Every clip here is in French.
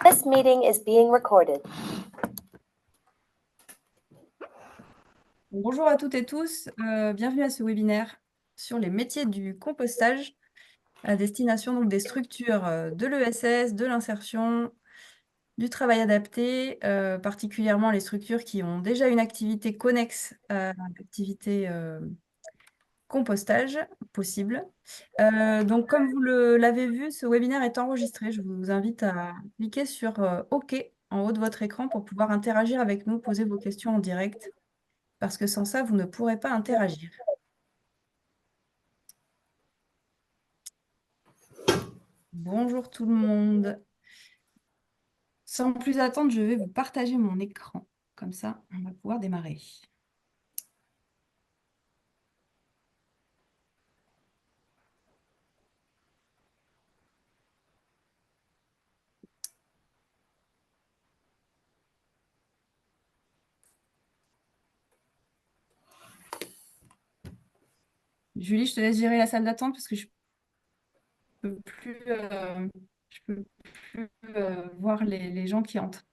This meeting is being recorded. Bonjour à toutes et tous, bienvenue à ce webinaire sur les métiers du compostage à destination donc, des structures de l'ESS, de l'insertion, du travail adapté, particulièrement les structures qui ont déjà une activité connexe à l'activité compostage possible. Donc comme vous l'avez vu, ce webinaire est enregistré. Je vous invite à cliquer sur OK en haut de votre écran pour pouvoir interagir avec nous, poser vos questions en direct, parce que sans ça, vous ne pourrez pas interagir. Bonjour tout le monde. Sans plus attendre, je vais vous partager mon écran. Comme ça, on va pouvoir démarrer. Julie, je te laisse gérer la salle d'attente parce que je peux plus, peux plus voir les gens qui entrent.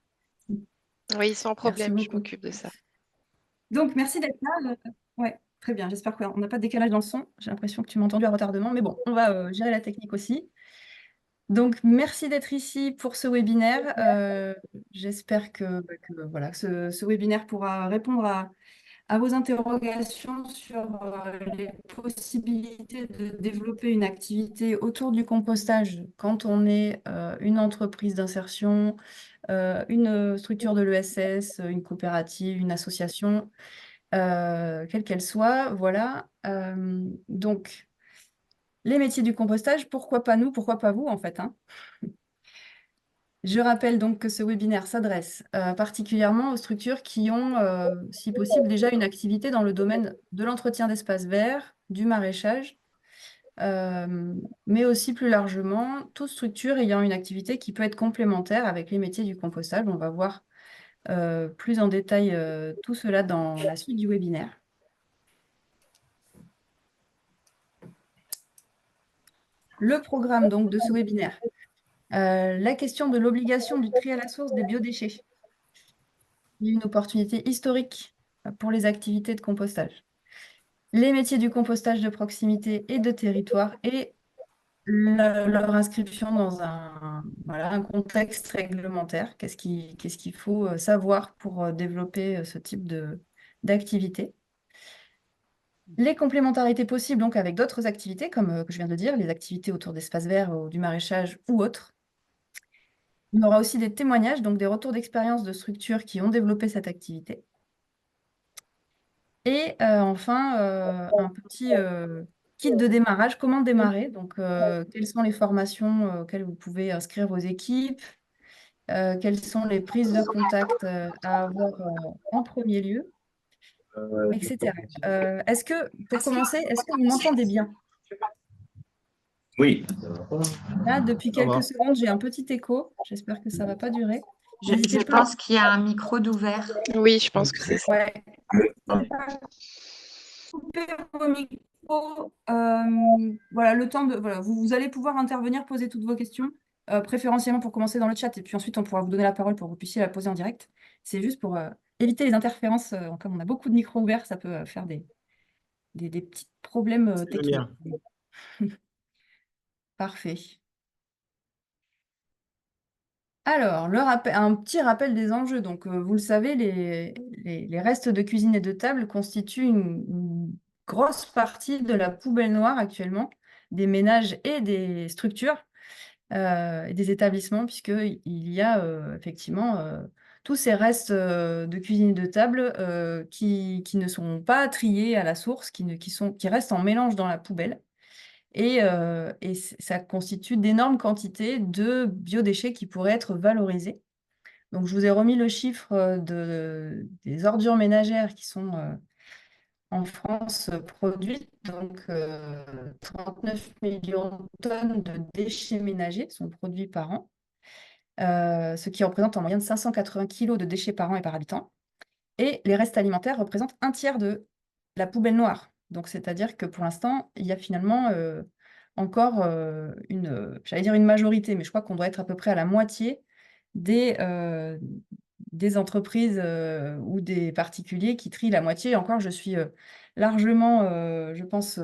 Oui, sans problème, je beaucoup. m'occupe de ça. Donc, merci d'être là. Ouais, très bien. J'espère qu'on n'a pas de décalage dans le son. J'ai l'impression que tu m'as entendu à retardement, mais bon, on va gérer la technique aussi. Donc, merci d'être ici pour ce webinaire. J'espère que voilà, ce webinaire pourra répondre à vos interrogations sur les possibilités de développer une activité autour du compostage quand on est une entreprise d'insertion, une structure de l'ESS, une coopérative, une association, quelle qu'elle soit. Voilà. Donc, les métiers du compostage, pourquoi pas nous, pourquoi pas vous en fait, hein. Je rappelle donc que ce webinaire s'adresse particulièrement aux structures qui ont, si possible, déjà une activité dans le domaine de l'entretien d'espaces verts, du maraîchage, mais aussi plus largement, toute structure ayant une activité qui peut être complémentaire avec les métiers du compostage. On va voir plus en détail tout cela dans la suite du webinaire. Le programme donc de ce webinaire. La question de l'obligation du tri à la source des biodéchets. Une opportunité historique pour les activités de compostage. Les métiers du compostage de proximité et de territoire et leur inscription dans un contexte réglementaire. Qu'est-ce qu'il faut savoir pour développer ce type d'activité. Les complémentarités possibles donc avec d'autres activités, comme je viens de dire, les activités autour d'espaces verts, du maraîchage ou autres. On aura aussi des témoignages, donc des retours d'expérience de structures qui ont développé cette activité. Et enfin, un petit kit de démarrage, comment démarrer. Donc, quelles sont les formations auxquelles vous pouvez inscrire vos équipes, quelles sont les prises de contact à avoir en premier lieu, etc. Pour commencer, est-ce que vous m'entendez bien? Oui. Là, depuis quelques secondes, j'ai un petit écho. J'espère que ça ne va pas durer. Je pense qu'il y a un micro d'ouvert. Oui, je pense que c'est ça. Ouais. Couper vos micros. Voilà, le temps de. Voilà, vous allez pouvoir intervenir, poser toutes vos questions, préférentiellement pour commencer dans le chat, et puis ensuite on pourra vous donner la parole pour que vous puissiez la poser en direct. C'est juste pour éviter les interférences. Comme on a beaucoup de micros ouverts, ça peut faire des petits problèmes techniques. Parfait. Alors, un petit rappel des enjeux. Donc, vous le savez, les restes de cuisine et de table constituent une grosse partie de la poubelle noire actuellement, des ménages et des structures et des établissements, puisqu'il y a effectivement tous ces restes de cuisine et de table qui ne sont pas triés à la source, qui restent en mélange dans la poubelle. Et ça constitue d'énormes quantités de biodéchets qui pourraient être valorisés. Donc, je vous ai remis le chiffre des ordures ménagères qui sont en France produites. Donc, 39 millions de tonnes de déchets ménagers sont produits par an, ce qui représente en moyenne 580 kilos de déchets par an et par habitant. Et les restes alimentaires représentent un tiers de la poubelle noire. Donc, c'est-à-dire que pour l'instant, il y a finalement encore j'allais dire une majorité, mais je crois qu'on doit être à peu près à la moitié des entreprises ou des particuliers qui trient la moitié. Et encore, je suis largement, je pense,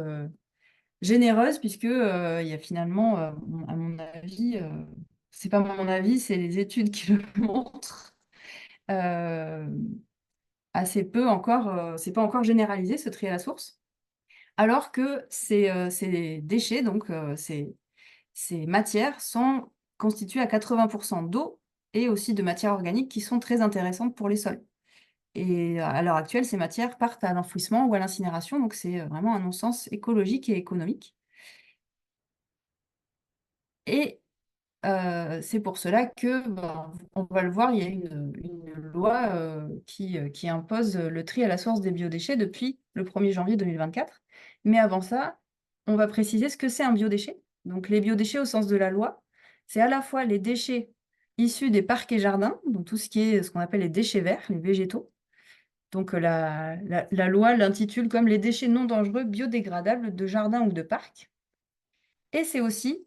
généreuse, puisque il y a finalement, à mon avis, c'est pas mon avis, c'est les études qui le montrent, euh, assez peu encore, c'est pas encore généralisé ce tri à la source, alors que ces déchets, donc ces matières, sont constituées à 80% d'eau et aussi de matières organiques qui sont très intéressantes pour les sols. Et à l'heure actuelle, ces matières partent à l'enfouissement ou à l'incinération, donc c'est vraiment un non-sens écologique et économique. Et c'est pour cela que, on va le voir, il y a une loi qui impose le tri à la source des biodéchets depuis le 1er janvier 2024. Mais avant ça, on va préciser ce que c'est un biodéchet. Donc les biodéchets au sens de la loi, c'est à la fois les déchets issus des parcs et jardins, donc tout ce qui est ce qu'on appelle les déchets verts, les végétaux. Donc la loi l'intitule comme les déchets non dangereux biodégradables de jardins ou de parcs. Et c'est aussi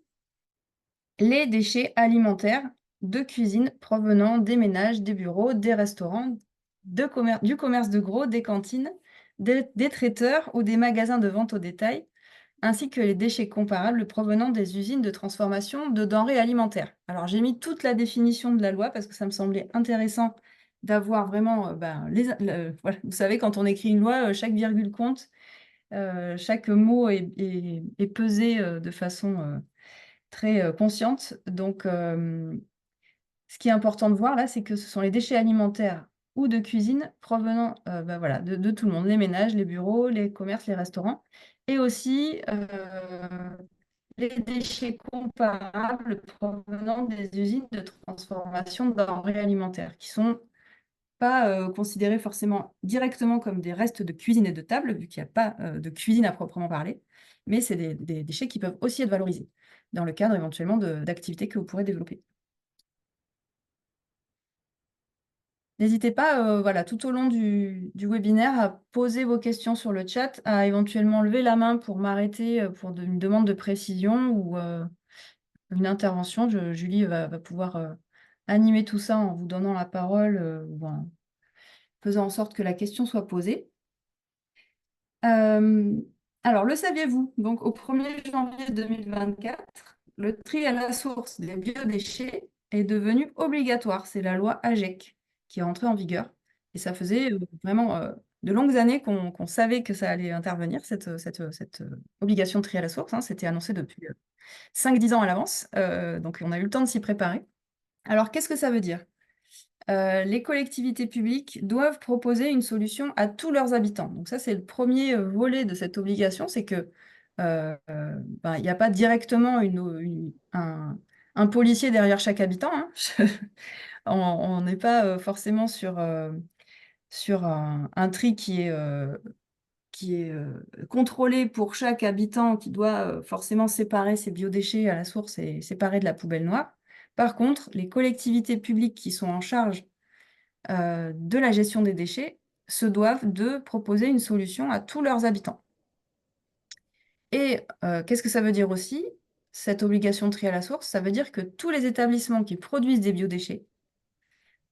les déchets alimentaires de cuisine provenant des ménages, des bureaux, des restaurants, du commerce de gros, des cantines, des traiteurs ou des magasins de vente au détail, ainsi que les déchets comparables provenant des usines de transformation de denrées alimentaires. Alors j'ai mis toute la définition de la loi parce que ça me semblait intéressant d'avoir vraiment, voilà, vous savez, quand on écrit une loi, chaque virgule compte, chaque mot est pesé de façon très consciente. Donc, ce qui est important de voir là, c'est que ce sont les déchets alimentaires ou de cuisine provenant voilà, de tout le monde, les ménages, les bureaux, les commerces, les restaurants, et aussi les déchets comparables provenant des usines de transformation de denrées alimentaires, qui sont pas considérés forcément directement comme des restes de cuisine et de table, vu qu'il n'y a pas de cuisine à proprement parler, mais c'est des déchets qui peuvent aussi être valorisés dans le cadre éventuellement d'activités que vous pourrez développer. N'hésitez pas, voilà, tout au long du webinaire, à poser vos questions sur le chat, à éventuellement lever la main pour m'arrêter pour une demande de précision ou une intervention. Julie va pouvoir animer tout ça en vous donnant la parole ou en faisant en sorte que la question soit posée. Alors, le saviez-vous? Donc, au 1er janvier 2024, le tri à la source des biodéchets est devenu obligatoire. C'est la loi AGEC qui est entrée en vigueur. Et ça faisait vraiment de longues années qu'on savait que ça allait intervenir, cette obligation de tri à la source, hein. C'était annoncé depuis 5-10 ans à l'avance. Donc, on a eu le temps de s'y préparer. Alors, qu'est-ce que ça veut dire? Les collectivités publiques doivent proposer une solution à tous leurs habitants. Donc ça, c'est le premier volet de cette obligation, c'est que il n'y a pas directement un policier derrière chaque habitant, hein. On n'est pas forcément sur un tri qui est contrôlé pour chaque habitant, qui doit forcément séparer ses biodéchets à la source et séparer de la poubelle noire. Par contre, les collectivités publiques qui sont en charge de la gestion des déchets se doivent de proposer une solution à tous leurs habitants. Et qu'est-ce que ça veut dire aussi, cette obligation de tri à la source? Ça veut dire que tous les établissements qui produisent des biodéchets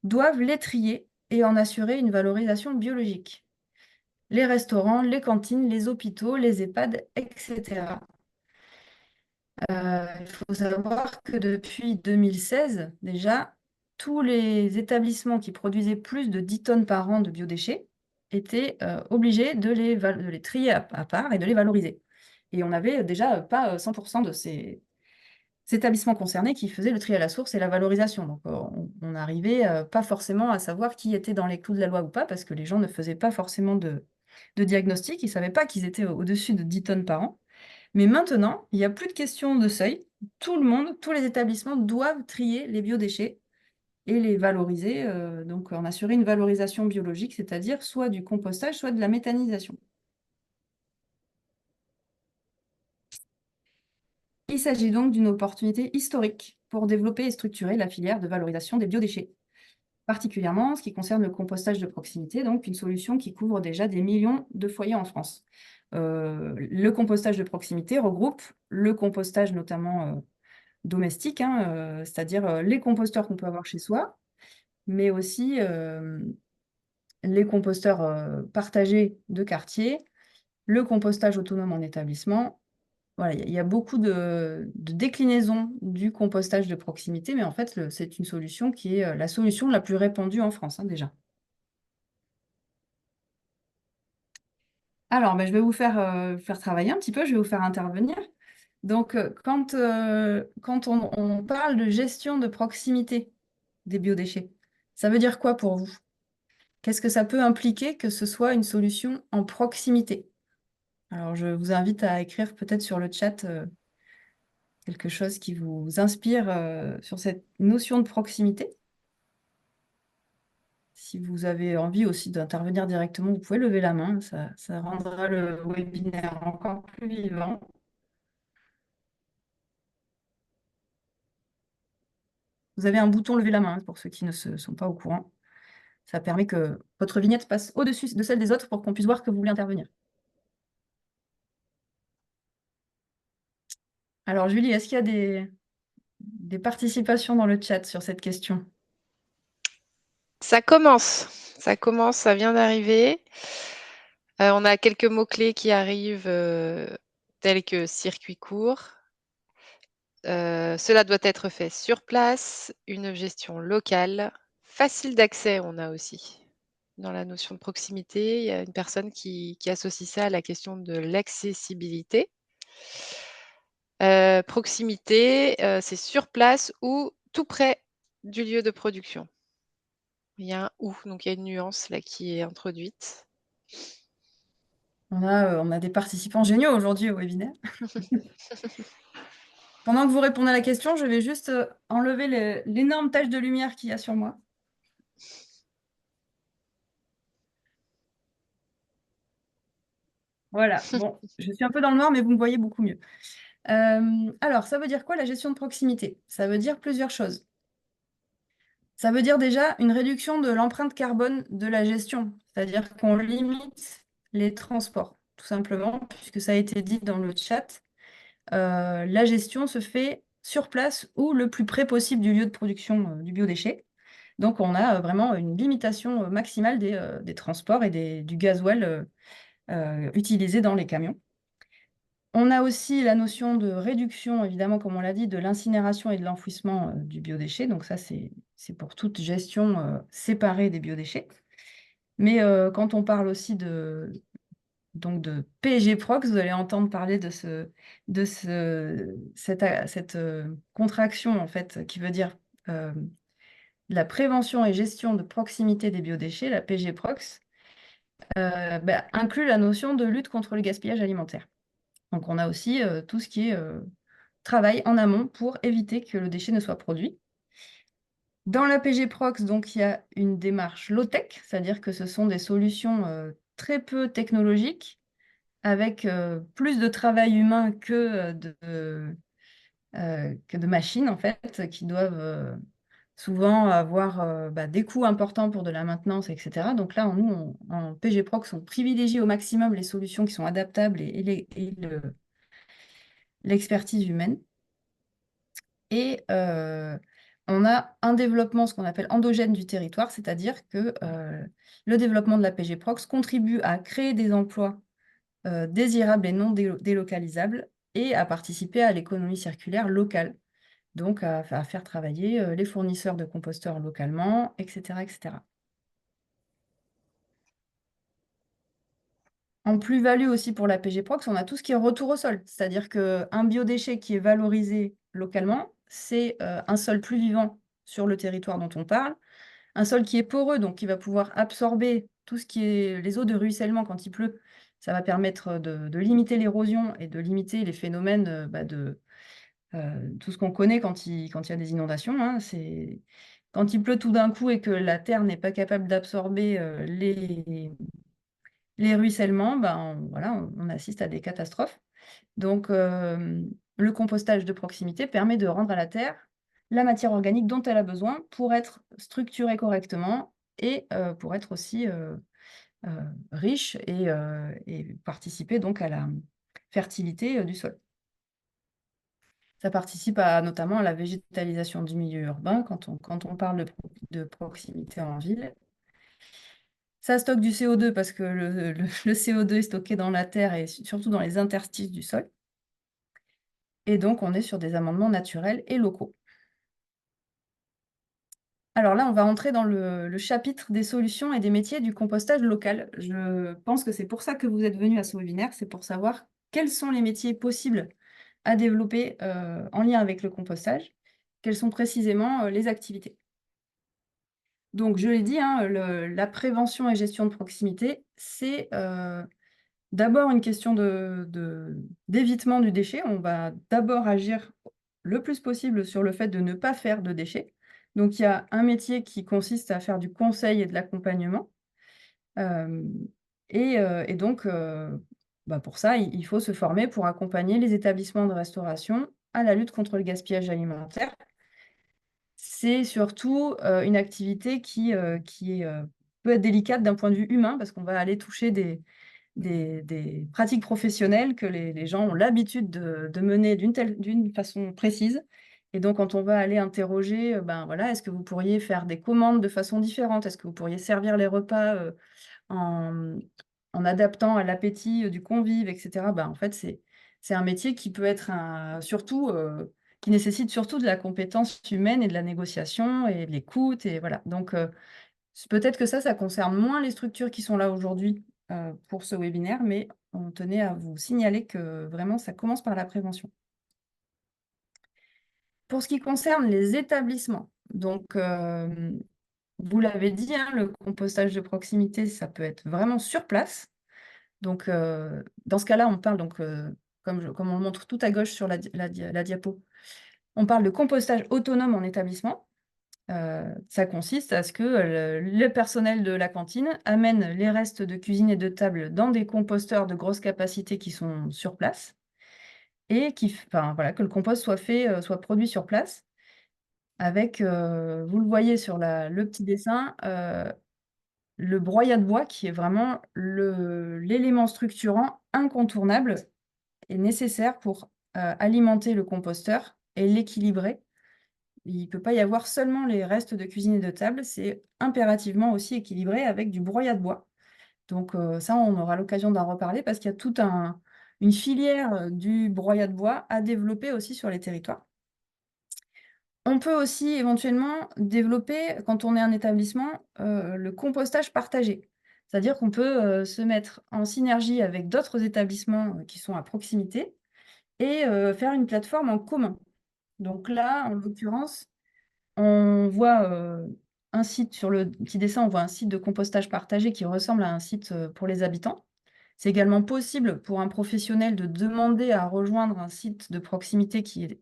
doivent les trier et en assurer une valorisation biologique. Les restaurants, les cantines, les hôpitaux, les EHPAD, etc. Il faut savoir que depuis 2016, déjà, tous les établissements qui produisaient plus de 10 tonnes par an de biodéchets étaient obligés de les trier à part et de les valoriser. Et on n'avait déjà pas 100% de ces établissements concernés qui faisaient le tri à la source et la valorisation. Donc on n'arrivait pas forcément à savoir qui était dans les clous de la loi ou pas, parce que les gens ne faisaient pas forcément de diagnostic, ils ne savaient pas qu'ils étaient au-dessus de 10 tonnes par an. Mais maintenant, il n'y a plus de question de seuil. Tout le monde, tous les établissements doivent trier les biodéchets et les valoriser, donc en assurer une valorisation biologique, c'est-à-dire soit du compostage, soit de la méthanisation. Il s'agit donc d'une opportunité historique pour développer et structurer la filière de valorisation des biodéchets, particulièrement en ce qui concerne le compostage de proximité, donc une solution qui couvre déjà des millions de foyers en France. Le compostage de proximité regroupe le compostage notamment domestiques, hein, c'est-à-dire les composteurs qu'on peut avoir chez soi, mais aussi les composteurs partagés de quartier, le compostage autonome en établissement. Voilà, il y a beaucoup de déclinaisons du compostage de proximité, mais en fait, c'est une solution qui est la solution la plus répandue en France, hein, déjà. Alors, je vais vous faire travailler un petit peu, je vais vous faire intervenir. Donc, quand on parle de gestion de proximité des biodéchets, ça veut dire quoi pour vous? Qu'est-ce que ça peut impliquer que ce soit une solution en proximité? Alors, je vous invite à écrire peut-être sur le chat quelque chose qui vous inspire sur cette notion de proximité. Si vous avez envie aussi d'intervenir directement, vous pouvez lever la main, ça rendra le webinaire encore plus vivant. Vous avez un bouton lever la main hein, pour ceux qui ne sont pas au courant. Ça permet que votre vignette passe au-dessus de celle des autres pour qu'on puisse voir que vous voulez intervenir. Alors Julie, est-ce qu'il y a des participations dans le chat sur cette question? Ça commence, ça vient d'arriver. On a quelques mots-clés qui arrivent, tels que circuit court. Cela doit être fait sur place, une gestion locale, facile d'accès, on a aussi. Dans la notion de proximité, il y a une personne qui associe ça à la question de l'accessibilité. Proximité, c'est sur place ou tout près du lieu de production. Il y a un ou, donc il y a une nuance là qui est introduite. On a des participants géniaux aujourd'hui au webinaire. Pendant que vous répondez à la question, je vais juste enlever l'énorme tache de lumière qu'il y a sur moi. Voilà, bon, je suis un peu dans le noir, mais vous me voyez beaucoup mieux. Alors, ça veut dire quoi la gestion de proximité? Ça veut dire plusieurs choses. Ça veut dire déjà une réduction de l'empreinte carbone de la gestion, c'est-à-dire qu'on limite les transports, tout simplement, puisque ça a été dit dans le chat. La gestion se fait sur place ou le plus près possible du lieu de production du biodéchet. Donc, on a vraiment une limitation maximale des transports et du gasoil utilisé dans les camions. On a aussi la notion de réduction, évidemment, comme on l'a dit, de l'incinération et de l'enfouissement du biodéchet. Donc ça, c'est pour toute gestion séparée des biodéchets. Mais quand on parle aussi donc de PG-Prox, vous allez entendre parler de cette contraction, en fait, qui veut dire la prévention et gestion de proximité des biodéchets, la PG-Prox, inclut la notion de lutte contre le gaspillage alimentaire. Donc, on a aussi tout ce qui est travail en amont pour éviter que le déchet ne soit produit. Dans la PG-Prox, donc, il y a une démarche low-tech, c'est-à-dire que ce sont des solutions très peu technologiques, avec plus de travail humain que de machines, en fait, qui doivent souvent avoir des coûts importants pour de la maintenance, etc. Donc là, nous, en PG-Prox, on privilégie au maximum les solutions qui sont adaptables et l'expertise humaine. Et on a un développement, ce qu'on appelle endogène du territoire, c'est-à-dire que le développement de la PG-Prox contribue à créer des emplois désirables et non délocalisables et à participer à l'économie circulaire locale, donc à faire travailler les fournisseurs de composteurs localement, etc., etc. En plus-value aussi pour la PG-Prox, on a tout ce qui est retour au sol. C'est-à-dire qu'un biodéchet qui est valorisé localement, c'est un sol plus vivant sur le territoire dont on parle, un sol qui est poreux, donc qui va pouvoir absorber tout ce qui est les eaux de ruissellement quand il pleut. Ça va permettre de limiter l'érosion et de limiter les phénomènes de tout ce qu'on connaît quand il y a des inondations, hein. Quand il pleut tout d'un coup et que la terre n'est pas capable d'absorber les ruissellements, voilà, on assiste à des catastrophes. Donc, le compostage de proximité permet de rendre à la terre la matière organique dont elle a besoin pour être structurée correctement et pour être aussi riche et participer donc à la fertilité du sol. Ça participe notamment à la végétalisation du milieu urbain quand on parle de proximité en ville. Ça stocke du CO2 parce que le CO2 est stocké dans la terre et surtout dans les interstices du sol. Et donc, on est sur des amendements naturels et locaux. Alors là, on va entrer dans le chapitre des solutions et des métiers du compostage local. Je pense que c'est pour ça que vous êtes venus à ce webinaire, c'est pour savoir quels sont les métiers possibles à développer en lien avec le compostage, quelles sont précisément les activités. Donc, je l'ai dit, hein, la prévention et gestion de proximité, c'est d'abord une question d'évitement du déchet. On va d'abord agir le plus possible sur le fait de ne pas faire de déchets. Donc, il y a un métier qui consiste à faire du conseil et de l'accompagnement. Et donc, pour ça, il faut se former pour accompagner les établissements de restauration à la lutte contre le gaspillage alimentaire. C'est surtout une activité qui peut être délicate d'un point de vue humain, parce qu'on va aller toucher des pratiques professionnelles que les gens ont l'habitude de mener d'une façon précise. Et donc, quand on va aller interroger, voilà, est-ce que vous pourriez faire des commandes de façon différente? Est-ce que vous pourriez servir les repas en adaptant à l'appétit du convive, etc. En fait, c'est un métier qui peut être qui nécessite surtout de la compétence humaine et de la négociation et de l'écoute. Et voilà. Donc, peut-être que ça concerne moins les structures qui sont là aujourd'hui pour ce webinaire, mais on tenait à vous signaler que vraiment, ça commence par la prévention. Pour ce qui concerne les établissements, donc, vous l'avez dit, hein, le compostage de proximité, ça peut être vraiment sur place. Donc, dans ce cas-là, on parle, donc, comme on le montre tout à gauche sur la diapo, on parle de compostage autonome en établissement. Ça consiste à ce que le personnel de la cantine amène les restes de cuisine et de table dans des composteurs de grosse capacité qui sont sur place et que le compost soit produit sur place avec, vous le voyez sur le petit dessin, le broyat de bois qui est vraiment l'élément structurant incontournable et nécessaire pour alimenter le composteur et l'équilibrer. Il ne peut pas y avoir seulement les restes de cuisine et de table, c'est impérativement aussi équilibré avec du broyat de bois. Donc ça, on aura l'occasion d'en reparler parce qu'il y a toute une filière du broyat de bois à développer aussi sur les territoires. On peut aussi éventuellement développer, quand on est un établissement, le compostage partagé. C'est-à-dire qu'on peut se mettre en synergie avec d'autres établissements qui sont à proximité et faire une plateforme en commun. Donc là, en l'occurrence, on voit un site sur le petit dessin, on voit un site de compostage partagé qui ressemble à un site pour les habitants. C'est également possible pour un professionnel de demander à rejoindre un site de proximité qui est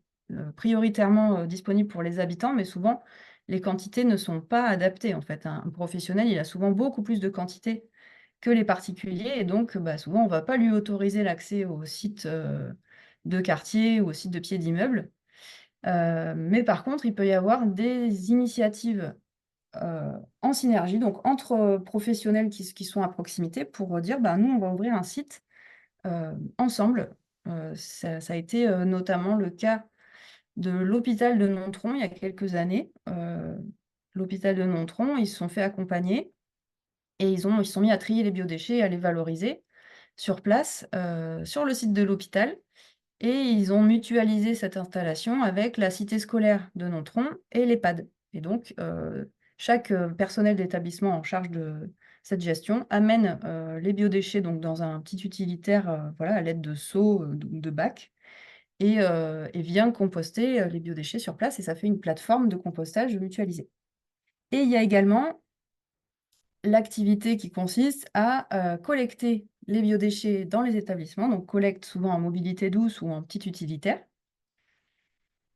prioritairement disponible pour les habitants, mais souvent, les quantités ne sont pas adaptées. En fait, un professionnel, il a souvent beaucoup plus de quantités que les particuliers, et donc souvent, on ne va pas lui autoriser l'accès au site de quartier ou au site de pied d'immeuble. Mais par contre, il peut y avoir des initiatives en synergie, donc entre professionnels qui sont à proximité pour dire, nous, on va ouvrir un site ensemble. Ça a été notamment le cas de l'hôpital de Nontron il y a quelques années. L'hôpital de Nontron, ils se sont fait accompagner et ils se sont mis à trier les biodéchets et à les valoriser sur place, sur le site de l'hôpital. Et ils ont mutualisé cette installation avec la cité scolaire de Nontron et l'EHPAD. Et donc, chaque personnel d'établissement en charge de cette gestion amène les biodéchets donc, dans un petit utilitaire à l'aide de seaux, de bacs, et vient composter les biodéchets sur place. Et ça fait une plateforme de compostage mutualisée. Et il y a également l'activité qui consiste à collecter les biodéchets dans les établissements, donc collecte souvent en mobilité douce ou en petit utilitaire,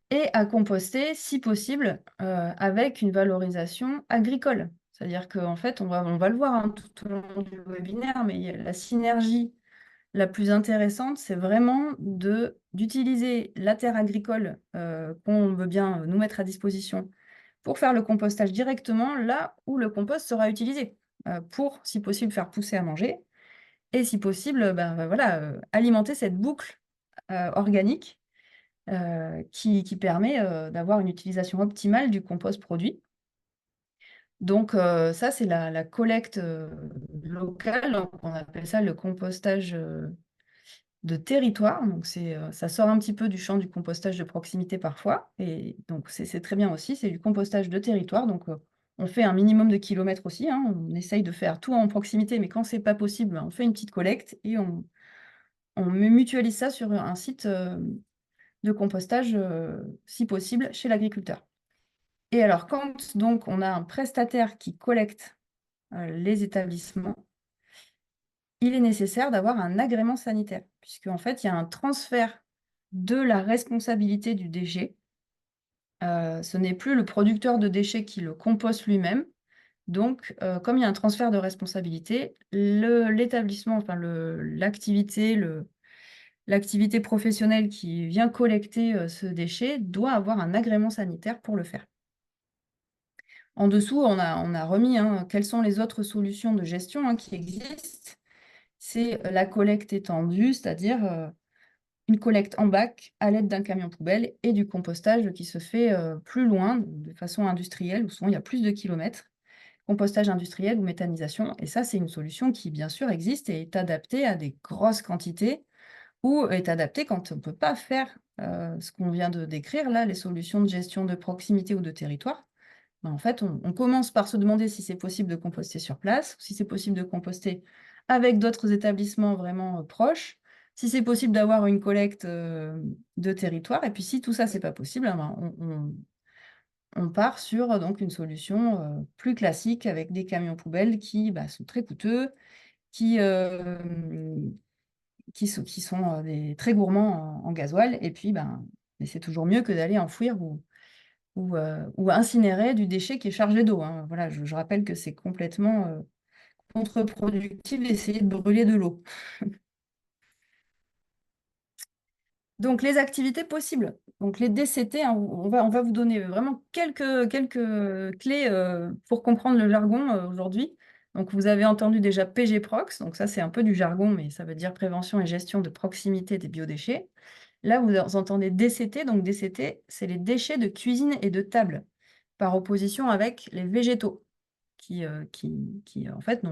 et à composter, si possible, avec une valorisation agricole. C'est-à-dire qu'en fait, on va le voir tout au long du webinaire, mais la synergie la plus intéressante, c'est vraiment d'utiliser la terre agricole qu'on veut bien nous mettre à disposition pour faire le compostage directement là où le compost sera utilisé, pour, si possible, faire pousser à manger, et si possible, alimenter cette boucle organique qui permet d'avoir une utilisation optimale du compost produit. Donc, ça, c'est la collecte locale. Donc, on appelle ça le compostage de territoire. Donc, ça sort un petit peu du champ du compostage de proximité parfois. Et donc, c'est très bien aussi. C'est du compostage de territoire. Donc, on fait un minimum de kilomètres aussi, hein. On essaye de faire tout en proximité, mais quand ce n'est pas possible, on fait une petite collecte et on mutualise ça sur un site de compostage, si possible, chez l'agriculteur. Et alors, quand donc on a un prestataire qui collecte les établissements, il est nécessaire d'avoir un agrément sanitaire, puisqu'en fait, il y a un transfert de la responsabilité du déchet. Ce n'est plus le producteur de déchets qui le composte lui-même. Donc, comme il y a un transfert de responsabilité, l'établissement, enfin l'activité professionnelle qui vient collecter ce déchet doit avoir un agrément sanitaire pour le faire. En dessous, on a remis quelles sont les autres solutions de gestion qui existent. C'est la collecte étendue, c'est-à-dire une collecte en bac à l'aide d'un camion poubelle et du compostage qui se fait plus loin, de façon industrielle, où souvent il y a plus de kilomètres, compostage industriel ou méthanisation. Et ça, c'est une solution qui, bien sûr, existe et est adaptée à des grosses quantités ou est adaptée quand on ne peut pas faire ce qu'on vient de décrire, là, les solutions de gestion de proximité ou de territoire. En fait, on commence par se demander si c'est possible de composter sur place, si c'est possible de composter avec d'autres établissements vraiment proches, si c'est possible d'avoir une collecte de territoire. Et puis, si tout ça, c'est pas possible, on part sur donc une solution plus classique avec des camions poubelles qui sont très coûteux, qui sont très gourmands en gasoil. Et puis, mais c'est toujours mieux que d'aller enfouir ou incinérer du déchet qui est chargé d'eau. Voilà, je rappelle que c'est complètement contre-productif d'essayer de brûler de l'eau. Donc, les activités possibles. Donc, les DCT, on va vous donner vraiment quelques clés pour comprendre le jargon aujourd'hui. Donc, vous avez entendu déjà PGProx. Donc, ça, c'est un peu du jargon, mais ça veut dire prévention et gestion de proximité des biodéchets. Là, vous entendez DCT. Donc, DCT, c'est les déchets de cuisine et de table, par opposition avec les végétaux, qui en fait,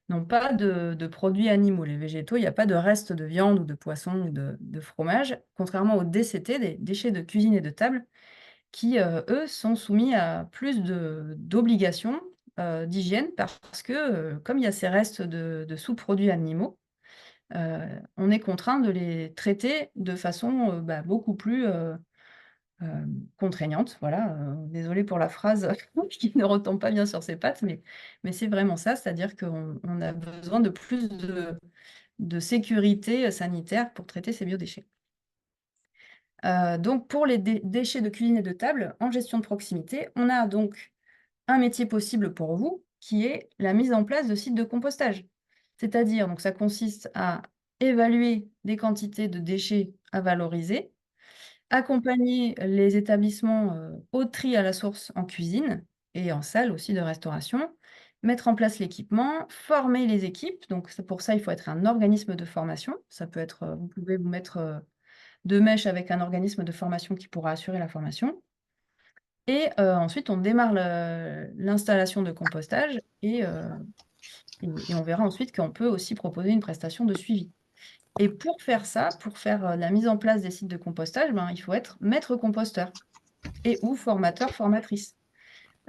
n'ont pas de produits animaux. Les végétaux, il n'y a pas de reste de viande ou de poisson ou de fromage, contrairement aux DCT, des déchets de cuisine et de table, qui, eux, sont soumis à plus d'obligations d'hygiène parce que, comme il y a ces restes de sous-produits animaux, on est contraint de les traiter de façon beaucoup plus contraignante. Voilà, désolée pour la phrase qui ne retombe pas bien sur ses pattes, mais c'est vraiment ça, c'est-à-dire qu'on a besoin de plus de sécurité sanitaire pour traiter ces biodéchets. Donc, pour les déchets de cuisine et de table, en gestion de proximité, on a donc un métier possible pour vous, qui est la mise en place de sites de compostage. C'est-à-dire, donc ça consiste à évaluer les quantités de déchets à valoriser, accompagner les établissements au tri à la source en cuisine et en salle aussi de restauration, mettre en place l'équipement, former les équipes. Donc pour ça, il faut être un organisme de formation. Ça peut être, vous pouvez vous mettre de mèche avec un organisme de formation qui pourra assurer la formation. Et ensuite, on démarre l'installation de compostage et on verra ensuite qu'on peut aussi proposer une prestation de suivi. Et pour faire ça, pour faire la mise en place des sites de compostage, il faut être maître composteur et ou formateur, formatrice.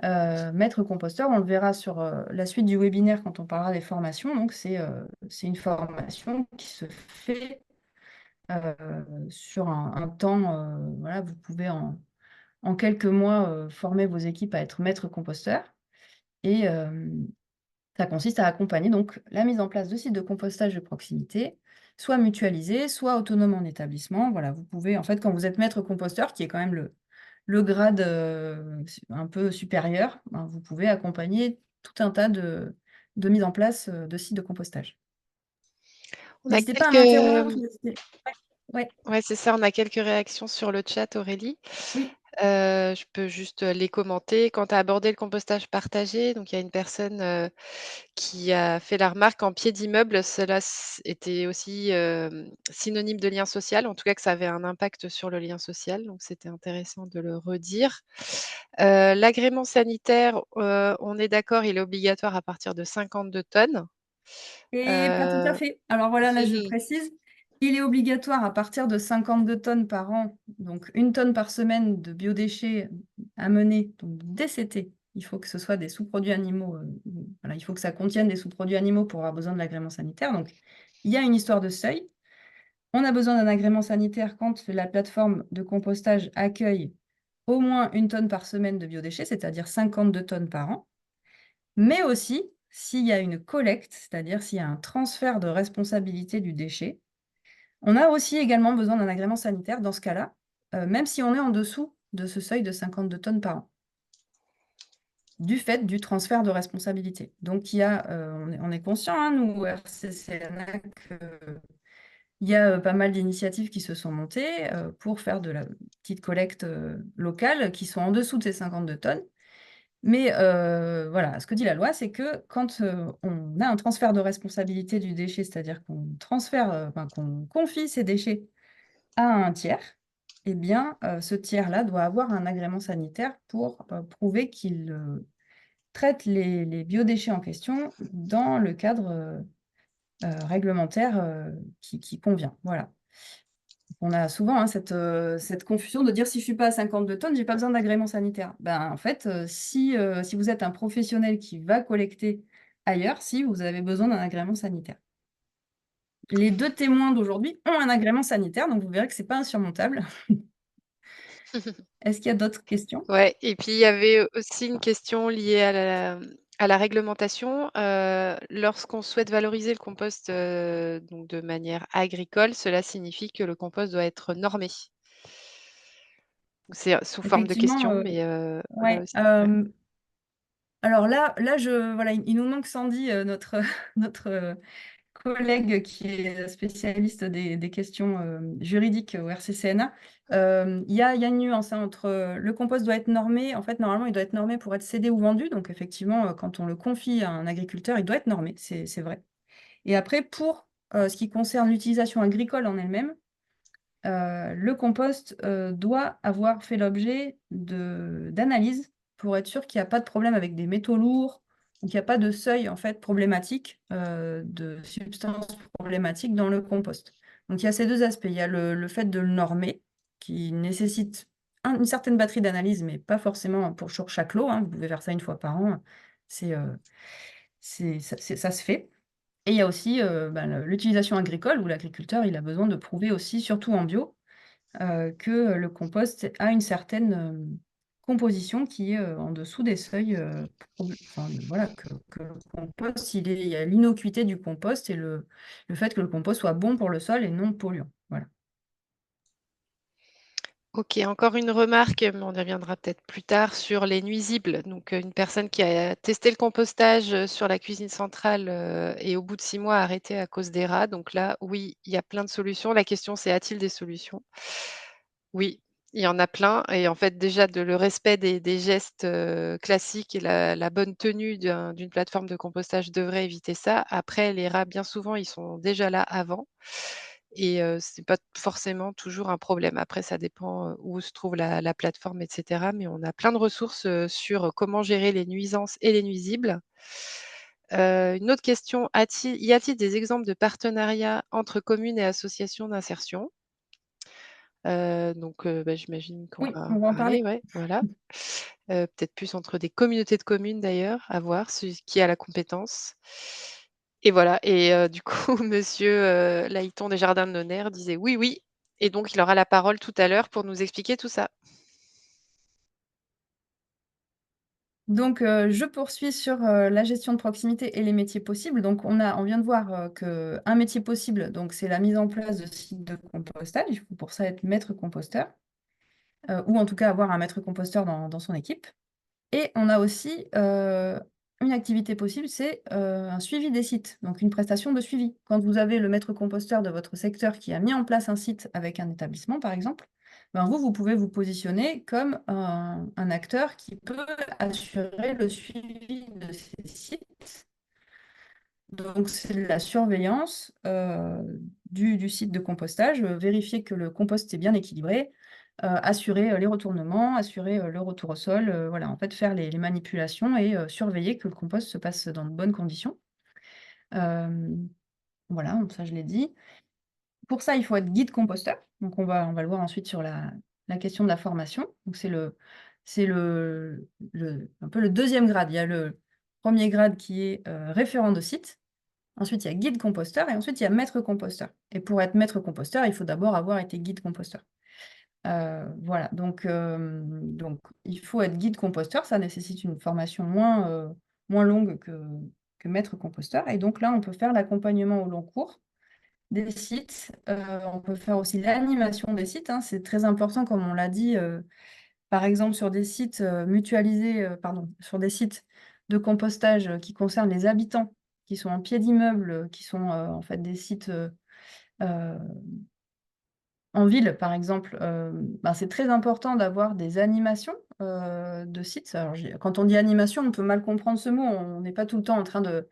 Maître composteur, on le verra sur la suite du webinaire quand on parlera des formations. Donc, c'est une formation qui se fait sur un temps. Voilà, vous pouvez en quelques mois former vos équipes à être maître composteur. Et ça consiste à accompagner donc la mise en place de sites de compostage de proximité, soit mutualisés, soit autonomes en établissement. Voilà, vous pouvez, en fait, quand vous êtes maître composteur, qui est quand même le grade un peu supérieur, vous pouvez accompagner tout un tas de mise en place de sites de compostage. On a N'hésitez pas à m'interrompre. quelques... Ouais. Ouais, Ouais, c'est ça, on a quelques réactions sur le chat, Aurélie. oui. Je peux juste, les commenter. Quand tu as abordé le compostage partagé, donc il y a une personne, qui a fait la remarque en pied d'immeuble, cela était aussi, synonyme de lien social, en tout cas que ça avait un impact sur le lien social, donc c'était intéressant de le redire. L'agrément sanitaire, on est d'accord, il est obligatoire à partir de 52 tonnes. Et pas tout à Heu, fait. Alors voilà, là, je précise, il est obligatoire à partir de 52 tonnes par an, donc 1 tonne par semaine de biodéchets à mener, donc DCT. Il faut que ce soit des sous-produits animaux, voilà, il faut que ça contienne des sous-produits animaux pour avoir besoin de l'agrément sanitaire. Donc, il y a une histoire de seuil. On a besoin d'un agrément sanitaire quand la plateforme de compostage accueille au moins 1 tonne par semaine de biodéchets, c'est-à-dire 52 tonnes par an. Mais aussi, s'il y a une collecte, c'est-à-dire s'il y a un transfert de responsabilité du déchet, on a aussi également besoin d'un agrément sanitaire dans ce cas-là, même si on est en dessous de ce seuil de 52 tonnes par an, du fait du transfert de responsabilité. Donc il y a, on est conscient, hein, nous, RCCNA, qu'il y a pas mal d'initiatives qui se sont montées pour faire de la petite collecte locale qui sont en dessous de ces 52 tonnes. Mais voilà, ce que dit la loi, c'est que quand on a un transfert de responsabilité du déchet, c'est-à-dire qu'on transfère, enfin, qu'on confie ces déchets à un tiers, eh bien, ce tiers-là doit avoir un agrément sanitaire pour prouver qu'il traite les biodéchets en question dans le cadre réglementaire qui convient. Voilà. On a souvent hein, cette confusion de dire si je ne suis pas à 52 tonnes, je n'ai pas besoin d'agrément sanitaire. Ben, en fait, si vous êtes un professionnel qui va collecter ailleurs, si vous avez besoin d'un agrément sanitaire. Les 2 témoins d'aujourd'hui ont un agrément sanitaire, donc vous verrez que ce n'est pas insurmontable. Est-ce qu'il y a d'autres questions? Ouais et puis il y avait aussi une question liée à la réglementation. Lorsqu'on souhaite valoriser le compost, donc de manière agricole, cela signifie que le compost doit être normé. C'est, sous forme de Effectivement, question, mais voilà ouais, aussi. Ouais. alors là, voilà, il nous manque Sandy, notre, notre collègue qui est spécialiste des questions juridiques au RCCNA. Il y a une nuance hein, entre le compost doit être normé. En fait, normalement, il doit être normé pour être cédé ou vendu. Donc, effectivement, quand on le confie à un agriculteur, il doit être normé, c'est vrai. Et après, pour ce qui concerne l'utilisation agricole en elle-même, le compost doit avoir fait l'objet d'analyses pour être sûr qu'il n'y a pas de problème avec des métaux lourds, ou qu'il n'y a pas de seuil en fait problématique, de substances problématiques dans le compost. Donc il y a ces deux aspects. Il y a le fait de le normer, qui nécessite une certaine batterie d'analyse, mais pas forcément pour sur chaque lot, hein. Vous pouvez faire ça une fois par an. C'est, ça se fait. Et il y a aussi l'utilisation agricole, où l'agriculteur il a besoin de prouver aussi, surtout en bio, que le compost a une certaine composition qui est en dessous des seuils. Enfin, voilà, que le compost, il y a l'innocuité du compost et le fait que le compost soit bon pour le sol et non polluant. Voilà. OK, encore une remarque, mais on y reviendra peut-être plus tard sur les nuisibles. Donc, une personne qui a testé le compostage, sur la cuisine centrale, et au bout de 6 mois a arrêté à cause des rats. Donc là, oui, il y a plein de solutions. La question, c'est: a-t-il des solutions? Oui, il y en a plein et en fait, déjà de le respect des gestes, classiques et la bonne tenue d'une plateforme de compostage devrait éviter ça. Après, les rats, bien souvent, ils sont déjà là avant et c'est pas forcément toujours un problème. Après, ça dépend, où se trouve la plateforme et cetera, mais on a plein de ressources, sur comment gérer les nuisances et les nuisibles. Une autre question, y a-t-il des exemples de partenariats entre communes et associations d'insertion? Donc bah, j'imagine qu'on Oui, va en on va en parler, parler. ouais, voilà. Peut-être plus entre des communautés de communes d'ailleurs, à voir qui a la compétence et voilà et du coup monsieur, Laïton des Jardins de Nonner disait: «Oui, oui» et donc il aura la parole tout à l'heure pour nous expliquer tout ça. Donc, je poursuis sur la gestion de proximité et les métiers possibles. Donc, on vient de voir qu'un métier possible, donc, c'est la mise en place de sites de compostage. Il faut pour ça être maître composteur, ou en tout cas avoir un maître composteur dans son équipe. Et on a aussi une activité possible, c'est un suivi des sites, donc une prestation de suivi. Quand vous avez le maître composteur de votre secteur qui a mis en place un site avec un établissement, par exemple, ben vous pouvez vous positionner comme un acteur qui peut assurer le suivi de ces sites. Donc, c'est de la surveillance du site de compostage, vérifier que le compost est bien équilibré, assurer les retournements, assurer le retour au sol, voilà, en fait, faire les manipulations et surveiller que le compost se passe dans de bonnes conditions. Voilà, donc ça, je l'ai dit. Pour ça, il faut être guide composteur. Donc, on va le voir ensuite sur la question de la formation. Donc, c'est un peu le deuxième grade. Il y a le premier grade qui est référent de site. Ensuite, il y a guide composteur et ensuite, il y a maître composteur. Et pour être maître composteur, il faut d'abord avoir été guide composteur. Voilà, donc il faut être guide composteur. Ça nécessite une formation moins longue que maître composteur. Et donc là, on peut faire l'accompagnement au long cours des sites. On peut faire aussi l'animation des sites, hein. C'est très important, comme on l'a dit, par exemple, sur des sites mutualisés, sur des sites de compostage qui concernent les habitants, qui sont en pied d'immeuble, qui sont en fait des sites en ville, par exemple. Ben, c'est très important d'avoir des animations de sites. Alors, quand on dit animation, on peut mal comprendre ce mot. On n'est pas tout le temps en train de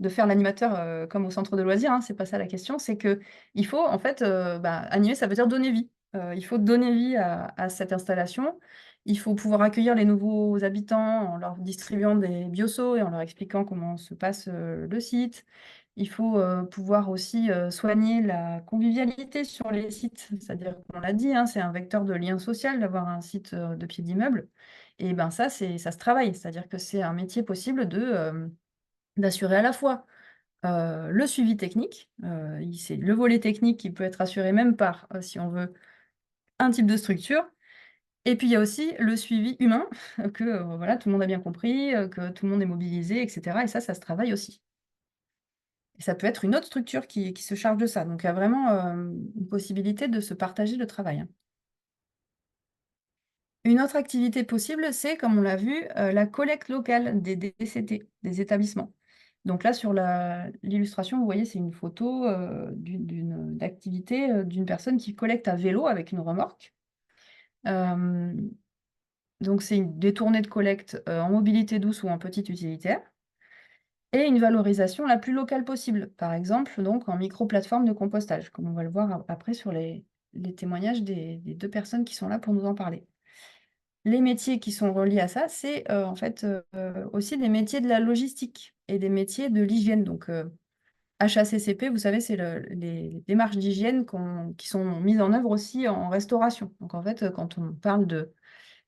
faire l'animateur comme au centre de loisirs, hein, c'est pas ça la question, c'est qu'il faut en fait, animer, ça veut dire donner vie. Il faut donner vie à cette installation. Il faut pouvoir accueillir les nouveaux habitants en leur distribuant des bioseaux et en leur expliquant comment se passe le site. Il faut pouvoir aussi soigner la convivialité sur les sites, c'est-à-dire qu'on l'a dit, hein, c'est un vecteur de lien social d'avoir un site de pied d'immeuble. Et ben ça se travaille, c'est-à-dire que c'est un métier possible d'assurer à la fois le suivi technique, c'est le volet technique qui peut être assuré même par, si on veut, un type de structure. Et puis il y a aussi le suivi humain, que voilà, tout le monde a bien compris, que tout le monde est mobilisé, etc. Et ça se travaille aussi. Et ça peut être une autre structure qui se charge de ça. Donc il y a vraiment une possibilité de se partager le travail, hein. Une autre activité possible, c'est, comme on l'a vu, la collecte locale des DCT, des établissements. Donc là, sur l'illustration, vous voyez, c'est une photo d'activité d'une personne qui collecte à vélo avec une remorque. Donc c'est des tournées de collecte en mobilité douce ou en petit utilitaire. Et une valorisation la plus locale possible, par exemple donc en micro-plateforme de compostage, comme on va le voir après sur les témoignages des deux personnes qui sont là pour nous en parler. Les métiers qui sont reliés à ça, c'est en fait aussi des métiers de la logistique et des métiers de l'hygiène. Donc, HACCP, vous savez, c'est les démarches d'hygiène qui sont mises en œuvre aussi en restauration. Donc, en fait, quand on parle de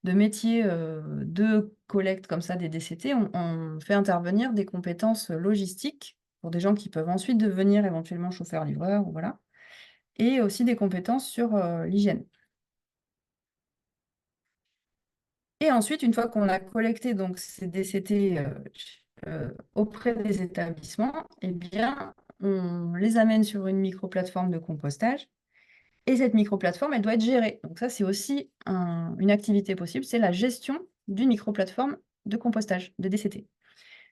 métiers de collecte comme ça des DCT, on fait intervenir des compétences logistiques pour des gens qui peuvent ensuite devenir éventuellement chauffeurs-livreurs, voilà, et aussi des compétences sur l'hygiène. Et ensuite, une fois qu'on a collecté donc, ces DCT auprès des établissements, eh bien, on les amène sur une micro-plateforme de compostage. Et cette micro-plateforme, elle doit être gérée. Donc ça, c'est aussi une activité possible, c'est la gestion d'une micro-plateforme de compostage, de DCT.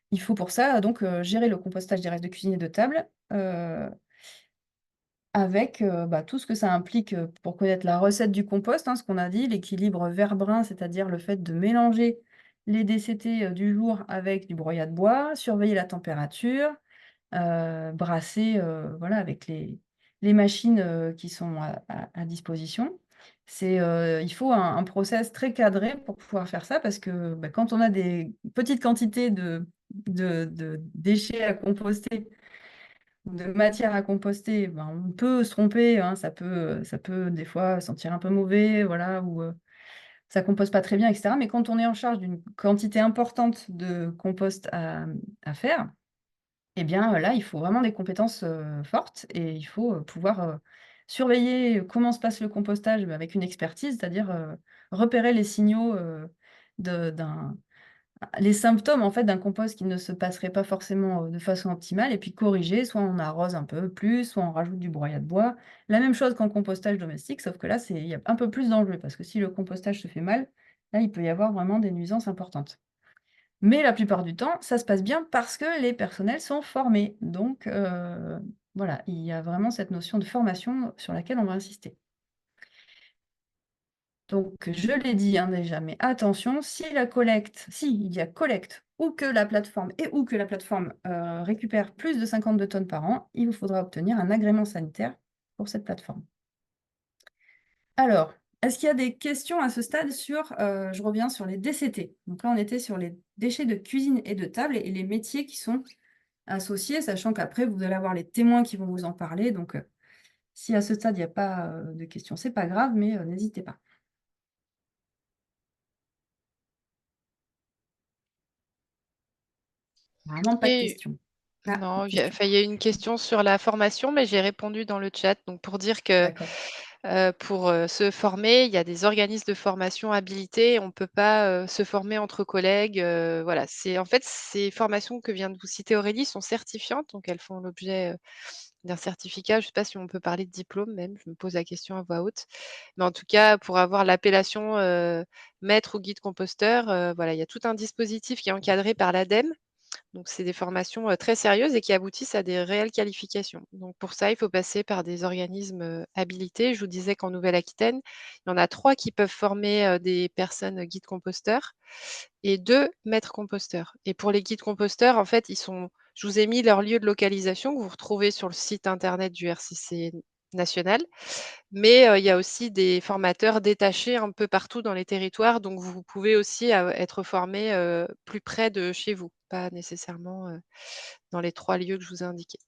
Il faut pour ça donc gérer le compostage des restes de cuisine et de table, avec tout ce que ça implique pour connaître la recette du compost, hein, ce qu'on a dit, l'équilibre vert-brun, c'est-à-dire le fait de mélanger les DCT du jour avec du broyat de bois, surveiller la température, brasser voilà, avec les machines qui sont à disposition. Il faut un process très cadré pour pouvoir faire ça, parce que quand on a des petites quantités de déchets à composter, de matière à composter, on peut se tromper, hein, ça peut des fois sentir un peu mauvais, voilà, ou ça compose pas très bien, etc. Mais quand on est en charge d'une quantité importante de compost à faire, eh bien là, il faut vraiment des compétences fortes, et il faut pouvoir surveiller comment se passe le compostage avec une expertise, c'est-à-dire repérer les signaux les symptômes en fait d'un compost qui ne se passerait pas forcément de façon optimale, et puis corriger, soit on arrose un peu plus, soit on rajoute du broyat de bois. La même chose qu'en compostage domestique, sauf que là, il y a un peu plus d'enjeux, parce que si le compostage se fait mal, là, il peut y avoir vraiment des nuisances importantes. Mais la plupart du temps, ça se passe bien parce que les personnels sont formés. Donc, voilà, il y a vraiment cette notion de formation sur laquelle on va insister. Donc, je l'ai dit hein, déjà, mais attention, si il y a collecte ou que la plateforme récupère plus de 52 tonnes par an, il vous faudra obtenir un agrément sanitaire pour cette plateforme. Alors, est-ce qu'il y a des questions à ce stade sur, je reviens sur les DCT. Donc là, on était sur les déchets de cuisine et de table et les métiers qui sont associés, sachant qu'après, vous allez avoir les témoins qui vont vous en parler. Donc, si à ce stade, il n'y a pas de questions, c'est pas grave, mais n'hésitez pas. Vraiment pas de Et questions. Ah, non, une question. il y a une question sur la formation, mais j'ai répondu dans le chat. Donc pour dire que D'accord. pour se former, il y a des organismes de formation habilités. On ne peut pas se former entre collègues. Voilà, en fait, ces formations que vient de vous citer Aurélie sont certifiantes, donc elles font l'objet d'un certificat. Je ne sais pas si on peut parler de diplôme même. Je me pose la question à voix haute. Mais en tout cas, pour avoir l'appellation maître ou guide composteur, voilà, il y a tout un dispositif qui est encadré par l'ADEME. Donc, c'est des formations très sérieuses et qui aboutissent à des réelles qualifications. Donc, pour ça, il faut passer par des organismes habilités. Je vous disais qu'en Nouvelle-Aquitaine, il y en a 3 qui peuvent former des personnes guides composteurs et 2 maîtres composteurs. Et pour les guides composteurs, en fait, je vous ai mis leur lieu de localisation que vous retrouvez sur le site internet du RCC national. Mais il y a aussi des formateurs détachés un peu partout dans les territoires, donc vous pouvez aussi être formé plus près de chez vous, pas nécessairement dans les 3 lieux que je vous ai indiqués.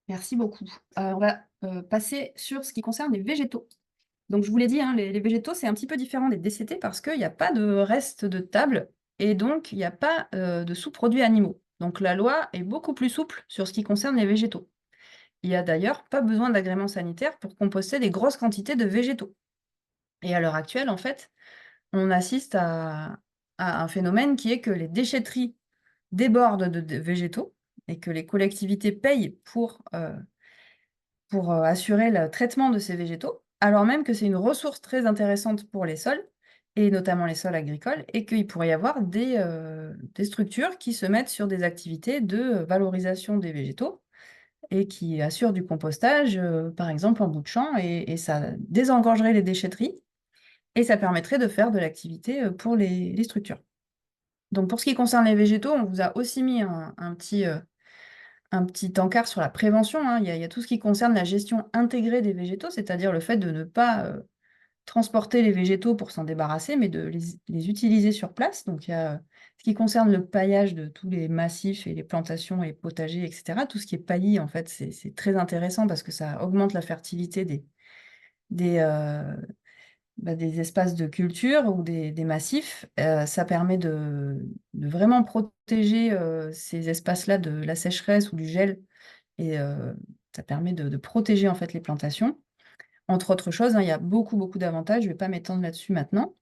Merci beaucoup. On va passer sur ce qui concerne les végétaux. Donc, je vous l'ai dit, hein, les végétaux, c'est un petit peu différent des DCT parce qu'il n'y a pas de reste de table et donc il n'y a pas de sous-produits animaux. Donc, la loi est beaucoup plus souple sur ce qui concerne les végétaux. Il n'y a d'ailleurs pas besoin d'agrément sanitaire pour composter des grosses quantités de végétaux. Et à l'heure actuelle, en fait, on assiste à un phénomène qui est que les déchetteries débordent de végétaux et que les collectivités payent pour assurer le traitement de ces végétaux, alors même que c'est une ressource très intéressante pour les sols, et notamment les sols agricoles, et qu'il pourrait y avoir des structures qui se mettent sur des activités de valorisation des végétaux et qui assurent du compostage, par exemple en bout de champ, et ça désengorgerait les déchetteries, et ça permettrait de faire de l'activité pour les structures. Donc pour ce qui concerne les végétaux, on vous a aussi mis un petit encart sur la prévention, hein. Il y a tout ce qui concerne la gestion intégrée des végétaux, c'est-à-dire le fait de ne pas transporter les végétaux pour s'en débarrasser, mais de les utiliser sur place. Donc il y a ce qui concerne le paillage de tous les massifs et les plantations et potagers, etc. Tout ce qui est paillis, en fait, c'est très intéressant parce que ça augmente la fertilité des espaces de culture ou des massifs. Ça permet de vraiment protéger ces espaces-là de la sécheresse ou du gel. Et ça permet de protéger en fait les plantations. Entre autres choses, hein, il y a beaucoup, beaucoup d'avantages. Je ne vais pas m'étendre là-dessus maintenant.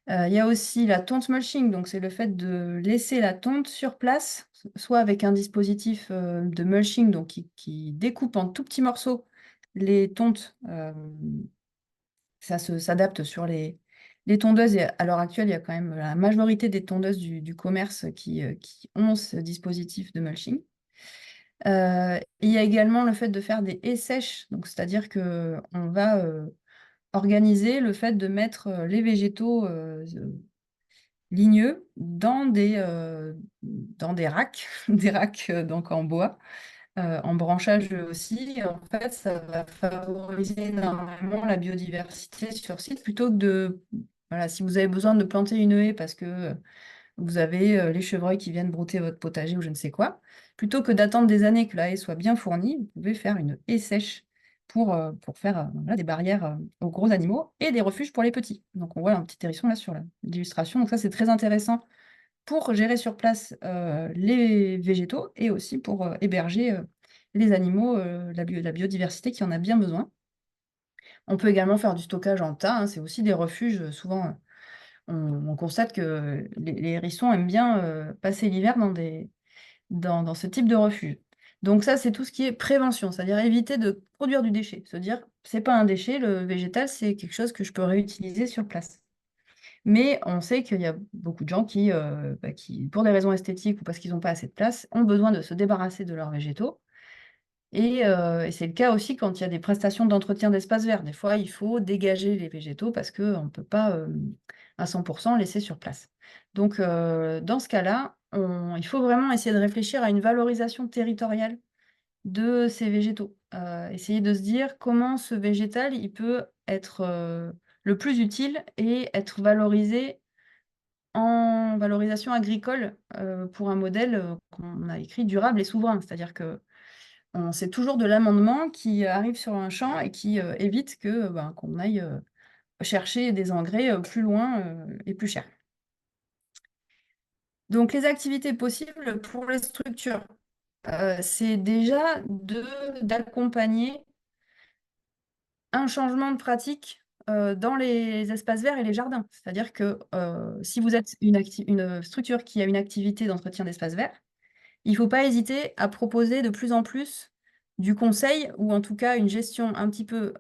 Il y a aussi la tonte mulching. Donc, c'est le fait de laisser la tonte sur place, soit avec un dispositif de mulching donc qui découpe en tout petits morceaux les tontes. Ça s'adapte sur les tondeuses. Et à l'heure actuelle, il y a quand même la majorité des tondeuses du commerce qui ont ce dispositif de mulching. Il y a également le fait de faire des haies sèches, donc c'est-à-dire qu'on va organiser le fait de mettre les végétaux ligneux dans des racks, des racks donc en bois, en branchage aussi. En fait, ça va favoriser énormément la biodiversité sur site plutôt que voilà, si vous avez besoin de planter une haie parce que vous avez les chevreuils qui viennent brouter votre potager ou je ne sais quoi. Plutôt que d'attendre des années que la haie soit bien fournie, vous pouvez faire une haie sèche pour faire voilà, des barrières aux gros animaux et des refuges pour les petits. Donc on voit un petit hérisson là sur l'illustration. Donc ça, c'est très intéressant pour gérer sur place les végétaux et aussi pour héberger les animaux, la biodiversité qui en a bien besoin. On peut également faire du stockage en tas, hein, c'est aussi des refuges souvent on constate que les hérissons aiment bien passer l'hiver dans ce type de refuge. Donc ça, c'est tout ce qui est prévention, c'est-à-dire éviter de produire du déchet. Se dire, c'est pas un déchet, le végétal, c'est quelque chose que je peux réutiliser sur place. Mais on sait qu'il y a beaucoup de gens qui, pour des raisons esthétiques ou parce qu'ils n'ont pas assez de place, ont besoin de se débarrasser de leurs végétaux. Et c'est le cas aussi quand il y a des prestations d'entretien d'espaces verts. Des fois, il faut dégager les végétaux parce qu'on ne peut pas à 100% laisser sur place. Donc, dans ce cas-là, il faut vraiment essayer de réfléchir à une valorisation territoriale de ces végétaux. Essayer de se dire comment ce végétal, il peut être le plus utile et être valorisé en valorisation agricole pour un modèle qu'on a écrit durable et souverain. C'est-à-dire que c'est toujours de l'amendement qui arrive sur un champ et qui évite qu'on aille chercher des engrais plus loin et plus chers. Donc, les activités possibles pour les structures, c'est déjà d'accompagner un changement de pratique dans les espaces verts et les jardins. C'est-à-dire que si vous êtes une structure qui a une activité d'entretien d'espaces verts, il ne faut pas hésiter à proposer de plus en plus du conseil ou en tout cas une gestion un petit peu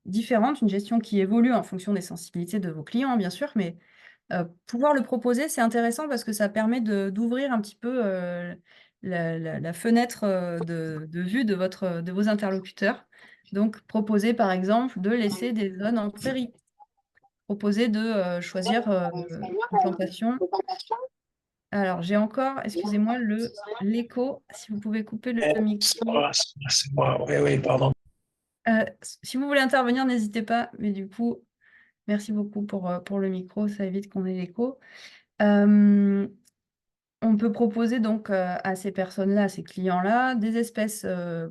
différente, une gestion qui évolue en fonction des sensibilités de vos clients, bien sûr, mais pouvoir le proposer, c'est intéressant parce que ça permet d'ouvrir un petit peu la fenêtre de vue de vos interlocuteurs. Donc, proposer par exemple de laisser des zones en prairie, proposer de choisir une plantation. Alors, j'ai encore, excusez-moi, l'écho, si vous pouvez couper le micro. C'est moi, oui, pardon. Si vous voulez intervenir, n'hésitez pas, mais du coup, merci beaucoup pour le micro, ça évite qu'on ait l'écho. On peut proposer donc à ces personnes-là, à ces clients-là, des espèces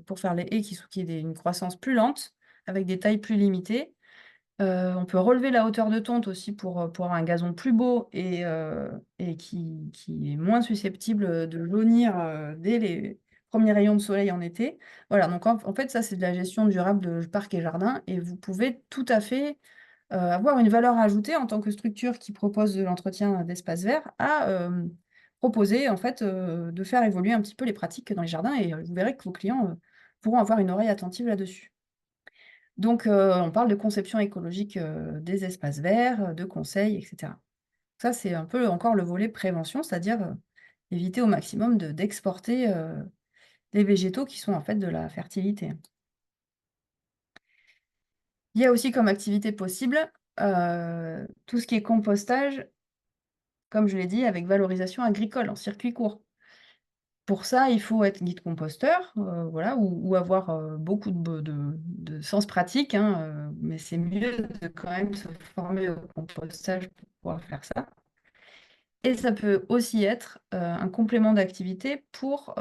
pour faire les haies qui aient une croissance plus lente, avec des tailles plus limitées. On peut relever la hauteur de tonte aussi pour avoir un gazon plus beau et qui est moins susceptible de jaunir dès les premiers rayons de soleil en été. Voilà, donc en fait, ça, c'est de la gestion durable de parcs et jardins et vous pouvez tout à fait avoir une valeur ajoutée en tant que structure qui propose de l'entretien d'espaces verts à proposer en fait de faire évoluer un petit peu les pratiques dans les jardins et vous verrez que vos clients pourront avoir une oreille attentive là-dessus. Donc, on parle de conception écologique des espaces verts, de conseils, etc. Ça, c'est un peu encore le volet prévention, c'est-à-dire éviter au maximum d'exporter des végétaux qui sont en fait de la fertilité. Il y a aussi comme activité possible tout ce qui est compostage, comme je l'ai dit, avec valorisation agricole en circuit court. Pour ça, il faut être guide composteur, voilà, ou avoir beaucoup de sens pratique, hein, mais c'est mieux de quand même se former au compostage pour pouvoir faire ça. Et ça peut aussi être un complément d'activité pour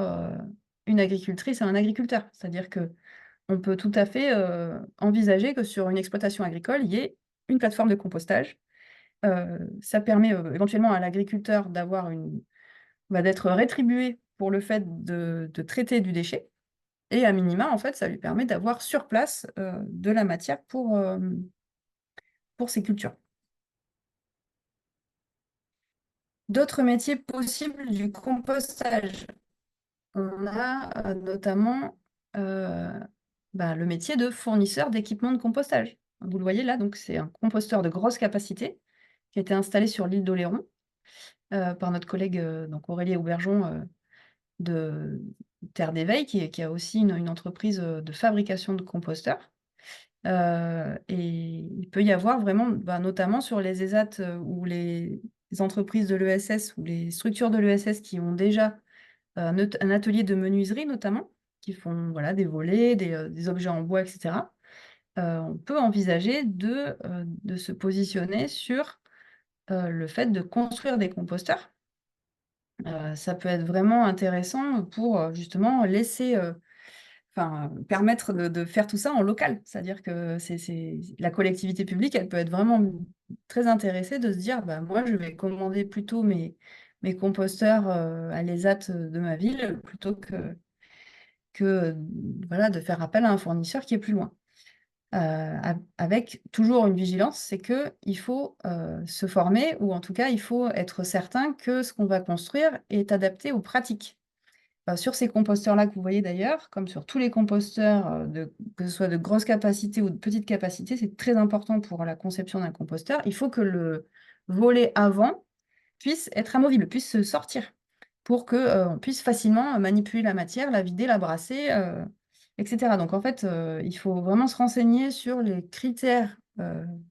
une agricultrice et un agriculteur. C'est-à-dire qu'on peut tout à fait envisager que sur une exploitation agricole, il y ait une plateforme de compostage. Ça permet éventuellement à l'agriculteur d'être rétribué pour le fait de traiter du déchet. Et à minima, en fait, ça lui permet d'avoir sur place de la matière pour ses cultures. D'autres métiers possibles du compostage. On a notamment le métier de fournisseur d'équipements de compostage. Vous le voyez là, donc c'est un composteur de grosse capacité qui a été installé sur l'île d'Oléron par notre collègue donc Aurélie Aubergeon de Terre d'Éveil, qui a aussi une entreprise de fabrication de composteurs. Et il peut y avoir vraiment, notamment sur les ESAT ou les entreprises de l'ESS ou les structures de l'ESS qui ont déjà un atelier de menuiserie notamment, qui font voilà, des volets, des objets en bois, etc. On peut envisager de se positionner sur le fait de construire des composteurs. Ça peut être vraiment intéressant pour justement permettre de faire tout ça en local. C'est-à-dire que la collectivité publique, elle peut être vraiment très intéressée de se dire, moi, je vais commander plutôt mes composteurs à l'ESAT de ma ville plutôt que voilà, de faire appel à un fournisseur qui est plus loin. Avec toujours une vigilance, c'est qu'il faut se former, ou en tout cas, il faut être certain que ce qu'on va construire est adapté aux pratiques. sur ces composteurs-là que vous voyez d'ailleurs, comme sur tous les composteurs, que ce soit de grosse capacité ou de petite capacité, c'est très important pour la conception d'un composteur. Il faut que le volet avant puisse être amovible, puisse se sortir, pour qu'on puisse facilement manipuler la matière, la vider, la brasser, etc. Donc en fait, il faut vraiment se renseigner sur les critères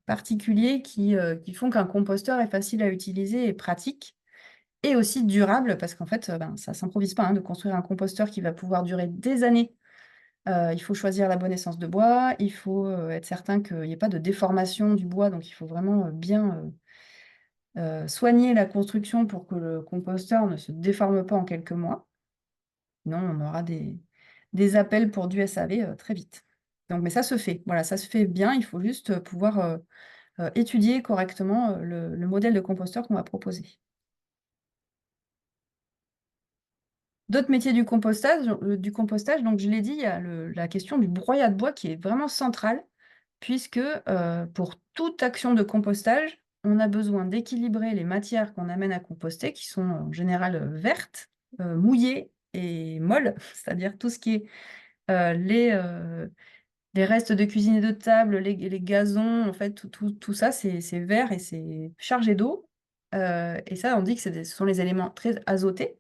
particuliers qui font qu'un composteur est facile à utiliser et pratique, et aussi durable, parce qu'en fait, ça ne s'improvise pas, hein, de construire un composteur qui va pouvoir durer des années. Il faut choisir la bonne essence de bois, il faut être certain qu'il n'y ait pas de déformation du bois, donc il faut vraiment bien soigner la construction pour que le composteur ne se déforme pas en quelques mois. Sinon, on aura des appels pour du SAV très vite. Donc, mais ça se fait, voilà, ça se fait bien, il faut juste pouvoir étudier correctement le modèle de composteur qu'on va proposer. D'autres métiers du compostage, donc je l'ai dit, il y a la question du broyat de bois qui est vraiment centrale, puisque pour toute action de compostage, on a besoin d'équilibrer les matières qu'on amène à composter, qui sont en général vertes, mouillées et molles, c'est-à-dire tout ce qui est les restes de cuisine et de table, les gazons, en fait, tout ça, c'est vert et c'est chargé d'eau. Et ça, on dit que ce sont les éléments très azotés.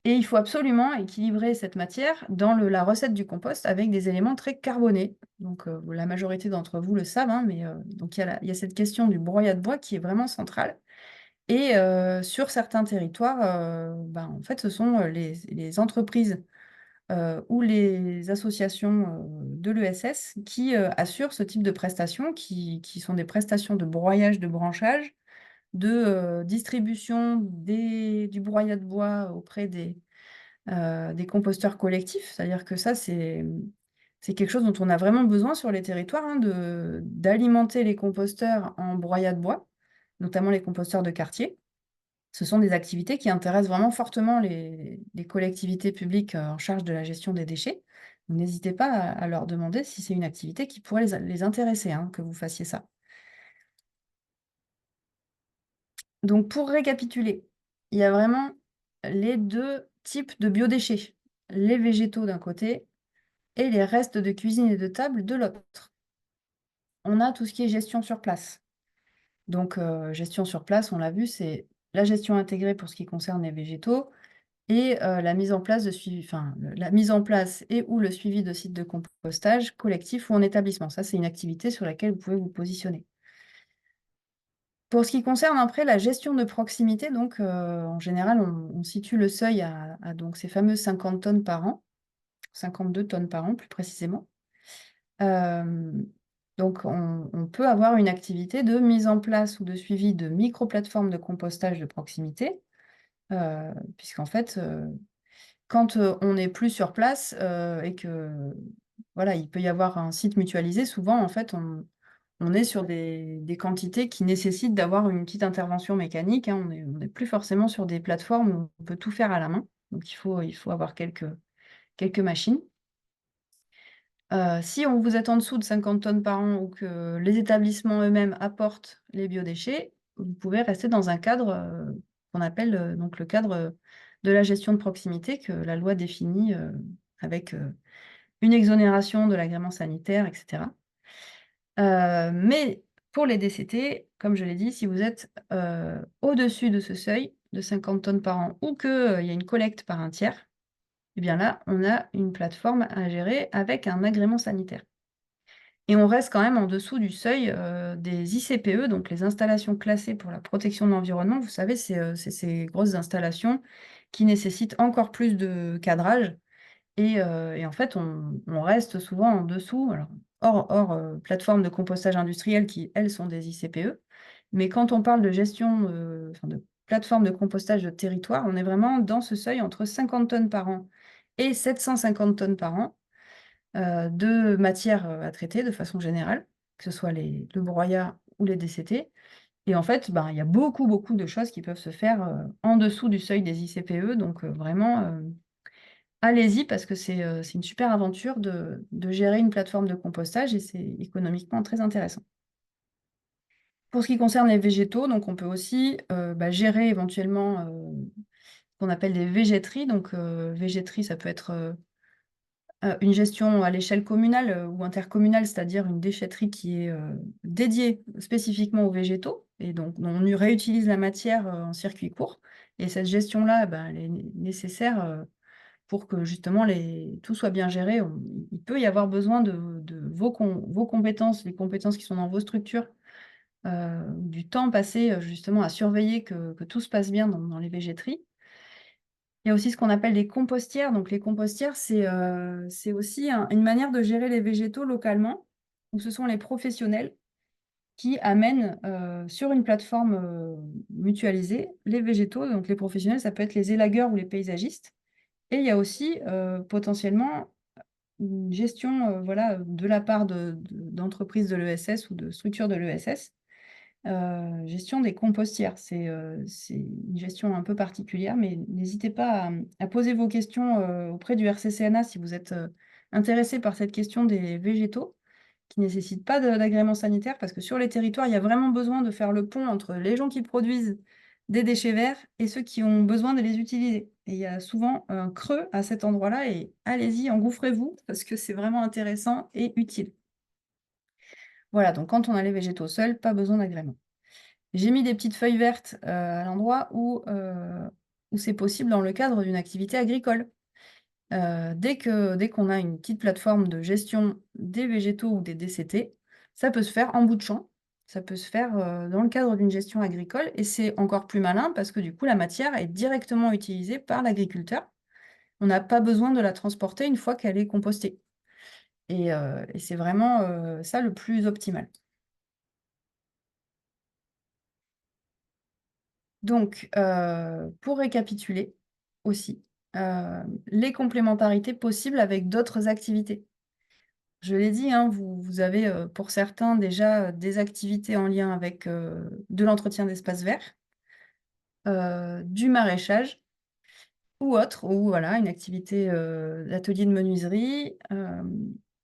Et il faut absolument équilibrer cette matière dans la recette du compost avec des éléments très carbonés. Donc, la majorité d'entre vous le savent, hein, mais donc il y a cette question du broyat de bois qui est vraiment centrale. Et sur certains territoires, en fait, ce sont les entreprises ou les associations de l'ESS qui assurent ce type de prestations, qui sont des prestations de broyage, de branchage, de distribution du broyat de bois auprès des composteurs collectifs. C'est-à-dire que ça, c'est quelque chose dont on a vraiment besoin sur les territoires, hein, d'alimenter les composteurs en broyat de bois, notamment les composteurs de quartier. Ce sont des activités qui intéressent vraiment fortement les collectivités publiques en charge de la gestion des déchets. Donc, n'hésitez pas à leur demander si c'est une activité qui pourrait les intéresser, hein, que vous fassiez ça. Donc, pour récapituler, il y a vraiment les deux types de biodéchets, les végétaux d'un côté et les restes de cuisine et de table de l'autre. On a tout ce qui est gestion sur place. Donc, gestion sur place, on l'a vu, c'est la gestion intégrée pour ce qui concerne les végétaux et la mise en place la mise en place et ou le suivi de sites de compostage collectif ou en établissement. Ça, c'est une activité sur laquelle vous pouvez vous positionner. Pour ce qui concerne après la gestion de proximité, donc en général, on situe le seuil à donc ces fameuses 50 tonnes par an, 52 tonnes par an plus précisément. Donc, on peut avoir une activité de mise en place ou de suivi de micro-plateformes de compostage de proximité, puisqu'en fait, quand on n'est plus sur place et que voilà, il peut y avoir un site mutualisé, souvent, en fait, on est sur des quantités qui nécessitent d'avoir une petite intervention mécanique, hein. On n'est plus forcément sur des plateformes où on peut tout faire à la main. Donc, il faut avoir quelques machines. Si vous êtes en dessous de 50 tonnes par an ou que les établissements eux-mêmes apportent les biodéchets, vous pouvez rester dans un cadre qu'on appelle donc le cadre de la gestion de proximité que la loi définit avec une exonération de l'agrément sanitaire, etc. Mais pour les DCT, comme je l'ai dit, si vous êtes au-dessus de ce seuil de 50 tonnes par an ou qu'il y a une collecte par un tiers, eh bien là, on a une plateforme à gérer avec un agrément sanitaire. Et on reste quand même en dessous du seuil des ICPE, donc les installations classées pour la protection de l'environnement. Vous savez, c'est ces grosses installations qui nécessitent encore plus de cadrage. Et en fait, on reste souvent en dessous, alors, hors plateforme de compostage industriel qui, elles, sont des ICPE. Mais quand on parle de gestion, de plateforme de compostage de territoire, on est vraiment dans ce seuil entre 50 tonnes par an et 750 tonnes par an de matière à traiter de façon générale, que ce soit le broyat ou les DCT. Et en fait, il y a beaucoup, beaucoup de choses qui peuvent se faire en dessous du seuil des ICPE. Donc vraiment, allez-y parce que c'est une super aventure de gérer une plateforme de compostage et c'est économiquement très intéressant. Pour ce qui concerne les végétaux, donc on peut aussi gérer éventuellement qu'on appelle des végéteries. Donc, végéterie, ça peut être une gestion à l'échelle communale ou intercommunale, c'est-à-dire une déchetterie qui est dédiée spécifiquement aux végétaux, et donc on réutilise la matière en circuit court. Et cette gestion-là, elle est nécessaire pour que justement tout soit bien géré. Il peut y avoir besoin de vos compétences, les compétences qui sont dans vos structures, du temps passé justement à surveiller que tout se passe bien dans les végéteries. Il y a aussi ce qu'on appelle des compostières. Donc, les compostières, c'est aussi une manière de gérer les végétaux localement, où ce sont les professionnels qui amènent sur une plateforme mutualisée les végétaux. Donc, les professionnels, ça peut être les élagueurs ou les paysagistes. Et il y a aussi potentiellement une gestion voilà, de la part d'entreprises de l'ESS ou de structures de l'ESS. Gestion des compostières, c'est une gestion un peu particulière, mais n'hésitez pas à poser vos questions auprès du RCCNA si vous êtes intéressé par cette question des végétaux, qui ne nécessite pas d'agrément sanitaire, parce que sur les territoires, il y a vraiment besoin de faire le pont entre les gens qui produisent des déchets verts et ceux qui ont besoin de les utiliser. Et il y a souvent un creux à cet endroit-là, et allez-y, engouffrez-vous, parce que c'est vraiment intéressant et utile. Voilà, donc quand on a les végétaux seuls, pas besoin d'agrément. J'ai mis des petites feuilles vertes à l'endroit où c'est possible dans le cadre d'une activité agricole. Dès qu'on a une petite plateforme de gestion des végétaux ou des DCT, ça peut se faire en bout de champ, ça peut se faire dans le cadre d'une gestion agricole, et c'est encore plus malin parce que du coup, la matière est directement utilisée par l'agriculteur. On n'a pas besoin de la transporter une fois qu'elle est compostée. Et c'est vraiment ça le plus optimal. Donc, pour récapituler aussi, les complémentarités possibles avec d'autres activités. Je l'ai dit, hein, vous avez pour certains déjà des activités en lien avec de l'entretien d'espaces verts, du maraîchage ou autre, ou voilà, une activité d'atelier de menuiserie,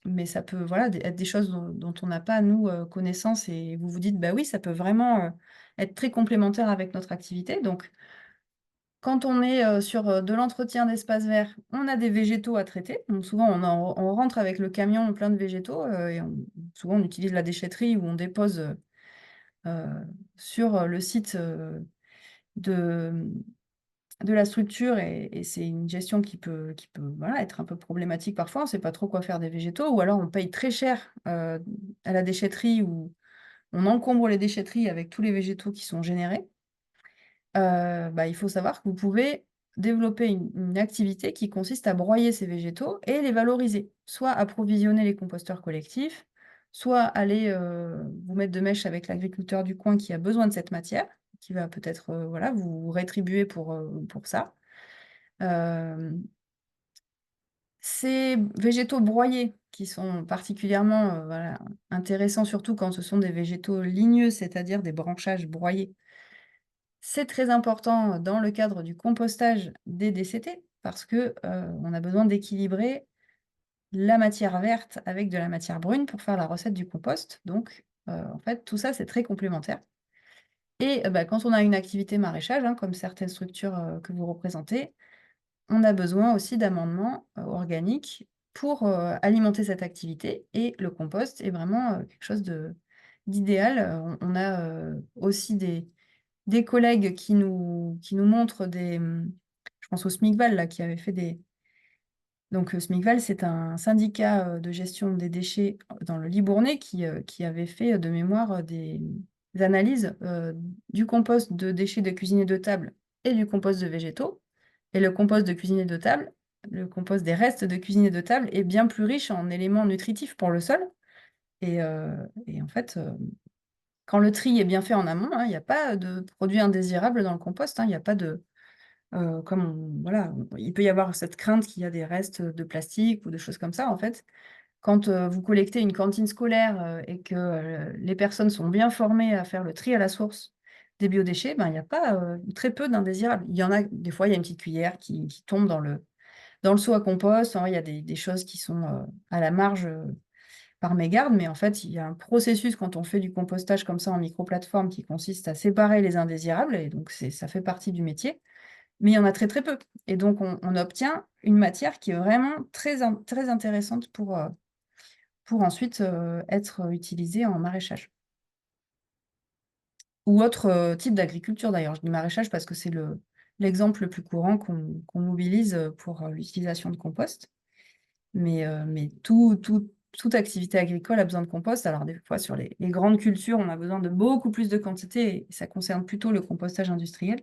mais ça peut voilà, être des choses dont on n'a pas, nous, connaissance, et vous vous dites, bah oui, ça peut vraiment être très complémentaire avec notre activité. Donc, quand on est sur de l'entretien d'espaces verts, on a des végétaux à traiter. Donc souvent, on rentre avec le camion plein de végétaux et souvent on utilise la déchetterie où on dépose sur le site de la structure, et c'est une gestion qui peut voilà, être un peu problématique parfois. On ne sait pas trop quoi faire des végétaux, ou alors on paye très cher à la déchetterie, où on encombre les déchetteries avec tous les végétaux qui sont générés. Il faut savoir que vous pouvez développer une activité qui consiste à broyer ces végétaux et les valoriser. Soit approvisionner les composteurs collectifs, soit aller vous mettre de mèche avec l'agriculteur du coin qui a besoin de cette matière, qui va peut-être voilà, vous rétribuer pour ça. Ces végétaux broyés, qui sont particulièrement voilà, intéressants, surtout quand ce sont des végétaux ligneux, c'est-à-dire des branchages broyés, c'est très important dans le cadre du compostage des DCT, parce que on a besoin d'équilibrer la matière verte avec de la matière brune pour faire la recette du compost. Donc, en fait, tout ça, c'est très complémentaire. Et quand on a une activité maraîchage, hein, comme certaines structures que vous représentez, on a besoin aussi d'amendements organiques pour alimenter cette activité. Et le compost est vraiment quelque chose d'idéal. On a aussi des collègues qui nous montrent je pense au SMICVAL, là, qui avait fait des... Donc, SMICVAL, c'est un syndicat de gestion des déchets dans le Libournais qui avait fait de mémoire des analyses du compost de déchets de cuisine et de table et du compost de végétaux. Et le compost de cuisine et de table, le compost des restes de cuisine et de table est bien plus riche en éléments nutritifs pour le sol. Et en fait, quand le tri est bien fait en amont, hein, il n'y a pas de produits indésirables dans le compost. Hein, il n'y a pas de... voilà, il peut y avoir cette crainte qu'il y a des restes de plastique ou de choses comme ça. En fait, quand vous collectez une cantine scolaire et que les personnes sont bien formées à faire le tri à la source des biodéchets, il n'y a pas très peu d'indésirables. Il y en a, des fois, il y a une petite cuillère qui tombe dans le seau à compost. Il y a des choses qui sont à la marge par mégarde, mais en fait, il y a un processus quand on fait du compostage comme ça en micro-plateforme qui consiste à séparer les indésirables, et donc ça fait partie du métier. mais il y en a très très peu. Et donc on obtient une matière qui est vraiment très intéressante pour ensuite être utilisée en maraîchage. Ou autre type d'agriculture d'ailleurs. Je dis maraîchage parce que c'est l'exemple le plus courant qu'on mobilise pour l'utilisation de compost. Mais toute activité agricole a besoin de compost. Alors des fois, sur les grandes cultures, on a besoin de beaucoup plus de quantité et ça concerne plutôt le compostage industriel.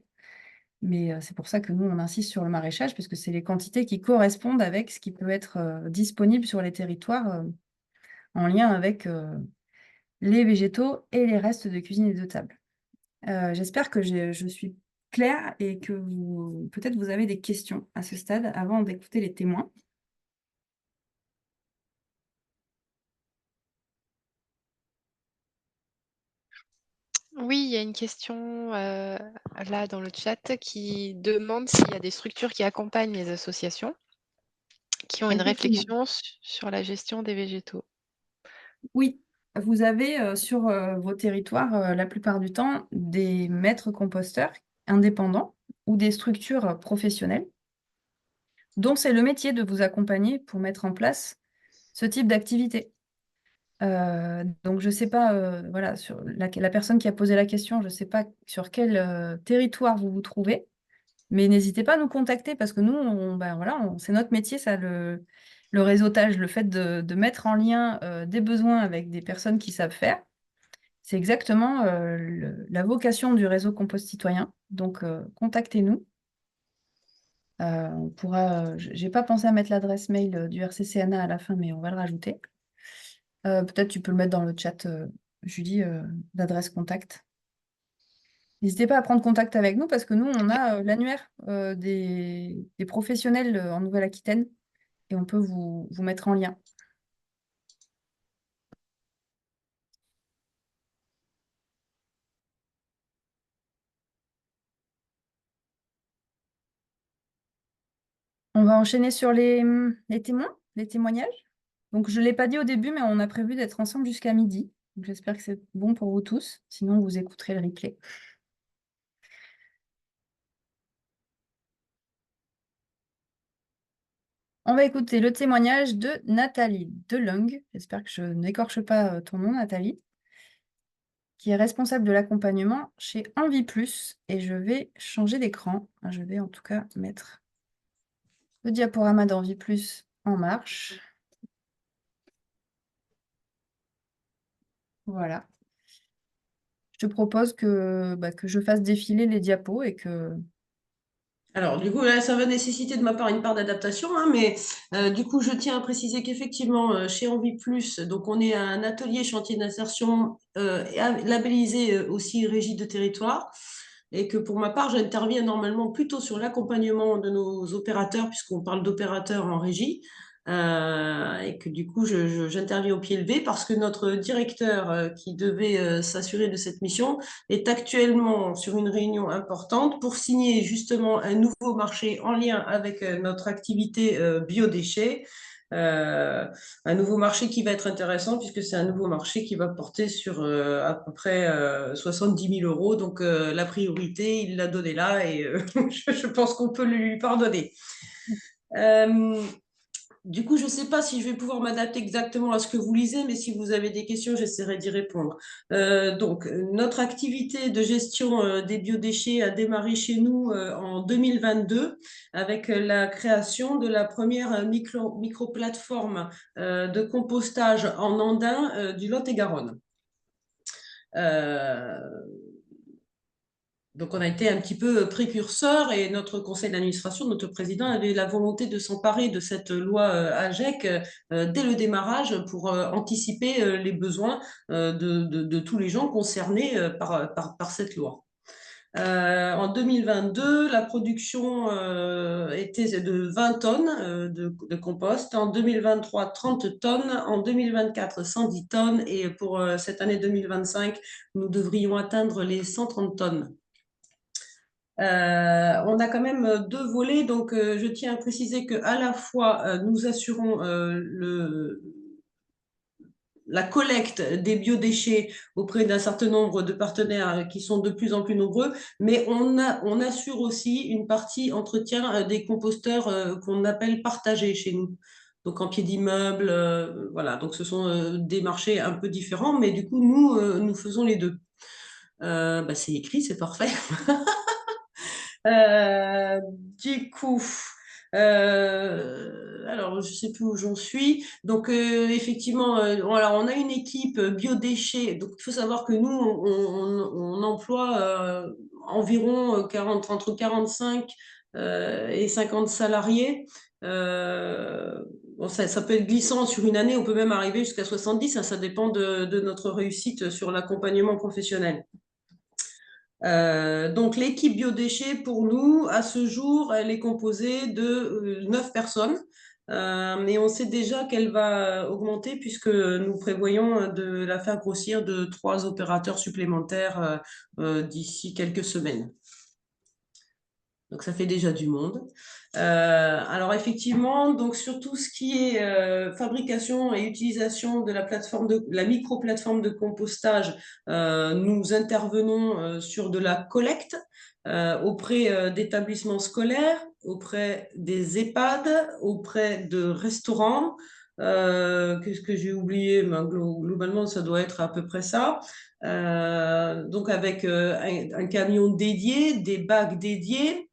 Mais c'est pour ça que nous, on insiste sur le maraîchage, puisque c'est les quantités qui correspondent avec ce qui peut être disponible sur les territoires en lien avec les végétaux et les restes de cuisine et de table. J'espère que je suis claire et que peut-être vous avez des questions à ce stade avant d'écouter les témoins. Oui, il y a une question là dans le chat qui demande s'il y a des structures qui accompagnent les associations qui ont une Effectivement. réflexion sur la gestion des végétaux. Oui, vous avez sur vos territoires, la plupart du temps, des maîtres composteurs indépendants ou des structures professionnelles dont c'est le métier de vous accompagner pour mettre en place ce type d'activité. Donc je ne sais pas, voilà, sur la personne qui a posé la question, je ne sais pas sur quel territoire vous vous trouvez, mais n'hésitez pas à nous contacter parce que nous, voilà, c'est notre métier, ça, le réseautage, le fait de mettre en lien des besoins avec des personnes qui savent faire. C'est exactement la vocation du réseau Compost Citoyen. Donc, contactez-nous. On pourra. J'ai pas pensé à mettre l'adresse mail du RCCNA à la fin, mais on va le rajouter. Peut-être tu peux le mettre dans le chat, Julie, l'adresse contact. N'hésitez pas à prendre contact avec nous parce que nous, on a l'annuaire des professionnels en Nouvelle-Aquitaine et on peut vous mettre en lien. On va enchaîner sur les témoins, les témoignages. Donc, je ne l'ai pas dit au début, mais on a prévu d'être ensemble jusqu'à midi. Donc, j'espère que c'est bon pour vous tous. Sinon, vous écouterez le replay. On va écouter le témoignage de Nathalie Delong. J'espère que je n'écorche pas ton nom, Nathalie, qui est responsable de l'accompagnement chez Envie Plus. Et je vais changer d'écran. Je vais en tout cas mettre le diaporama d'Envie Plus en marche. Voilà. Je te propose que je fasse défiler les diapos et que... Alors, du coup, là, ça va nécessiter de ma part une part d'adaptation, hein, mais du coup, je tiens à préciser qu'effectivement, chez Envie Plus, donc on est un atelier chantier d'insertion labellisé aussi régie de territoire, et que pour ma part, j'interviens normalement plutôt sur l'accompagnement de nos opérateurs, puisqu'on parle d'opérateurs en régie, et que du coup, j'interviens au pied levé parce que notre directeur qui devait s'assurer de cette mission est actuellement sur une réunion importante pour signer justement un nouveau marché en lien avec notre activité biodéchets. Un nouveau marché qui va être intéressant puisque c'est un nouveau marché qui va porter sur à peu près 70 000 euros. Donc la priorité, il l'a donnée là et je pense qu'on peut lui pardonner. Du coup, je ne sais pas si je vais pouvoir m'adapter exactement à ce que vous lisez, mais si vous avez des questions, j'essaierai d'y répondre. Donc, notre activité de gestion des biodéchets a démarré chez nous en 2022 avec la création de la première micro-plateforme de compostage en andin du Lot-et-Garonne. Donc, on a été un petit peu précurseur et notre conseil d'administration, notre président avait la volonté de s'emparer de cette loi AGEC dès le démarrage pour anticiper les besoins de tous les gens concernés par cette loi. En 2022, la production était de 20 tonnes de compost. En 2023, 30 tonnes. En 2024, 110 tonnes. Et pour cette année 2025, nous devrions atteindre les 130 tonnes. On a quand même deux volets, donc je tiens à préciser qu'à la fois nous assurons la collecte des biodéchets auprès d'un certain nombre de partenaires qui sont de plus en plus nombreux, mais on assure aussi une partie entretien des composteurs qu'on appelle partagés chez nous. Donc en pied d'immeuble, voilà. Donc ce sont des marchés un peu différents, mais du coup, nous faisons les deux. C'est écrit, c'est parfait. Du coup, alors je sais plus où j'en suis. Donc effectivement, voilà, on a une équipe biodéchets. Donc il faut savoir que nous, on emploie environ 40, entre 45 et 50 salariés. Bon, ça peut être glissant sur une année, on peut même arriver jusqu'à 70, hein, ça dépend de notre réussite sur l'accompagnement professionnel. Donc l'équipe biodéchets pour nous, à ce jour, elle est composée de 9 personnes. Mais on sait déjà qu'elle va augmenter puisque nous prévoyons de la faire grossir de 3 opérateurs supplémentaires d'ici quelques semaines. Donc ça fait déjà du monde. Alors effectivement, donc sur tout ce qui est fabrication et utilisation de la micro-plateforme de compostage, nous intervenons sur de la collecte auprès d'établissements scolaires, auprès des EHPAD, auprès de restaurants. Qu'est-ce que j'ai oublié? Globalement, ça doit être à peu près ça. Donc avec un camion dédié, des bacs dédiés,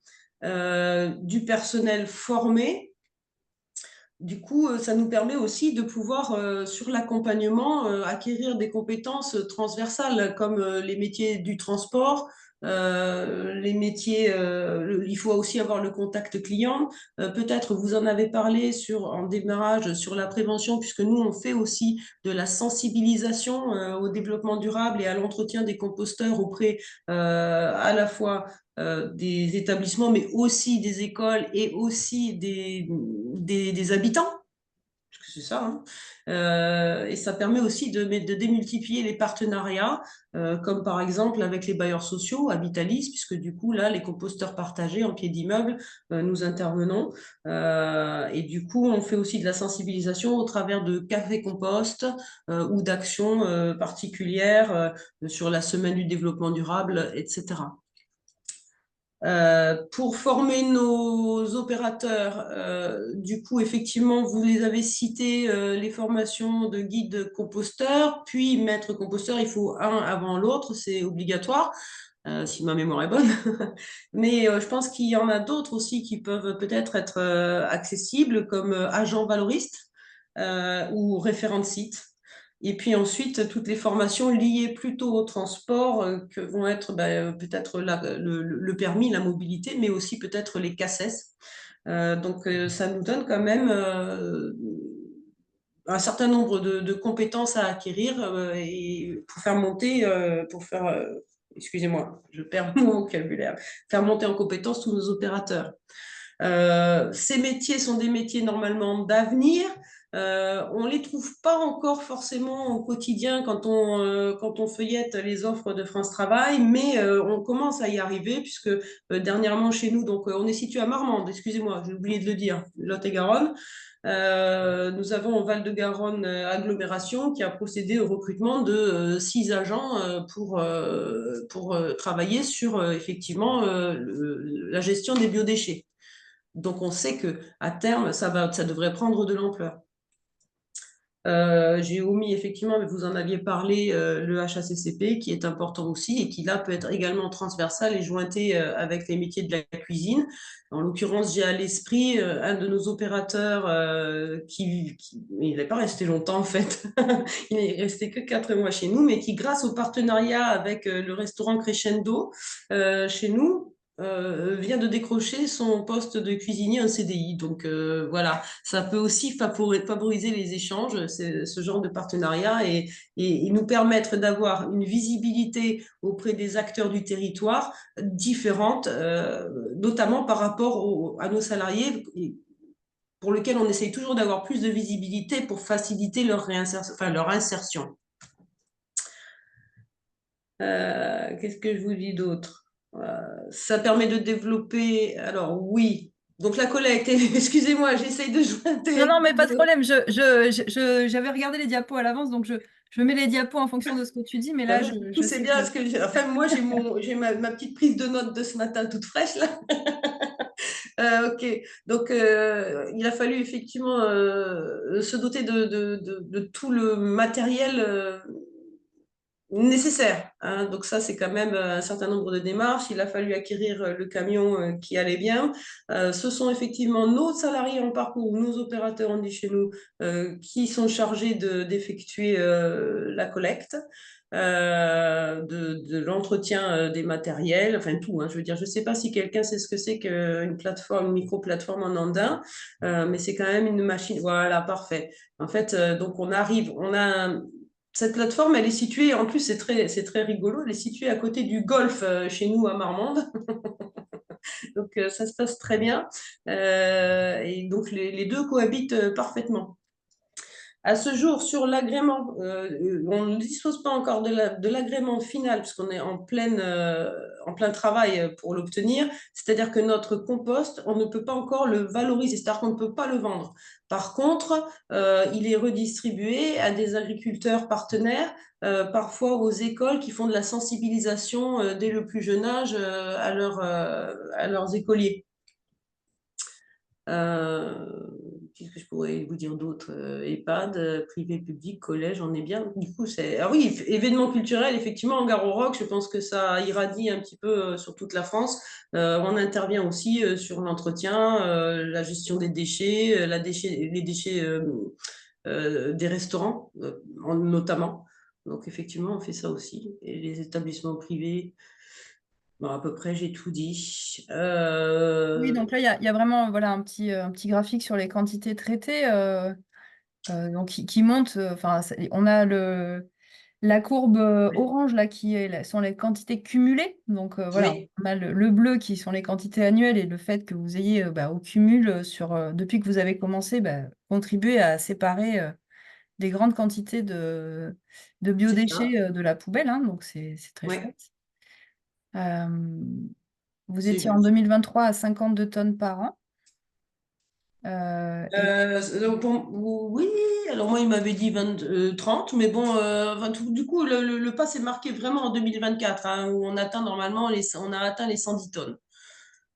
du personnel formé. Du coup, ça nous permet aussi de pouvoir, sur l'accompagnement, acquérir des compétences transversales comme les métiers du transport, les métiers, il faut aussi avoir le contact client. Peut-être vous en avez parlé en démarrage sur la prévention, puisque nous, on fait aussi de la sensibilisation au développement durable et à l'entretien des composteurs auprès à la fois des établissements, mais aussi des écoles et aussi des habitants, parce que c'est ça, hein. Et ça permet aussi de démultiplier les partenariats, comme par exemple avec les bailleurs sociaux, Habitalis, puisque du coup, là, les composteurs partagés en pied d'immeuble, nous intervenons. Et du coup, on fait aussi de la sensibilisation au travers de cafés compost ou d'actions particulières sur la semaine du développement durable, etc. Pour former nos opérateurs, du coup, effectivement, vous les avez cités, les formations de guide composteur, puis maître composteur, il faut un avant l'autre, c'est obligatoire, si ma mémoire est bonne. Mais je pense qu'il y en a d'autres aussi qui peuvent peut-être être accessibles, comme agent valoriste ou référent de site. Et puis ensuite, toutes les formations liées plutôt au transport, que vont être peut-être le permis, la mobilité, mais aussi peut-être les CACES. Donc, ça nous donne quand même un certain nombre de compétences à acquérir et pour faire monter, excusez-moi, je perds mon vocabulaire, faire monter en compétence tous nos opérateurs. Ces métiers sont des métiers normalement d'avenir. On ne les trouve pas encore forcément au quotidien quand on feuillette les offres de France Travail, mais on commence à y arriver puisque dernièrement chez nous, donc on est situé à Marmande, excusez-moi, j'ai oublié de le dire, Lot-et-Garonne. Nous avons en Val-de-Garonne agglomération qui a procédé au recrutement de 6 agents pour travailler sur effectivement la gestion des biodéchets. Donc, on sait qu'à terme, ça devrait prendre de l'ampleur. J'ai omis effectivement, mais vous en aviez parlé, le HACCP qui est important aussi et qui là peut être également transversal et jointé avec les métiers de la cuisine. En l'occurrence, j'ai à l'esprit un de nos opérateurs il n'est pas resté longtemps en fait, il n'est resté que 4 mois chez nous, mais qui grâce au partenariat avec le restaurant Crescendo chez nous, vient de décrocher son poste de cuisinier en CDI. Donc voilà, ça peut aussi favoriser les échanges, ce genre de partenariat et nous permettre d'avoir une visibilité auprès des acteurs du territoire différente, notamment par rapport à nos salariés pour lesquels on essaye toujours d'avoir plus de visibilité pour faciliter leur insertion. Qu'est-ce que je vous dis d'autre? Ça permet de développer, alors oui, Donc la collecte, excusez-moi, j'essaye de joindre. Non, mais pas de problème. J'avais regardé les diapos à l'avance, donc je mets les diapos en fonction de ce que tu dis, mais Ah là, bah, du coup, je c'est sais bien que... parce que enfin, moi j'ai ma petite prise de notes de ce matin toute fraîche là. Ok, donc il a fallu effectivement se doter de tout le matériel nécessaire, hein. Donc ça, c'est quand même un certain nombre de démarches. Il a fallu acquérir le camion qui allait bien. Ce sont effectivement nos salariés en parcours, nos opérateurs, on dit chez nous, qui sont chargés d'effectuer la collecte. De l'entretien des matériels, enfin tout, hein, je veux dire, je ne sais pas si quelqu'un sait ce que c'est qu'une plateforme, une micro-plateforme en andin, mais c'est quand même une machine, voilà, parfait. En fait, donc on arrive, cette plateforme, elle est située, en plus c'est très rigolo, elle est située à côté du golf chez nous à Marmande. Donc ça se passe très bien. Et donc les deux cohabitent parfaitement. À ce jour, sur l'agrément, on ne dispose pas encore de l'agrément final puisqu'on est en plein travail pour l'obtenir. C'est-à-dire que notre compost, on ne peut pas encore le valoriser, c'est-à-dire qu'on ne peut pas le vendre. Par contre, il est redistribué à des agriculteurs partenaires, parfois aux écoles qui font de la sensibilisation dès le plus jeune âge à leurs écoliers. Qu'est-ce que je pourrais vous dire d'autre? EHPAD, privé, public, collège, on est bien. Du coup, c'est... Ah oui, événement culturel, effectivement, en Gare au Roc, je pense que ça irradie un petit peu sur toute la France. On intervient aussi sur l'entretien, la gestion des déchets, les déchets des restaurants, notamment. Donc, effectivement, on fait ça aussi. Et les établissements privés, bon, à peu près, j'ai tout dit. Oui, donc là, il y a vraiment voilà, un petit graphique sur les quantités traitées donc qui monte. Enfin, on a la courbe orange là, sont les quantités cumulées. Donc voilà, Oui. on a le bleu qui sont les quantités annuelles et le fait que vous ayez au cumul, depuis que vous avez commencé, contribué à séparer des grandes quantités de C'est ça. biodéchets de la poubelle. Hein, donc c'est très Ouais. chouette. Vous C'est étiez en juste. 2023 à 52 tonnes par an. Donc oui, alors moi il m'avait dit 30, mais bon, du coup le pas est marqué vraiment en 2024, hein, où on atteint normalement on a atteint les 110 tonnes.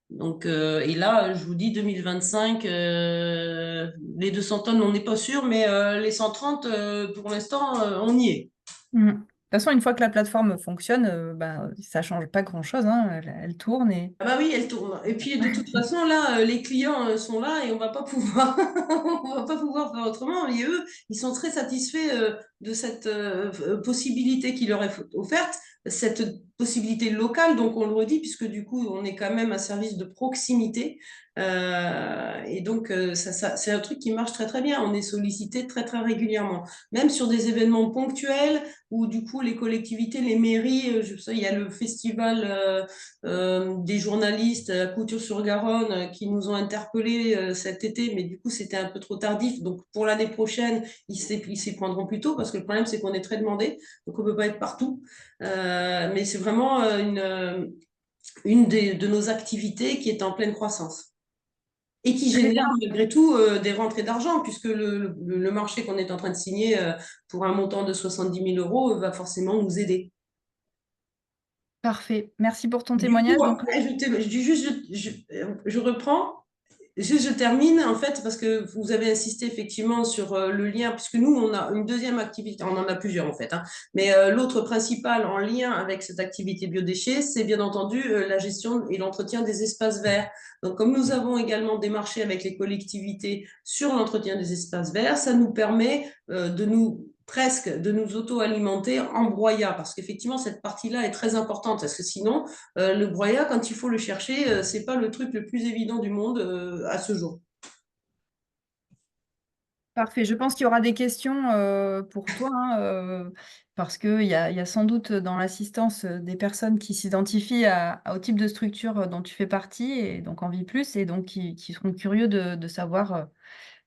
Donc, et là, je vous dis 2025, les 200 tonnes, on n'est pas sûr, mais les 130, pour l'instant, on y est. De toute façon, une fois que la plateforme fonctionne, ça ne change pas grand-chose. Hein, elle tourne et... Ah bah oui, elle tourne. Et puis de toute façon, là, les clients sont là et on va pas pouvoir, on va pas pouvoir faire autrement. Et eux, ils sont très satisfaits de cette possibilité qui leur est offerte, cette possibilité locale. Donc on le redit, puisque du coup, on est quand même un service de proximité. Et donc, c'est un truc qui marche très très bien. On est sollicité très très régulièrement, même sur des événements ponctuels où du coup les collectivités, les mairies, je sais, il y a le festival. Des journalistes à Couture-sur-Garonne qui nous ont interpellés cet été, mais du coup, c'était un peu trop tardif. Donc, pour l'année prochaine, ils s'y prendront plus tôt parce que le problème, c'est qu'on est très demandé, donc on ne peut pas être partout. Mais c'est vraiment une de nos activités qui est en pleine croissance et qui Très génère bien. malgré tout des rentrées d'argent, puisque le marché qu'on est en train de signer pour un montant de 70 000 euros va forcément nous aider. Parfait. Merci pour ton Du témoignage. coup, Donc, je reprends. Je termine en fait parce que vous avez insisté effectivement sur le lien, puisque nous, on a une deuxième activité, on en a plusieurs en fait, hein, mais l'autre principal en lien avec cette activité biodéchets, c'est bien entendu la gestion et l'entretien des espaces verts. Donc, comme nous avons également démarché avec les collectivités sur l'entretien des espaces verts, ça nous permet de nous auto-alimenter en broyat, parce qu'effectivement, cette partie-là est très importante, parce que sinon, le broyat, quand il faut le chercher, c'est pas le truc le plus évident du monde à ce jour. parfait. Je pense qu'il y aura des questions pour toi, hein, parce qu'il y a sans doute dans l'assistance des personnes qui s'identifient au type de structure dont tu fais partie, et donc en Vie Plus, et donc qui seront curieux de savoir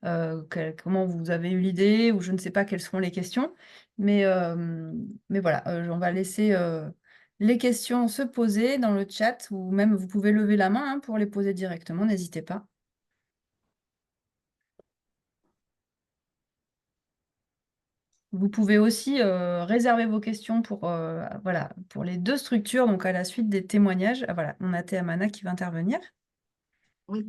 comment vous avez eu l'idée, ou je ne sais pas quelles seront les questions. Mais voilà, on va laisser les questions se poser dans le chat, ou même vous pouvez lever la main hein, pour les poser directement, n'hésitez pas. Vous pouvez aussi réserver vos questions voilà, pour les deux structures, donc à la suite des témoignages. Ah, voilà, on a Théamana qui va intervenir. Oui.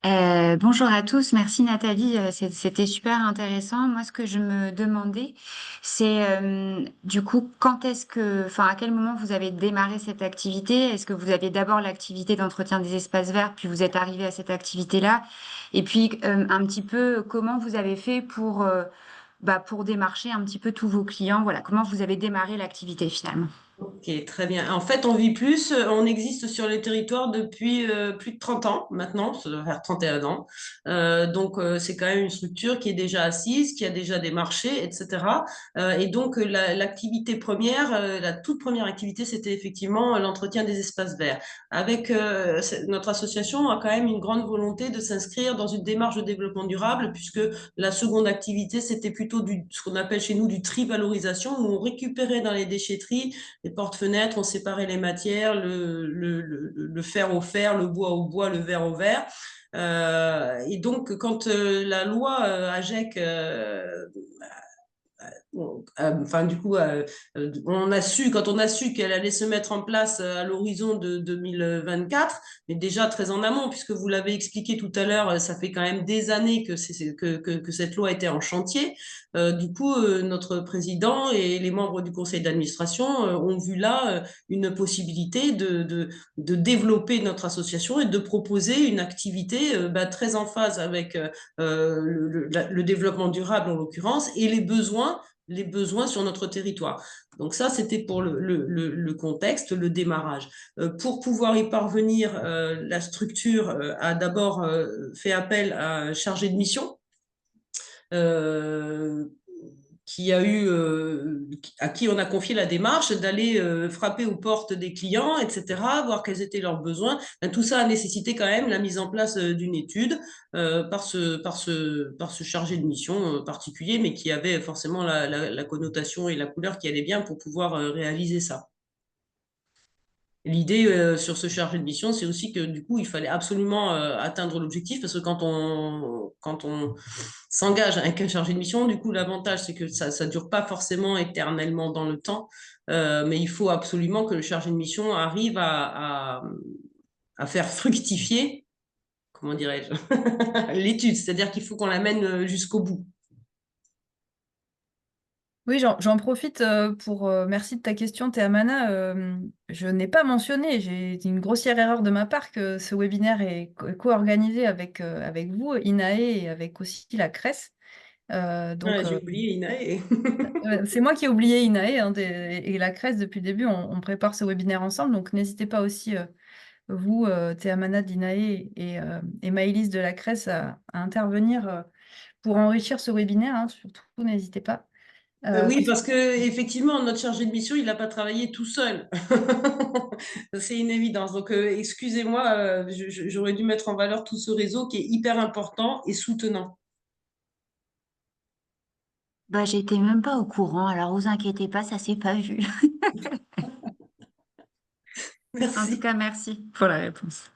Bonjour à tous, merci Nathalie, c'était super intéressant. Moi, ce que je me demandais, c'est du coup, à quel moment vous avez démarré cette activité? Est-ce que vous avez d'abord l'activité d'entretien des espaces verts, puis vous êtes arrivé à cette activité-là? Et puis, un petit peu, comment vous avez fait pour démarcher un petit peu tous vos clients? Voilà, comment vous avez démarré l'activité finalement? Ok, très bien. En fait, on vit plus, on existe sur les territoires depuis plus de 30 ans maintenant, ça doit faire 31 ans. C'est quand même une structure qui est déjà assise, qui a déjà des marchés, etc. L'activité première, la toute première activité, c'était effectivement l'entretien des espaces verts. Notre association a quand même une grande volonté de s'inscrire dans une démarche de développement durable, puisque la seconde activité, c'était plutôt ce qu'on appelle chez nous du tri-valorisation, où on récupérait dans les déchetteries les portes-fenêtres, on séparait les matières, le fer au fer, le bois au bois, le verre au verre. Quand la loi AGEC quand on a su qu'elle allait se mettre en place à l'horizon de 2024, mais déjà très en amont, puisque vous l'avez expliqué tout à l'heure, ça fait quand même des années que cette loi était en chantier. Notre président et les membres du conseil d'administration ont vu là une possibilité de développer notre association et de proposer une activité très en phase avec le développement durable en l'occurrence et les besoins sur notre territoire. Donc ça, c'était pour le contexte, le démarrage. Pour pouvoir y parvenir, la structure a d'abord fait appel à un chargé de mission euh, à qui on a confié la démarche d'aller frapper aux portes des clients, etc., voir quels étaient leurs besoins. Tout ça a nécessité quand même la mise en place d'une étude par ce chargé de mission particulier, mais qui avait forcément la connotation et la couleur qui allait bien pour pouvoir réaliser ça. L'idée sur ce chargé de mission, c'est aussi que du coup, il fallait absolument atteindre l'objectif parce que quand on s'engage avec un chargé de mission, du coup, l'avantage, c'est que ça ne dure pas forcément éternellement dans le temps, mais il faut absolument que le chargé de mission arrive à faire fructifier, comment dirais-je, l'étude, c'est-à-dire qu'il faut qu'on la mène jusqu'au bout. Oui, j'en profite merci de ta question, Théamana. Je n'ai pas mentionné, j'ai une grossière erreur de ma part que ce webinaire est co-organisé avec vous, INAE, et avec aussi la CRES. J'ai oublié Inae. C'est moi qui ai oublié INAE et la CRES depuis le début, on prépare ce webinaire ensemble, donc n'hésitez pas aussi, vous, Théamana d'INAE et Maëlys de la CRES, à intervenir pour enrichir ce webinaire, hein, surtout, n'hésitez pas. Oui, parce que effectivement, notre chargé de mission, il n'a pas travaillé tout seul. C'est une évidence. Donc, excusez-moi, j'aurais dû mettre en valeur tout ce réseau qui est hyper important et soutenant. Bah, j'étais même pas au courant, alors vous inquiétez pas, ça s'est pas vu. En tout Merci. cas, merci pour la réponse.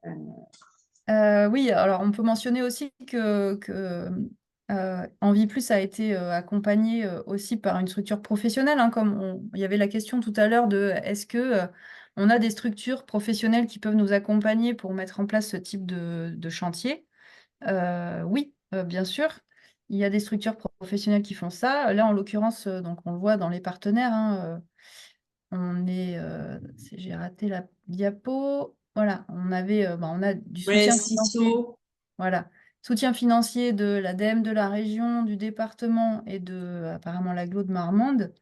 Oui, alors on peut mentionner aussi que Envie Plus a été accompagné aussi par une structure professionnelle, hein, il y avait la question tout à l'heure de est-ce que on a des structures professionnelles qui peuvent nous accompagner pour mettre en place ce type de chantier? Oui, bien sûr. Il y a des structures professionnelles qui font ça. Là, en l'occurrence, donc on le voit dans les partenaires, hein, j'ai raté la diapo. Voilà, on a du Ouais, soutien financier. CISO. Voilà, soutien financier de l'ADEME de la région, du département et de apparemment l'agglo de Marmande.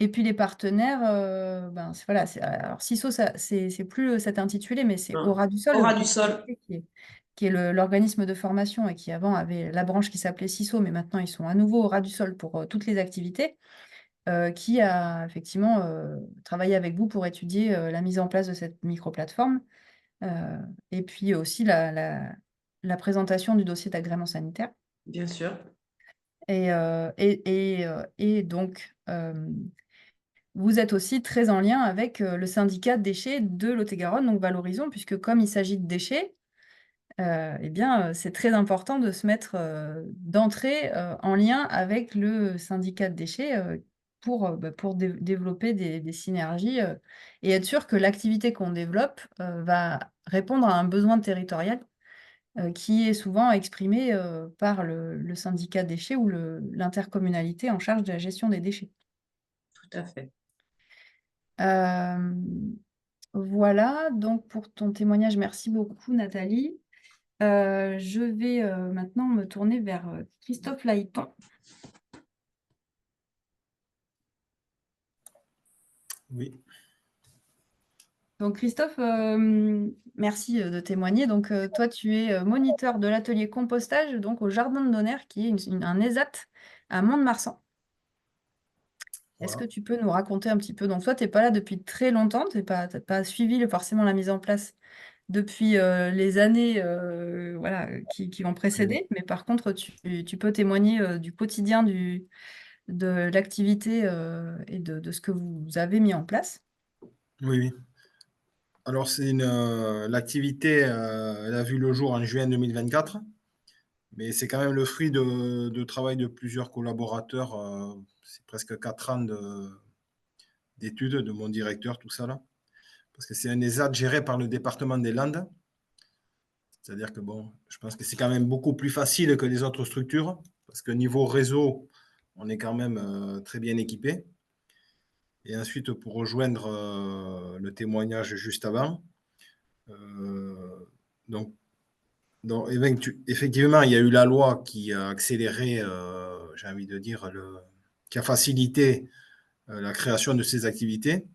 Et puis les partenaires, alors CISO, c'est plus cet intitulé, mais c'est Aura du Sol, Aura du sol. qui est l'organisme de formation et qui avant avait la branche qui s'appelait CISO, mais maintenant ils sont à nouveau Aura du Sol pour toutes les activités, qui a effectivement travaillé avec vous pour étudier la mise en place de cette micro-plateforme, et puis aussi la présentation du dossier d'agrément sanitaire. Bien sûr. Et donc, vous êtes aussi très en lien avec le syndicat de déchets de Lot-et-Garonne, donc Valorisons, puisque comme il s'agit de déchets, eh bien, c'est très important de se mettre d'entrée en lien avec le syndicat de déchets pour développer des synergies et être sûr que l'activité qu'on développe va répondre à un besoin territorial qui est souvent exprimé par le syndicat de déchets ou l'intercommunalité en charge de la gestion des déchets. Tout à fait. Euh, voilà, donc pour ton témoignage, merci beaucoup Nathalie. Je vais maintenant me tourner vers Christophe Laïton. Oui. Donc Christophe, merci de témoigner. Donc toi, tu es moniteur de l'atelier compostage donc au Jardin de Donner, qui est un ESAT à Mont-de-Marsan. Est-ce que Voilà. tu peux nous raconter un petit peu? Donc toi, tu n'es pas là depuis très longtemps, tu n'as pas suivi forcément la mise en place depuis les années voilà, qui ont précédé, mais par contre, tu peux témoigner du quotidien de l'activité et de ce que vous avez mis en place. Oui, oui. Alors, l'activité, elle a vu le jour en juin 2024, mais c'est quand même le fruit de travail de plusieurs collaborateurs. C'est presque 4 ans d'études de mon directeur, tout ça là. Parce que c'est un ESAT géré par le département des Landes. C'est-à-dire que bon, je pense que c'est quand même beaucoup plus facile que les autres structures, parce que niveau réseau, on est quand même très bien équipé. Et ensuite, pour rejoindre le témoignage juste avant, donc, effectivement, il y a eu la loi qui a accéléré, j'ai envie de dire, qui a facilité la création de ces activités.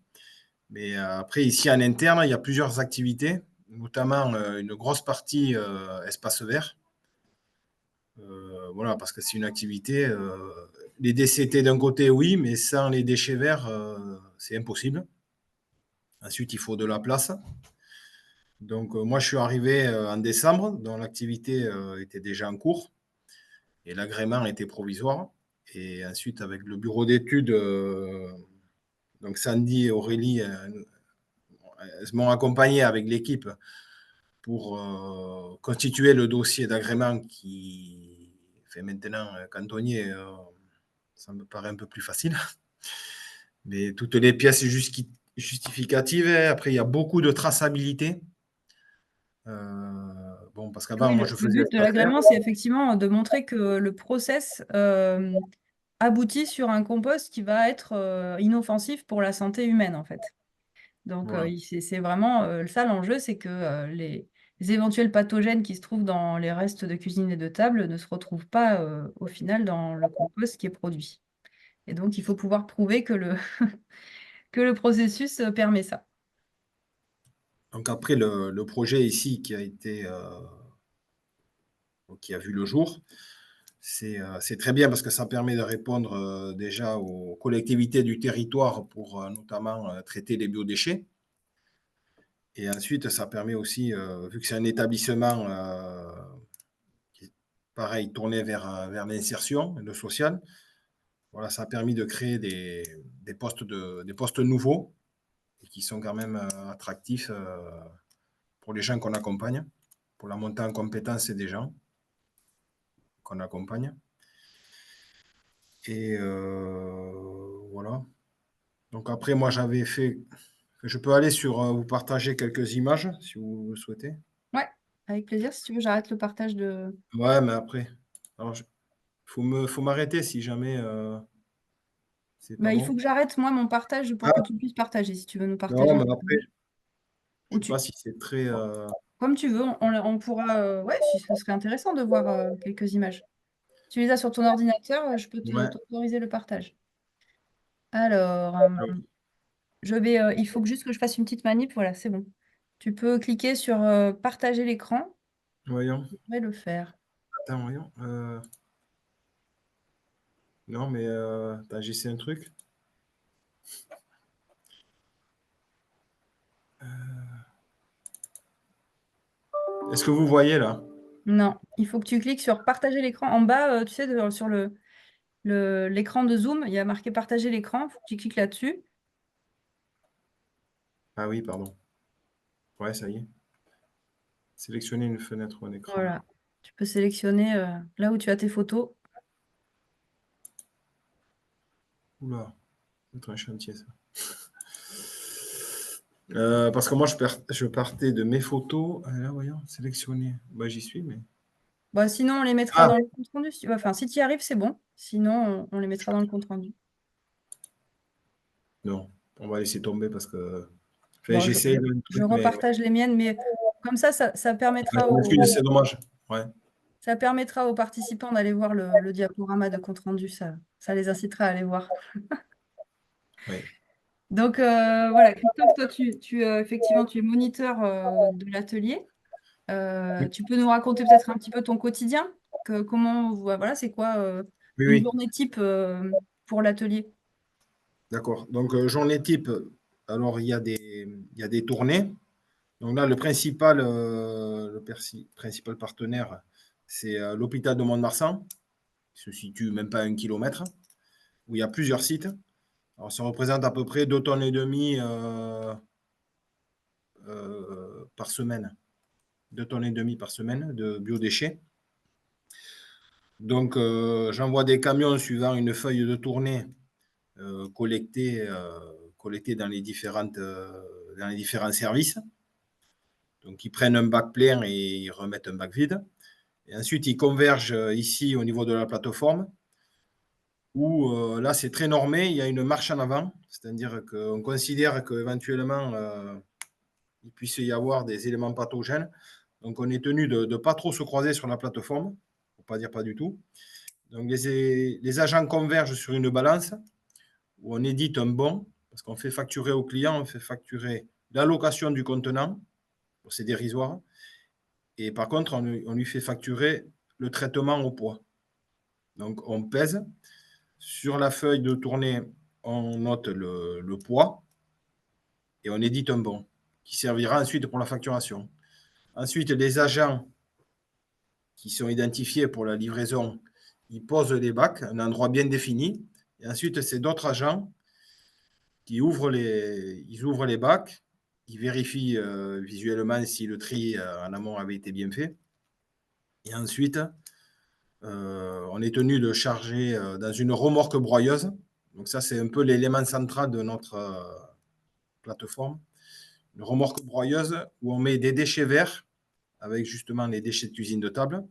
Mais après, ici en interne, il y a plusieurs activités, notamment une grosse partie espace vert. Voilà, parce que c'est une activité. Les DCT d'un côté, oui, mais sans les déchets verts, c'est impossible. Ensuite, il faut de la place. Donc, moi, je suis arrivé en décembre, dont l'activité était déjà en cours et l'agrément était provisoire. Et ensuite, avec le bureau d'études, donc Sandy et Aurélie, elles m'ont accompagné avec l'équipe pour constituer le dossier d'agrément qui fait maintenant cantonnier. Ça me paraît un peu plus facile. Mais toutes les pièces justificatives, après, il y a beaucoup de traçabilité. Bon, parce qu'avant, Oui, moi, je le faisais but de espace vert. l'agrément, c'est effectivement de montrer que le process aboutit sur un compost qui va être inoffensif pour la santé humaine, en fait. Donc, Voilà. c'est vraiment ça l'enjeu, c'est que les éventuels pathogènes qui se trouvent dans les restes de cuisine et de table ne se retrouvent pas au final dans le compost qui est produit. Et donc, il faut pouvoir prouver que que le processus permet ça. Donc après, le projet ici qui a vu le jour, c'est très bien parce que ça permet de répondre déjà aux collectivités du territoire pour notamment traiter les biodéchets. Et ensuite, ça permet aussi, vu que c'est un établissement qui est pareil, tourné vers l'insertion, le social, voilà, ça a permis de créer des postes nouveaux et qui sont quand même attractifs pour les gens qu'on accompagne, pour la montée en compétence des gens qu'on accompagne. Et voilà. Donc après, moi, j'avais fait. Je peux aller sur vous partager quelques images si vous le souhaitez. Ouais, avec plaisir. Si tu veux, j'arrête le partage de... Ouais, mais après, alors, faut m'arrêter si jamais c'est pas Bah, il faut bon. que j'arrête, moi, mon partage pour que Ah, tu puisses partager, si tu veux nous non, partager. mais après, je Ou sais pas si c'est très. Comme tu veux, on pourra... ouais, si ce serait intéressant de voir quelques images. Tu les as sur ton ordinateur, je peux Ouais. t'autoriser le partage. Alors, il faut juste que je fasse une petite manip. Voilà, c'est bon. Tu peux cliquer sur partager l'écran. Voyons. Je vais le faire. Attends, voyons. Non, mais attends, j'essaie un truc. Est-ce que vous voyez là? Non, il faut que tu cliques sur partager l'écran. En bas, tu sais, sur l'écran de Zoom, il y a marqué partager l'écran. Il faut que tu cliques là-dessus. Ah oui, pardon. Ouais, ça y est. Sélectionner une fenêtre ou un écran. Voilà. Tu peux sélectionner là où tu as tes photos. Oula, c'est un chantier ça. Parce que moi, je partais de mes photos. Là, voyons, sélectionner. Bah, j'y suis, mais. Bah, sinon, on les mettra Ah. dans le compte rendu. Enfin, si tu y arrives, c'est bon. Sinon, on les mettra dans le compte rendu. Non, on va laisser tomber parce que. Enfin, Bon, j'essaie de. je repartage les miennes, mais comme ça permettra C'est dommage. Ouais. ça permettra aux participants d'aller voir le diaporama de compte rendu. Ça les incitera à aller voir. Oui. Donc, voilà, Christophe, toi, effectivement, tu es moniteur de l'atelier. Tu peux nous raconter peut-être un petit peu ton quotidien? Voilà, c'est quoi Oui, une oui. journée type pour l'atelier? D'accord. Donc, journée type, alors il y a des tournées. Donc là, le principal partenaire, c'est l'hôpital de Mont-de-Marsan, qui se situe même pas à 1 kilomètre, où il y a plusieurs sites. Alors, ça représente à peu près 2,5 tonnes par semaine. 2,5 tonnes par semaine de biodéchets. Donc, j'envoie des camions suivant une feuille de tournée collectée dans les différents services. Donc, ils prennent un bac plein et ils remettent un bac vide. Et ensuite, ils convergent ici au niveau de la plateforme où là, c'est très normé. Il y a une marche en avant, c'est-à-dire qu'on considère qu'éventuellement, il puisse y avoir des éléments pathogènes. Donc, on est tenu de ne pas trop se croiser sur la plateforme, pour ne pas dire pas du tout. Donc, les agents convergent sur une balance où on édite un bon, parce qu'on fait facturer au client, on fait facturer l'allocation du contenant, c'est dérisoire. Et par contre, on lui fait facturer le traitement au poids. Donc, on pèse. Sur la feuille de tournée, on note le poids et on édite un bon qui servira ensuite pour la facturation. Ensuite, les agents qui sont identifiés pour la livraison, ils posent les bacs à un endroit bien défini. Et ensuite, c'est d'autres agents qui ouvrent les bacs, ils vérifient visuellement si le tri en amont avait été bien fait. Et ensuite, on est tenu de charger dans une remorque broyeuse. Donc ça, c'est un peu l'élément central de notre plateforme. Une remorque broyeuse où on met des déchets verts avec justement les déchets de cuisine de table.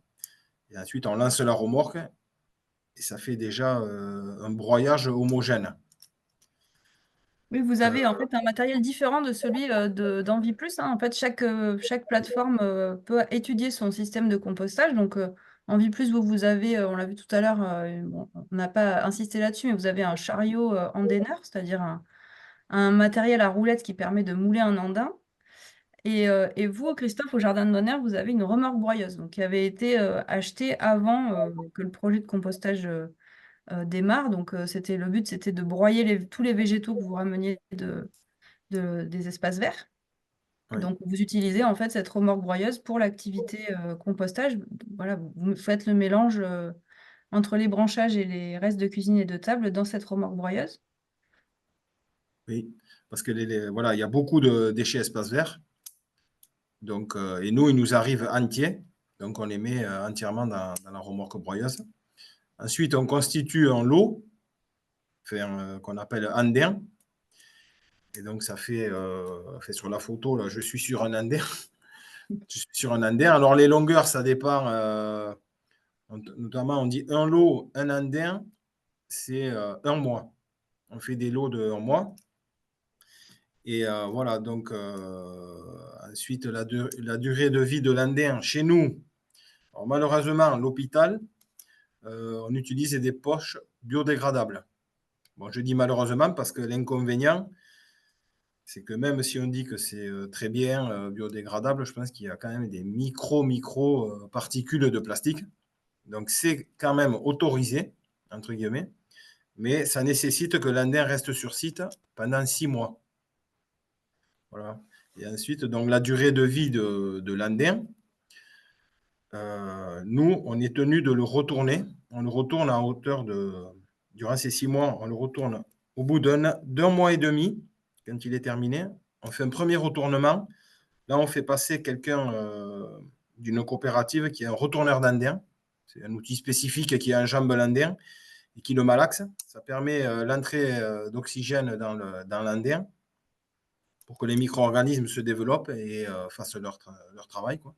Et ensuite, on lance la remorque et ça fait déjà un broyage homogène. Oui, vous avez en fait un matériel différent de celui d'Envie Plus, hein. En fait, chaque plateforme peut étudier son système de compostage. Donc, Envie Plus, vous avez, on l'a vu tout à l'heure, bon, on n'a pas insisté là-dessus, mais vous avez un chariot andineur, c'est-à-dire un matériel à roulettes qui permet de mouler un andin. Et vous, Christophe, au Jardin de Bonheur, vous avez une remorque broyeuse, donc, qui avait été achetée avant que le projet de compostage démarre. Donc, le but, c'était de broyer tous les végétaux que vous rameniez des espaces verts. Oui. Donc, vous utilisez en fait cette remorque broyeuse pour l'activité compostage. Voilà, vous faites le mélange entre les branchages et les restes de cuisine et de table dans cette remorque broyeuse. Oui, parce que voilà, il y a beaucoup de déchets espaces verts. Donc, et nous, ils nous arrivent entiers. Donc, on les met entièrement dans la remorque broyeuse. Ensuite, on constitue un lot qu'on appelle andin. Et donc, ça fait sur la photo, là, je suis sur un andin. Je suis sur un andin. Alors, les longueurs, ça dépend. Notamment, on dit un lot, un andin, c'est 1 mois. On fait des lots de 1 mois. Et voilà, donc ensuite, la durée de vie de l'andin chez nous. Alors, malheureusement, l'hôpital, on utilise des poches biodégradables. Bon, je dis malheureusement parce que l'inconvénient, c'est que même si on dit que c'est très bien biodégradable, je pense qu'il y a quand même des micro particules de plastique. Donc, c'est quand même autorisé, entre guillemets, mais ça nécessite que l'andin reste sur site pendant 6 mois. Voilà. Et ensuite, donc, la durée de vie de l'andin, nous, on est tenu de le retourner. On le retourne à hauteur durant ces 6 mois, on le retourne au bout d'un mois et demi, quand il est terminé. On fait un premier retournement Là, on fait passer quelqu'un d'une coopérative qui est un retourneur d'Indien. C'est un outil spécifique qui enjambe l'Indien et qui le malaxe. Ça permet l'entrée d'oxygène dans l'Indien pour que les micro-organismes se développent et fassent leur travail, quoi.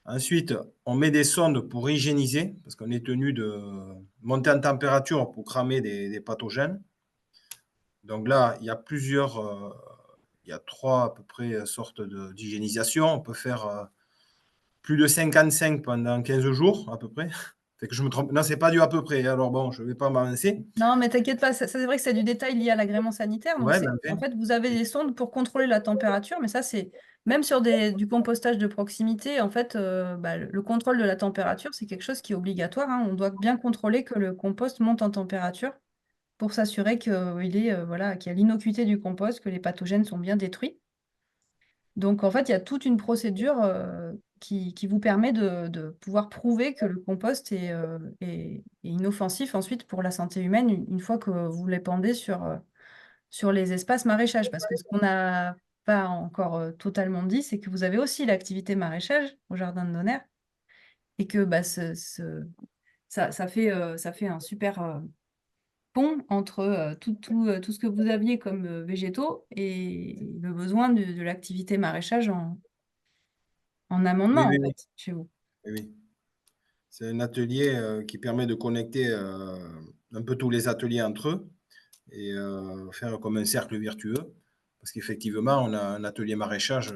Ensuite, on met des sondes pour hygiéniser, parce qu'on est tenu de monter en température pour cramer des pathogènes. Donc là, il y a il y a 3 à peu près sortes d'hygiénisation. On peut faire plus de 55 pendant 15 jours à peu près. Fait que je me trompe. Non, c'est pas du à peu près. Alors bon, je ne vais pas m'avancer. Non, mais t'inquiète pas, ça, c'est vrai que c'est du détail lié à l'agrément sanitaire. Donc, Ouais, ben, en fait, vous avez des sondes pour contrôler la température, mais ça, c'est même sur du compostage de proximité, en fait, bah, le contrôle de la température, c'est quelque chose qui est obligatoire, hein. On doit bien contrôler que le compost monte en température pour s'assurer voilà, qu'il y a l'innocuité du compost, que les pathogènes sont bien détruits. Donc, en fait, il y a toute une procédure qui vous permet de pouvoir prouver que le compost est inoffensif ensuite pour la santé humaine une fois que vous l'épandez sur les espaces maraîchages. Parce que ce qu'on n'a pas encore totalement dit, c'est que vous avez aussi l'activité maraîchage au Jardin de Donner et que bah, ça fait un super pont entre tout ce que vous aviez comme végétaux et le besoin de l'activité maraîchage en amendement, Oui, en oui, oui. fait, chez vous. Oui, oui. C'est un atelier qui permet de connecter un peu tous les ateliers entre eux et faire comme un cercle vertueux. Parce qu'effectivement, on a un atelier maraîchage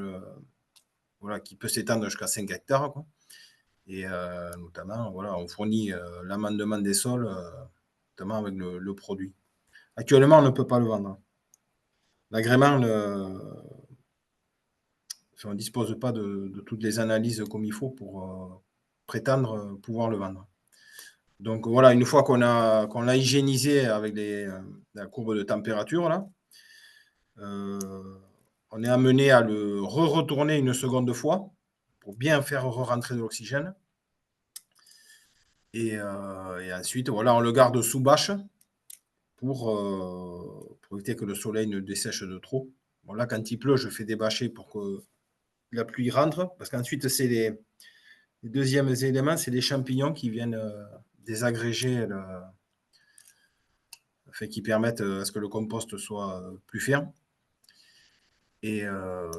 voilà, qui peut s'étendre jusqu'à 5 hectares, quoi. Et notamment, voilà, on fournit l'amendement des sols, notamment avec le produit. Actuellement, on ne peut pas le vendre. L'agrément, on ne dispose pas de toutes les analyses comme il faut pour prétendre pouvoir le vendre. Donc voilà, une fois qu'on l'a hygiénisé avec la courbe de température, là, on est amené à le retourner une seconde fois pour bien faire rentrer de l'oxygène. Et ensuite, voilà, on le garde sous bâche pour éviter que le soleil ne dessèche de trop. Bon, là, quand il pleut, je fais débâcher pour que la pluie rentre, parce qu'ensuite, c'est les deuxièmes éléments, c'est les champignons qui viennent désagréger, qui permettent à ce que le compost soit plus ferme. Et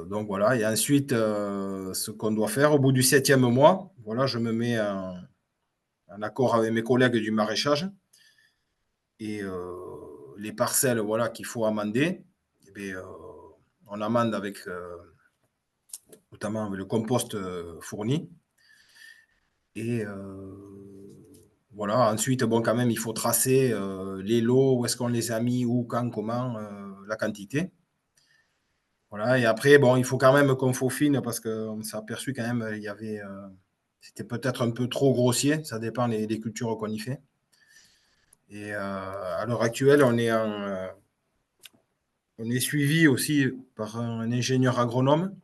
donc voilà, et ensuite, ce qu'on doit faire, au bout du 7e mois, voilà, je me mets en accord avec mes collègues du maraîchage. Et les parcelles voilà, qu'il faut amender, eh bien, on amende avec notamment avec le compost fourni. Et voilà, ensuite, bon, quand même, il faut tracer les lots, où est-ce qu'on les a mis, où, quand, comment, la quantité. Voilà, et après, bon, il faut quand même qu'on faufine parce qu'on s'est aperçu quand même, il y avait, c'était peut-être un peu trop grossier, ça dépend des cultures qu'on y fait. Et à l'heure actuelle, on est suivi aussi par un ingénieur agronome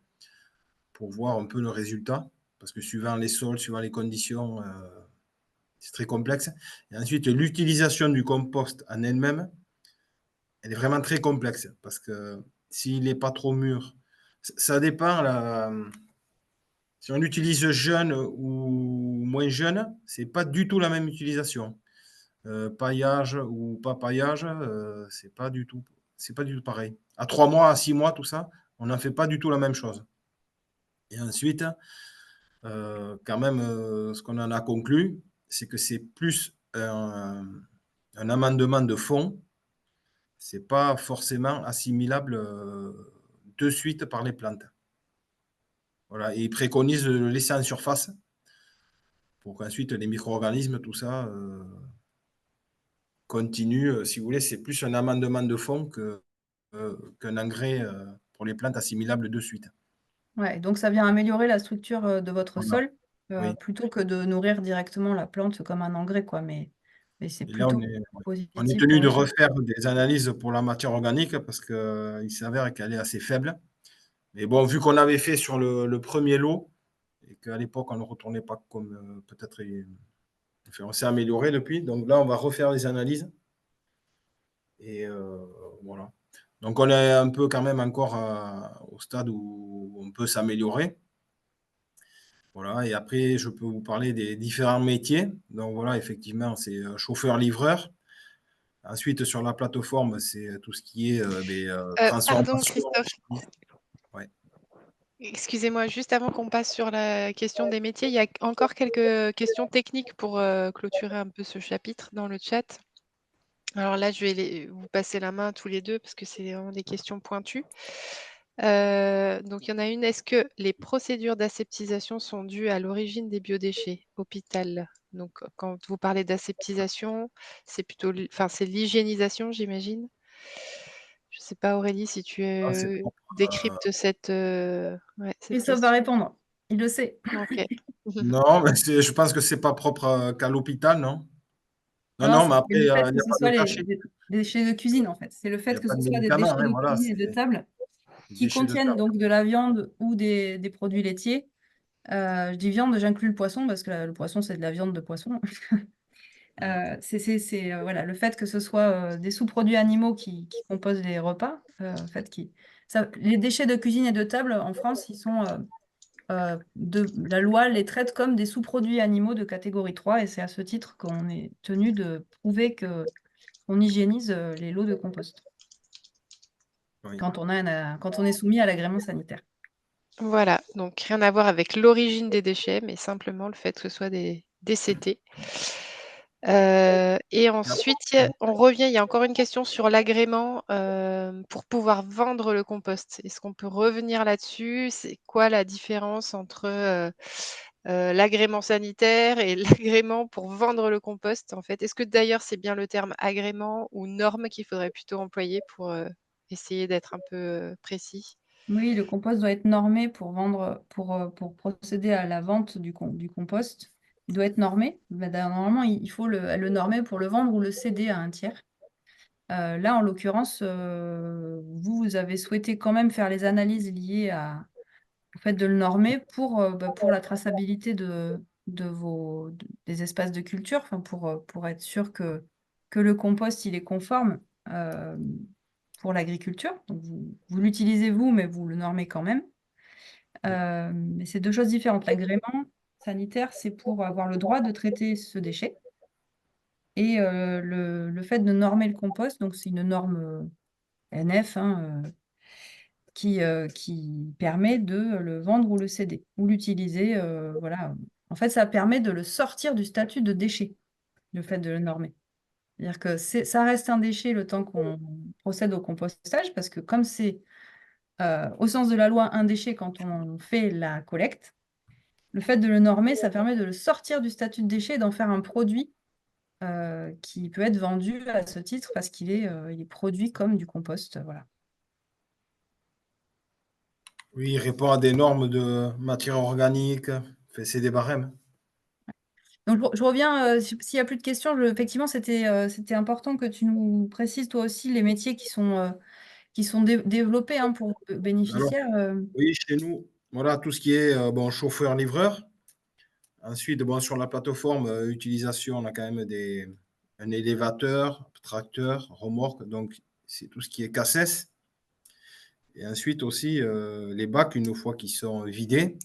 pour voir un peu le résultat, parce que suivant les sols, suivant les conditions, c'est très complexe. Et ensuite, l'utilisation du compost en elle-même, elle est vraiment très complexe, parce que s'il n'est pas trop mûr, ça dépend. Si on l'utilise jeune ou moins jeune, ce n'est pas du tout la même utilisation. Paillage ou pas paillage, c'est pas du tout pareil. À 3 mois, à 6 mois, tout ça, on n'en fait pas du tout la même chose. Et ensuite, quand même, ce qu'on en a conclu, c'est que c'est plus un amendement de fond, c'est pas forcément assimilable de suite par les plantes. Voilà, et ils préconisent de le laisser en surface pour qu'ensuite les micro-organismes, tout ça, continue, si vous voulez, c'est plus un amendement de fond qu'un engrais pour les plantes assimilable de suite. Ouais, donc ça vient améliorer la structure de votre Voilà. sol Oui. plutôt que de nourrir directement la plante comme un engrais, quoi. Mais c'est Et là, plutôt on est positif tenu pour de les choses. refaire des analyses pour la matière organique parce qu'il s'avère qu'elle est assez faible. Mais bon, vu qu'on avait fait sur le premier lot et qu'à l'époque, on ne retournait pas comme peut-être. Enfin, on s'est amélioré depuis. Donc là, on va refaire les analyses. Et voilà. Donc, on est un peu quand même encore au stade où on peut s'améliorer. Voilà, et après, je peux vous parler des différents métiers. Donc, voilà, effectivement, c'est chauffeur-livreur. Ensuite, sur la plateforme, c'est tout ce qui est Pardon, transformation. Christophe. Ouais. Excusez-moi, juste avant qu'on passe sur la question des métiers, il y a encore quelques questions techniques pour clôturer un peu ce chapitre dans le chat. Alors là, je vais vous passer la main tous les deux parce que c'est vraiment des questions pointues. Donc, il y en a une. Est-ce que les procédures d'aseptisation sont dues à l'origine des biodéchets hôpital? Donc, quand vous parlez d'aseptisation, c'est plutôt, c'est l'hygiénisation, j'imagine. Je ne sais pas, Aurélie, si tu C'est propre, décryptes cette Christophe va question. répondre. Il le sait. Ok. Non, mais je pense que c'est pas propre qu'à l'hôpital, non? Non, Non, non, mais c'est après, le il n'y fait a que ce pas soit de cachet. des déchets de cuisine, en fait. C'est le Il fait n'y a que pas ce de soit des médicaments, déchets de voilà, cuisine et de c'est table des qui déchets de contiennent table. donc de la viande ou des produits laitiers. Je dis viande, j'inclus le poisson parce que le poisson, c'est de la viande de poisson. Voilà, le fait que ce soit des sous-produits animaux qui composent les repas. Les déchets de cuisine et de table en France, la loi les traite comme des sous-produits animaux de catégorie 3 et c'est à ce titre qu'on est tenu de prouver qu'on hygiénise les lots de compost Oui. quand on est soumis à l'agrément sanitaire. Voilà, donc rien à voir avec l'origine des déchets, mais simplement le fait que ce soit des CT. Et ensuite, on revient, il y a encore une question sur l'agrément pour pouvoir vendre le compost. Est-ce qu'on peut revenir là-dessus? C'est quoi la différence entre l'agrément sanitaire et l'agrément pour vendre le compost, en fait? Est-ce que d'ailleurs c'est bien le terme agrément ou norme qu'il faudrait plutôt employer pour essayer d'être un peu précis? Oui, le compost doit être normé pour vendre, pour procéder à la vente du compost. Il doit être normé. Normalement, il faut le normer pour le vendre ou le céder à un tiers. Là, en l'occurrence, vous avez souhaité quand même faire les analyses liées au fait de le normer pour la traçabilité des espaces de culture, pour être sûr que le compost il est conforme pour l'agriculture. Donc, vous l'utilisez vous, mais vous le normez quand même. Mais c'est deux choses différentes. L'agrément sanitaire, c'est pour avoir le droit de traiter ce déchet. Et le fait de normer le compost, donc c'est une norme NF qui permet de le vendre ou le céder ou l'utiliser. Voilà. En fait, ça permet de le sortir du statut de déchet, le fait de le normer. C'est-à-dire que ça reste un déchet le temps qu'on procède au compostage, parce que comme c'est au sens de la loi un déchet quand on fait la collecte, le fait de le normer, ça permet de le sortir du statut de déchet et d'en faire un produit qui peut être vendu à ce titre parce qu'il est produit comme du compost. Voilà. Oui, il répond à des normes de matière organique. C'est des barèmes. Donc, je reviens, s'il n'y a plus de questions, effectivement, c'était important que tu nous précises toi aussi les métiers qui sont développés pour Alors, bénéficiaires. oui, chez nous, voilà, tout ce qui est chauffeur-livreur. Ensuite, sur la plateforme utilisation, on a quand même un élévateur, tracteur, remorque. Donc, c'est tout ce qui est cassettes. Et ensuite aussi, les bacs, une fois qu'ils sont vidés,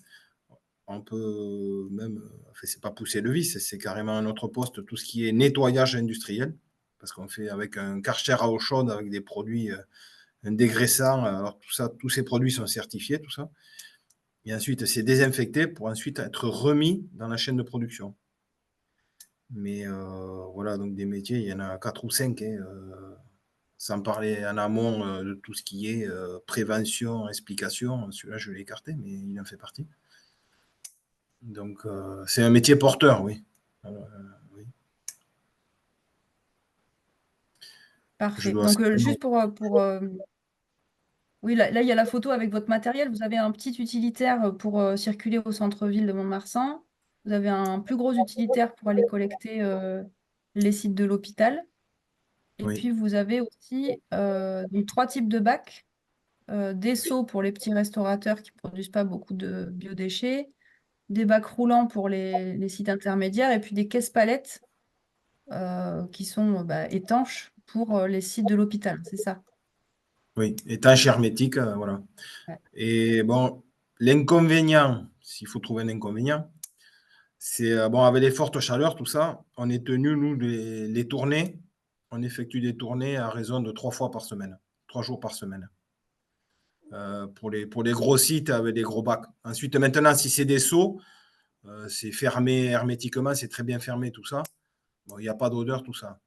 on peut même, c'est pas pousser le vis, c'est carrément un autre poste, tout ce qui est nettoyage industriel, parce qu'on fait avec un Karcher à eau chaude, avec des produits, un dégraissant, alors tout ça, tous ces produits sont certifiés, tout ça. Et ensuite, c'est désinfecté pour ensuite être remis dans la chaîne de production. Mais voilà, donc des métiers, il y en a 4 ou 5, sans parler en amont de tout ce qui est prévention, explication. Celui-là, je l'ai écarté, mais il en fait partie. Donc, c'est un métier porteur, oui. Oui. Parfait. Donc, juste oui, là, il y a la photo avec votre matériel. Vous avez un petit utilitaire pour circuler au centre-ville de Mont-de-Marsan. Vous avez un plus gros utilitaire pour aller collecter les sites de l'hôpital. Et Oui. puis, vous avez aussi donc 3 types de bacs. Des seaux pour les petits restaurateurs qui ne produisent pas beaucoup de biodéchets, des bacs roulants pour les sites intermédiaires, et puis des caisses palettes qui sont étanches pour les sites de l'hôpital, c'est ça? Oui, étanche et hermétique, voilà. Ouais. Et bon, l'inconvénient, s'il faut trouver un inconvénient, c'est bon, avec les fortes chaleurs, tout ça, on est tenu, nous, de les tourner. On effectue des tournées à raison de 3 fois par semaine, 3 jours par semaine. Pour les gros sites avec des gros bacs. Ensuite, maintenant, si c'est des seaux, c'est fermé hermétiquement, c'est très bien fermé, tout ça. Bon, il n'y a pas d'odeur, tout ça.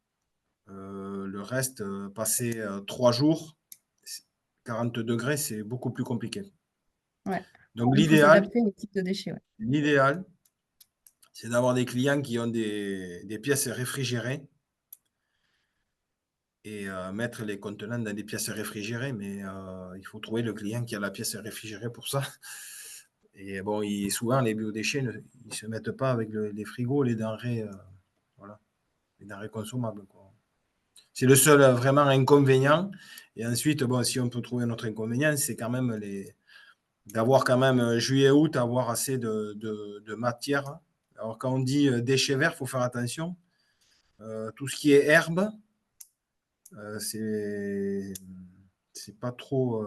Le reste, passer 3 jours, 40 degrés, c'est beaucoup plus compliqué. Ouais. Donc, Il faut s'adapter au type de déchets. Ouais. l'idéal, c'est d'avoir des clients qui ont des pièces réfrigérées et mettre les contenants dans des pièces réfrigérées. Mais il faut trouver le client qui a la pièce réfrigérée pour ça. Et bon, souvent, les biodéchets, ils ne se mettent pas avec les frigos, les denrées, voilà, les denrées consommables, quoi. C'est le seul vraiment inconvénient. Et ensuite, bon, si on peut trouver un autre inconvénient, c'est quand même d'avoir quand même juillet-août, avoir assez de matière. Alors, quand on dit déchets verts, il faut faire attention. Tout ce qui est herbe, c'est pas trop.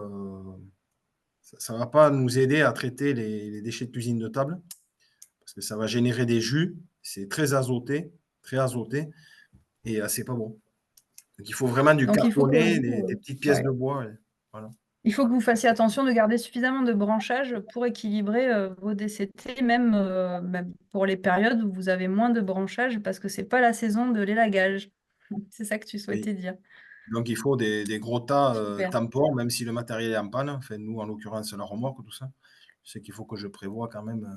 Ça ne va pas nous aider à traiter les déchets de cuisine de table parce que ça va générer des jus. C'est très azoté et c'est pas bon. Donc, il faut vraiment du Donc, il faut que cartonné, vous, des petites pièces ouais. de bois. Voilà. Il faut que vous fassiez attention de garder suffisamment de branchage pour équilibrer vos DCT, même pour les périodes où vous avez moins de branchage, parce que ce n'est pas la saison de l'élagage. C'est ça que tu Oui. souhaitais dire. Donc, il faut des gros tas Super. tampons, même si le matériel est en panne. Enfin, nous, en l'occurrence, la remorque, tout ça. Je sais qu'il faut que je prévoie quand même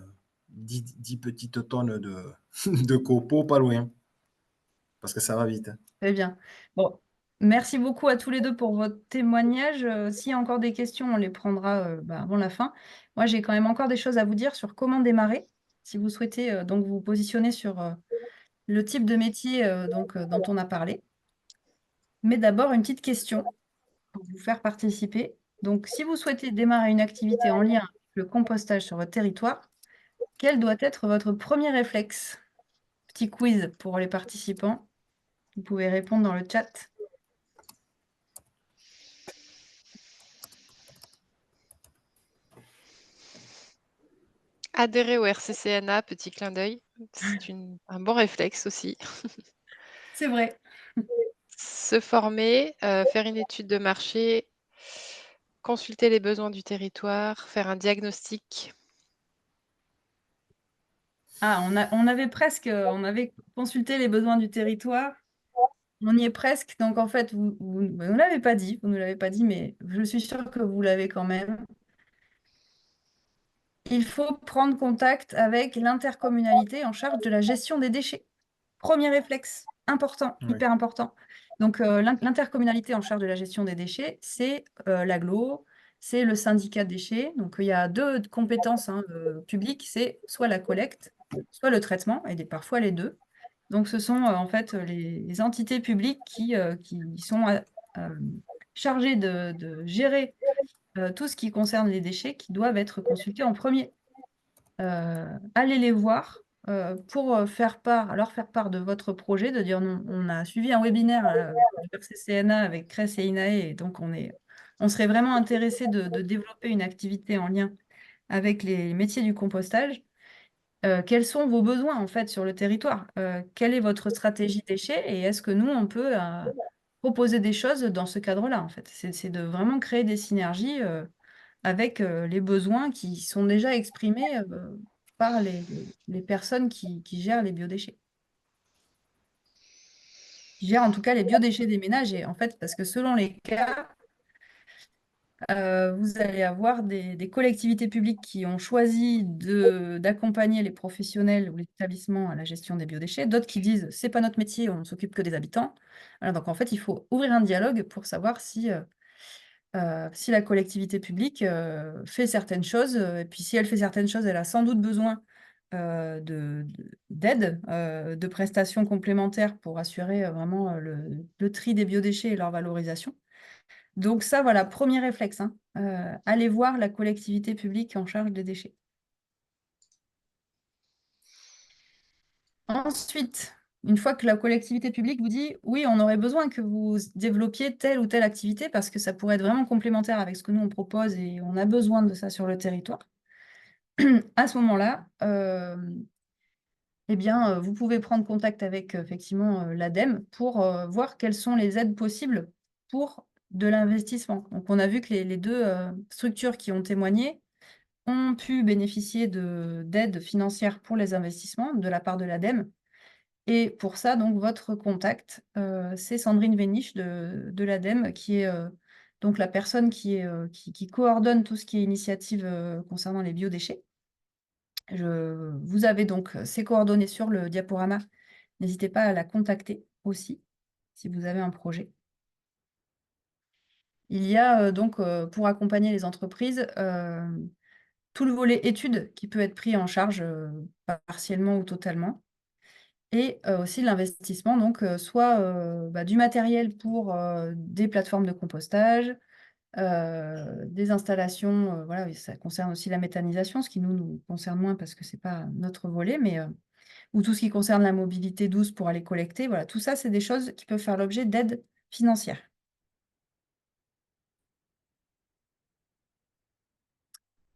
10 petites tonnes de copeaux, pas loin, parce que ça va vite. Très bien. Bon, merci beaucoup à tous les deux pour votre témoignage. S'il y a encore des questions, on les prendra avant la fin. Moi, j'ai quand même encore des choses à vous dire sur comment démarrer. Si vous souhaitez donc vous positionner sur le type de métier dont on a parlé. Mais d'abord, une petite question pour vous faire participer. Donc, si vous souhaitez démarrer une activité en lien avec le compostage sur votre territoire, quel doit être votre premier réflexe? Petit quiz pour les participants. Vous pouvez répondre dans le chat. Adhérer au RCCNA, petit clin d'œil, c'est un bon réflexe aussi. C'est vrai. Se former, faire une étude de marché, consulter les besoins du territoire, faire un diagnostic. Ah, on avait presque, on avait consulté les besoins du territoire. On y est presque. Donc, en fait, vous ne l'avez pas dit, vous ne l'avez pas dit, mais je suis sûre que vous l'avez quand même. Il faut prendre contact avec l'intercommunalité en charge de la gestion des déchets. Premier réflexe, important, Oui. hyper important. Donc, l'intercommunalité en charge de la gestion des déchets, c'est l'agglo, c'est le syndicat de déchets. Donc, il y a deux compétences publiques, c'est soit la collecte, soit le traitement, et parfois les deux. Donc, ce sont en fait les entités publiques qui sont chargées de gérer tout ce qui concerne les déchets qui doivent être consultés en premier. Allez les voir pour leur faire part de votre projet, de dire non, on a suivi un webinaire du RCCNA avec CRES et INAE, et donc on serait vraiment intéressé de développer une activité en lien avec les métiers du compostage. Quels sont vos besoins en fait sur le territoire? Quelle est votre stratégie déchets et est-ce que nous, on peut proposer des choses dans ce cadre-là en fait? C'est de vraiment créer des synergies avec les besoins qui sont déjà exprimés par les personnes qui gèrent les biodéchets. Qui gèrent en tout cas les biodéchets des ménages. Et en fait, parce que selon les cas, vous allez avoir des collectivités publiques qui ont choisi d'accompagner les professionnels ou les établissements à la gestion des biodéchets, d'autres qui disent c'est pas notre métier, on s'occupe que des habitants. Voilà, donc en fait, il faut ouvrir un dialogue pour savoir si la collectivité publique fait certaines choses, et puis si elle fait certaines choses, elle a sans doute besoin d'aide, de prestations complémentaires pour assurer vraiment le tri des biodéchets et leur valorisation. Donc ça, voilà, premier réflexe, allez voir la collectivité publique en charge des déchets. Ensuite, une fois que la collectivité publique vous dit oui, on aurait besoin que vous développiez telle ou telle activité parce que ça pourrait être vraiment complémentaire avec ce que nous on propose et on a besoin de ça sur le territoire, à ce moment-là, eh bien, vous pouvez prendre contact avec effectivement l'ADEME pour voir quelles sont les aides possibles pour de l'investissement. Donc, on a vu que les deux structures qui ont témoigné ont pu bénéficier d'aides financières pour les investissements de la part de l'ADEME. Et pour ça, donc, votre contact, c'est Sandrine Véniche de l'ADEME, qui est donc la personne qui coordonne tout ce qui est initiative concernant les biodéchets. Vous avez donc ses coordonnées sur le diaporama. N'hésitez pas à la contacter aussi, si vous avez un projet. Il y a donc, pour accompagner les entreprises, tout le volet études qui peut être pris en charge partiellement ou totalement. Et aussi l'investissement, donc soit du matériel pour des plateformes de compostage, des installations, voilà, ça concerne aussi la méthanisation, ce qui nous concerne moins parce que ce n'est pas notre volet, mais ou tout ce qui concerne la mobilité douce pour aller collecter. Voilà, tout ça, c'est des choses qui peuvent faire l'objet d'aides financières.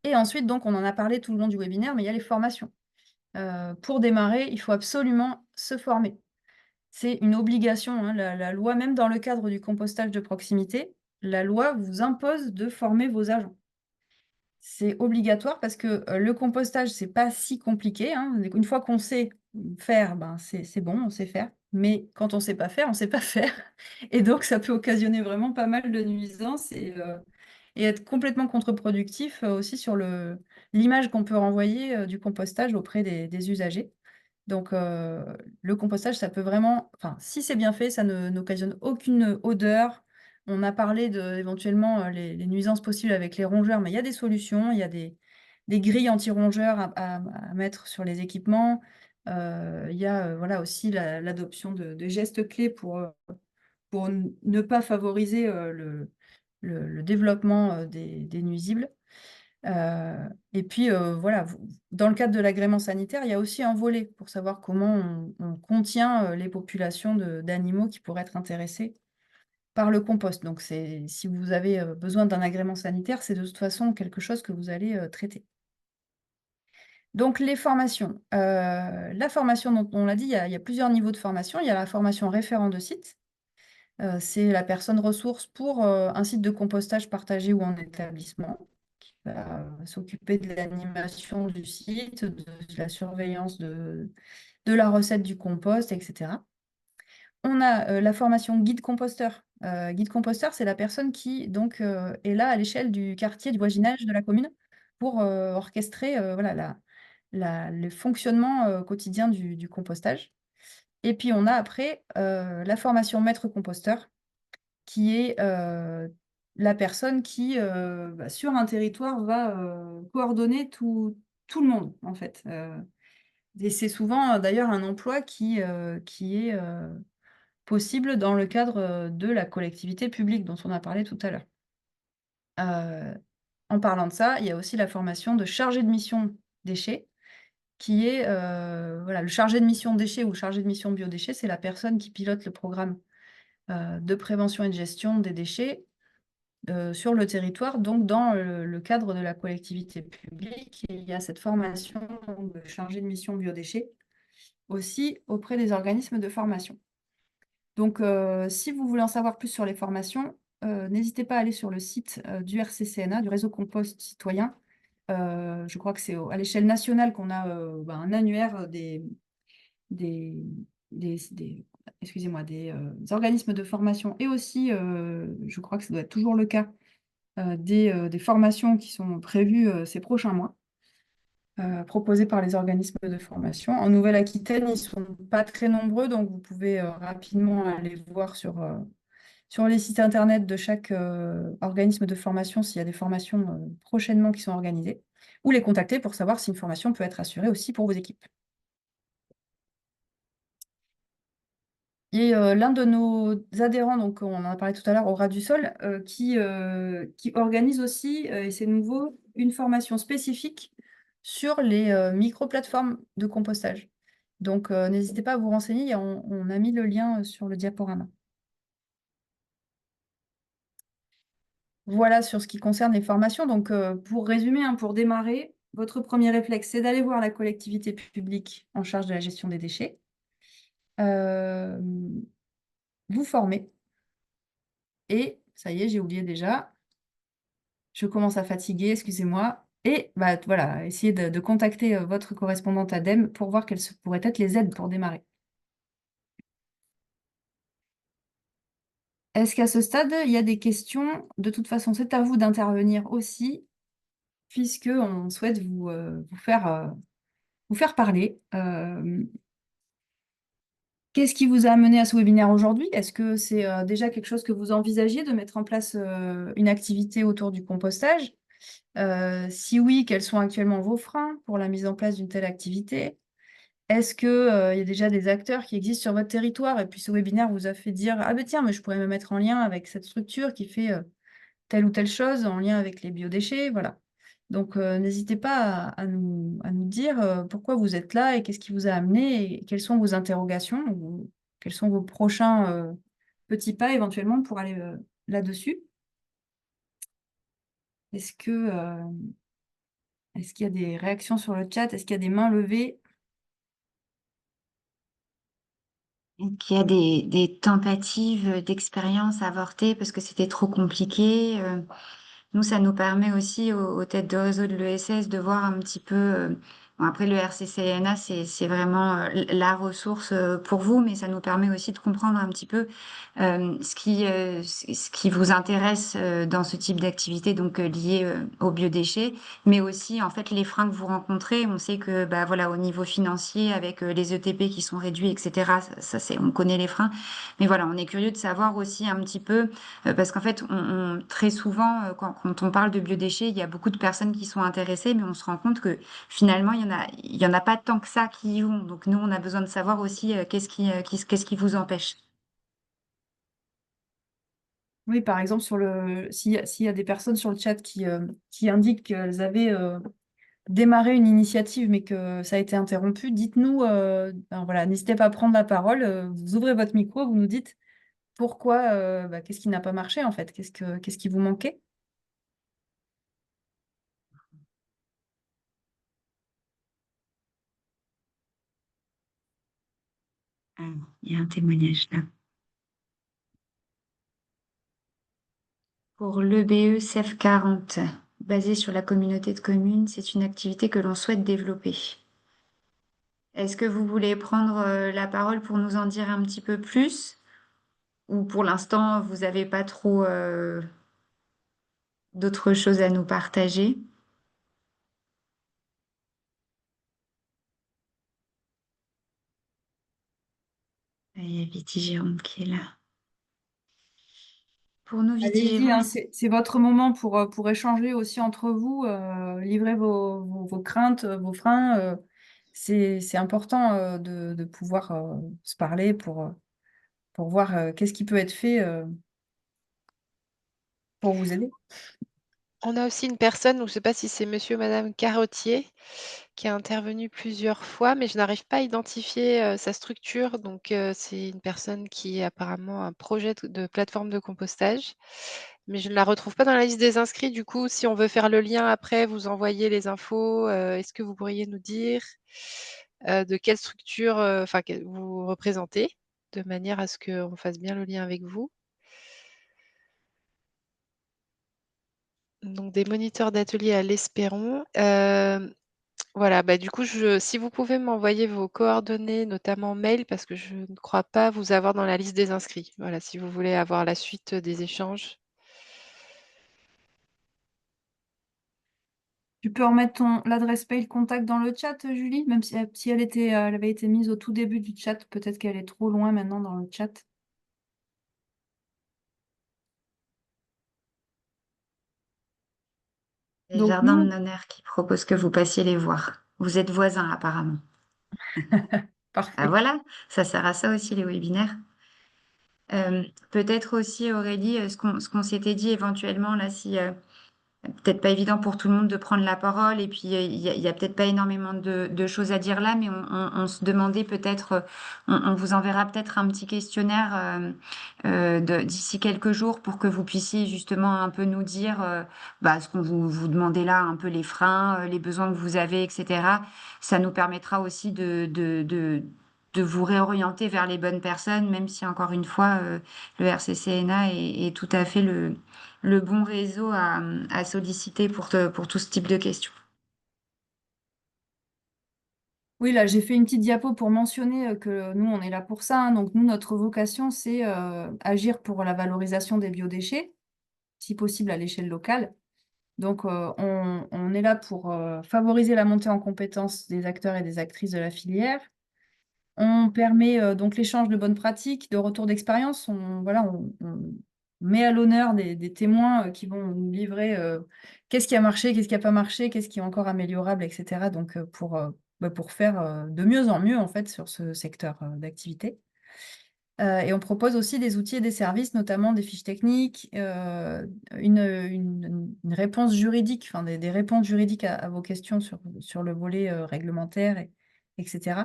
Et ensuite, donc, on en a parlé tout le long du webinaire, mais il y a les formations. Pour démarrer, il faut absolument se former. C'est une obligation, hein, la loi, même dans le cadre du compostage de proximité, la loi vous impose de former vos agents. C'est obligatoire parce que le compostage, c'est pas si compliqué, hein. Une fois qu'on sait faire, ben c'est bon, on sait faire. Mais quand on sait pas faire, on sait pas faire. Et donc, ça peut occasionner vraiment pas mal de nuisances et être complètement contre-productif aussi sur l'image qu'on peut renvoyer du compostage auprès des usagers. Donc, le compostage, ça peut vraiment, enfin, si c'est bien fait, ça n'occasionne aucune odeur. On a parlé éventuellement les nuisances possibles avec les rongeurs, mais il y a des solutions, il y a des grilles anti-rongeurs à mettre sur les équipements. Il y a voilà, aussi l'adoption de gestes clés pour ne pas favoriser le développement des nuisibles. Et puis, voilà, dans le cadre de l'agrément sanitaire, il y a aussi un volet pour savoir comment on contient les populations d'animaux qui pourraient être intéressés par le compost. Donc, si vous avez besoin d'un agrément sanitaire, c'est de toute façon quelque chose que vous allez traiter. Donc, les formations. La formation, dont on l'a dit, il y a plusieurs niveaux de formation. Il y a la formation référent de site. C'est la personne ressource pour un site de compostage partagé ou en établissement, qui va s'occuper de l'animation du site, de la surveillance de la recette du compost, etc. On a la formation guide composteur. Guide composteur, c'est la personne qui donc, est là à l'échelle du quartier, du voisinage de la commune pour orchestrer voilà, le fonctionnement quotidien du compostage. Et puis, on a après la formation maître composteur, qui est la personne qui, sur un territoire, va coordonner tout le monde, en fait. Et c'est souvent, d'ailleurs, un emploi qui est possible dans le cadre de la collectivité publique dont on a parlé tout à l'heure. En parlant de ça, il y a aussi la formation de chargé de mission déchets, qui est voilà, le chargé de mission déchets ou le chargé de mission biodéchets, c'est la personne qui pilote le programme de prévention et de gestion des déchets sur le territoire. Donc, dans le cadre de la collectivité publique, il y a cette formation de chargé de mission biodéchets aussi auprès des organismes de formation. Donc, si vous voulez en savoir plus sur les formations, n'hésitez pas à aller sur le site du RCCNA, du réseau Compost Citoyen. Je crois que c'est à l'échelle nationale qu'on a un annuaire des excusez-moi, des organismes de formation et aussi, je crois que ça doit être toujours le cas, des formations qui sont prévues ces prochains mois, proposées par les organismes de formation. En Nouvelle-Aquitaine, ils ne sont pas très nombreux, donc vous pouvez rapidement aller voir sur les sites internet de chaque organisme de formation s'il y a des formations prochainement qui sont organisées, ou les contacter pour savoir si une formation peut être assurée aussi pour vos équipes. Et l'un de nos adhérents, donc on en a parlé tout à l'heure, au Ras du Sol, qui organise aussi, et c'est nouveau, une formation spécifique sur les micro-plateformes de compostage. Donc, n'hésitez pas à vous renseigner. On a mis le lien sur le diaporama. Voilà sur ce qui concerne les formations. Donc, pour résumer, hein, pour démarrer, votre premier réflexe, c'est d'aller voir la collectivité publique en charge de la gestion des déchets. Euh, vous former. Et, ça y est, j'ai oublié déjà. Je commence à fatiguer, excusez-moi. Et bah, voilà, essayez de contacter votre correspondante ADEME pour voir quelles pourraient être les aides pour démarrer. Est-ce qu'à ce stade, il y a des questions? De toute façon, c'est à vous d'intervenir aussi, puisqu'on souhaite vous faire parler. Qu'est-ce qui vous a amené à ce webinaire aujourd'hui? Est-ce que c'est déjà quelque chose que vous envisagiez de mettre en place une activité autour du compostage? Si oui, quels sont actuellement vos freins pour la mise en place d'une telle activité? Est-ce qu'il y a déjà des acteurs qui existent sur votre territoire et puis ce webinaire vous a fait dire « Ah ben tiens, mais je pourrais me mettre en lien avec cette structure qui fait telle ou telle chose en lien avec les biodéchets », voilà. Donc, n'hésitez pas à nous dire pourquoi vous êtes là et qu'est-ce qui vous a amené et quelles sont vos interrogations ou quels sont vos prochains petits pas éventuellement pour aller là-dessus. Est-ce qu'il y a des réactions sur le chat? Est-ce qu'il y a des mains levées? Qu'il y a des tentatives d'expérience avortées parce que c'était trop compliqué. Nous, ça nous permet aussi aux têtes de réseau de l'ESS de voir un petit peu. Bon, après, le RCCNA, c'est vraiment la ressource pour vous, mais ça nous permet aussi de comprendre un petit peu ce qui vous intéresse dans ce type d'activité, donc lié aux biodéchets, mais aussi en fait les freins que vous rencontrez. On sait que bah voilà, au niveau financier, avec les ETP qui sont réduits, etc. Ça c'est, on connaît les freins, mais voilà, on est curieux de savoir aussi un petit peu parce qu'en fait, très souvent, quand on parle de biodéchets, il y a beaucoup de personnes qui sont intéressées, mais on se rend compte que finalement, il y en a pas tant que ça qui y vont. Donc nous, on a besoin de savoir aussi qu'est-ce qui vous empêche. Oui, par exemple, s'il y a des personnes sur le chat qui indiquent qu'elles avaient démarré une initiative mais que ça a été interrompu, dites-nous, ben voilà, n'hésitez pas à prendre la parole, vous ouvrez votre micro, vous nous dites pourquoi, qu'est-ce qui n'a pas marché en fait, qu'est-ce qui vous manquait? Ah, il y a un témoignage là. Pour l'EBE CEF 40, basé sur la communauté de communes, c'est une activité que l'on souhaite développer. Est-ce que vous voulez prendre la parole pour nous en dire un petit peu plus? Ou pour l'instant, vous n'avez pas trop d'autres choses à nous partager? Il y a Viti Jérôme qui est là. Pour nous, Viti Allez-y, Jérôme, hein, c'est votre moment pour échanger aussi entre vous, livrer vos craintes, vos freins. C'est important de pouvoir se parler pour voir qu'est-ce qui peut être fait pour vous aider. On a aussi une personne, donc je ne sais pas si c'est monsieur ou madame Carottier, qui est intervenu plusieurs fois, mais je n'arrive pas à identifier sa structure. Donc, c'est une personne qui a apparemment un projet de plateforme de compostage, mais je ne la retrouve pas dans la liste des inscrits. Du coup, si on veut faire le lien après, vous envoyer les infos, est-ce que vous pourriez nous dire de quelle structure vous représentez, de manière à ce qu'on fasse bien le lien avec vous? Donc des moniteurs d'atelier à l'Espéron. Voilà, bah, du coup, si vous pouvez m'envoyer vos coordonnées, notamment mail, parce que je ne crois pas vous avoir dans la liste des inscrits. Voilà, si vous voulez avoir la suite des échanges. Tu peux remettre l'adresse mail contact dans le chat, Julie, même si elle avait été mise au tout début du chat, peut-être qu'elle est trop loin maintenant dans le chat. les Donc Jardins de nous, Nonner qui proposent que vous passiez les voir. Vous êtes voisins apparemment. Ah parfait. voilà, ça sert à ça aussi les webinaires. Peut-être aussi Aurélie, ce qu'on s'était dit éventuellement là, si peut-être pas évident pour tout le monde de prendre la parole et puis il y a peut-être pas énormément de choses à dire là, mais on se demandait peut-être, on vous enverra peut-être un petit questionnaire d'ici quelques jours pour que vous puissiez justement un peu nous dire ce qu'on vous demandez là, un peu les freins, les besoins que vous avez, etc. Ça nous permettra aussi de vous réorienter vers les bonnes personnes, même si encore une fois, le RCCNA est tout à fait le bon réseau à solliciter pour tout ce type de questions. Oui, là, j'ai fait une petite diapo pour mentionner que nous, on est là pour ça, hein. Donc, nous, notre vocation, c'est agir pour la valorisation des biodéchets, si possible à l'échelle locale. Donc, on est là pour favoriser la montée en compétences des acteurs et des actrices de la filière. On permet donc l'échange de bonnes pratiques, de retours d'expérience. On met à l'honneur des témoins qui vont nous livrer qu'est-ce qui a marché, qu'est-ce qui n'a pas marché, qu'est-ce qui est encore améliorable, etc. Donc, pour faire de mieux en mieux, en fait, sur ce secteur d'activité. Et on propose aussi des outils et des services, notamment des fiches techniques, une réponse juridique, enfin des réponses juridiques à vos questions sur le volet réglementaire, etc.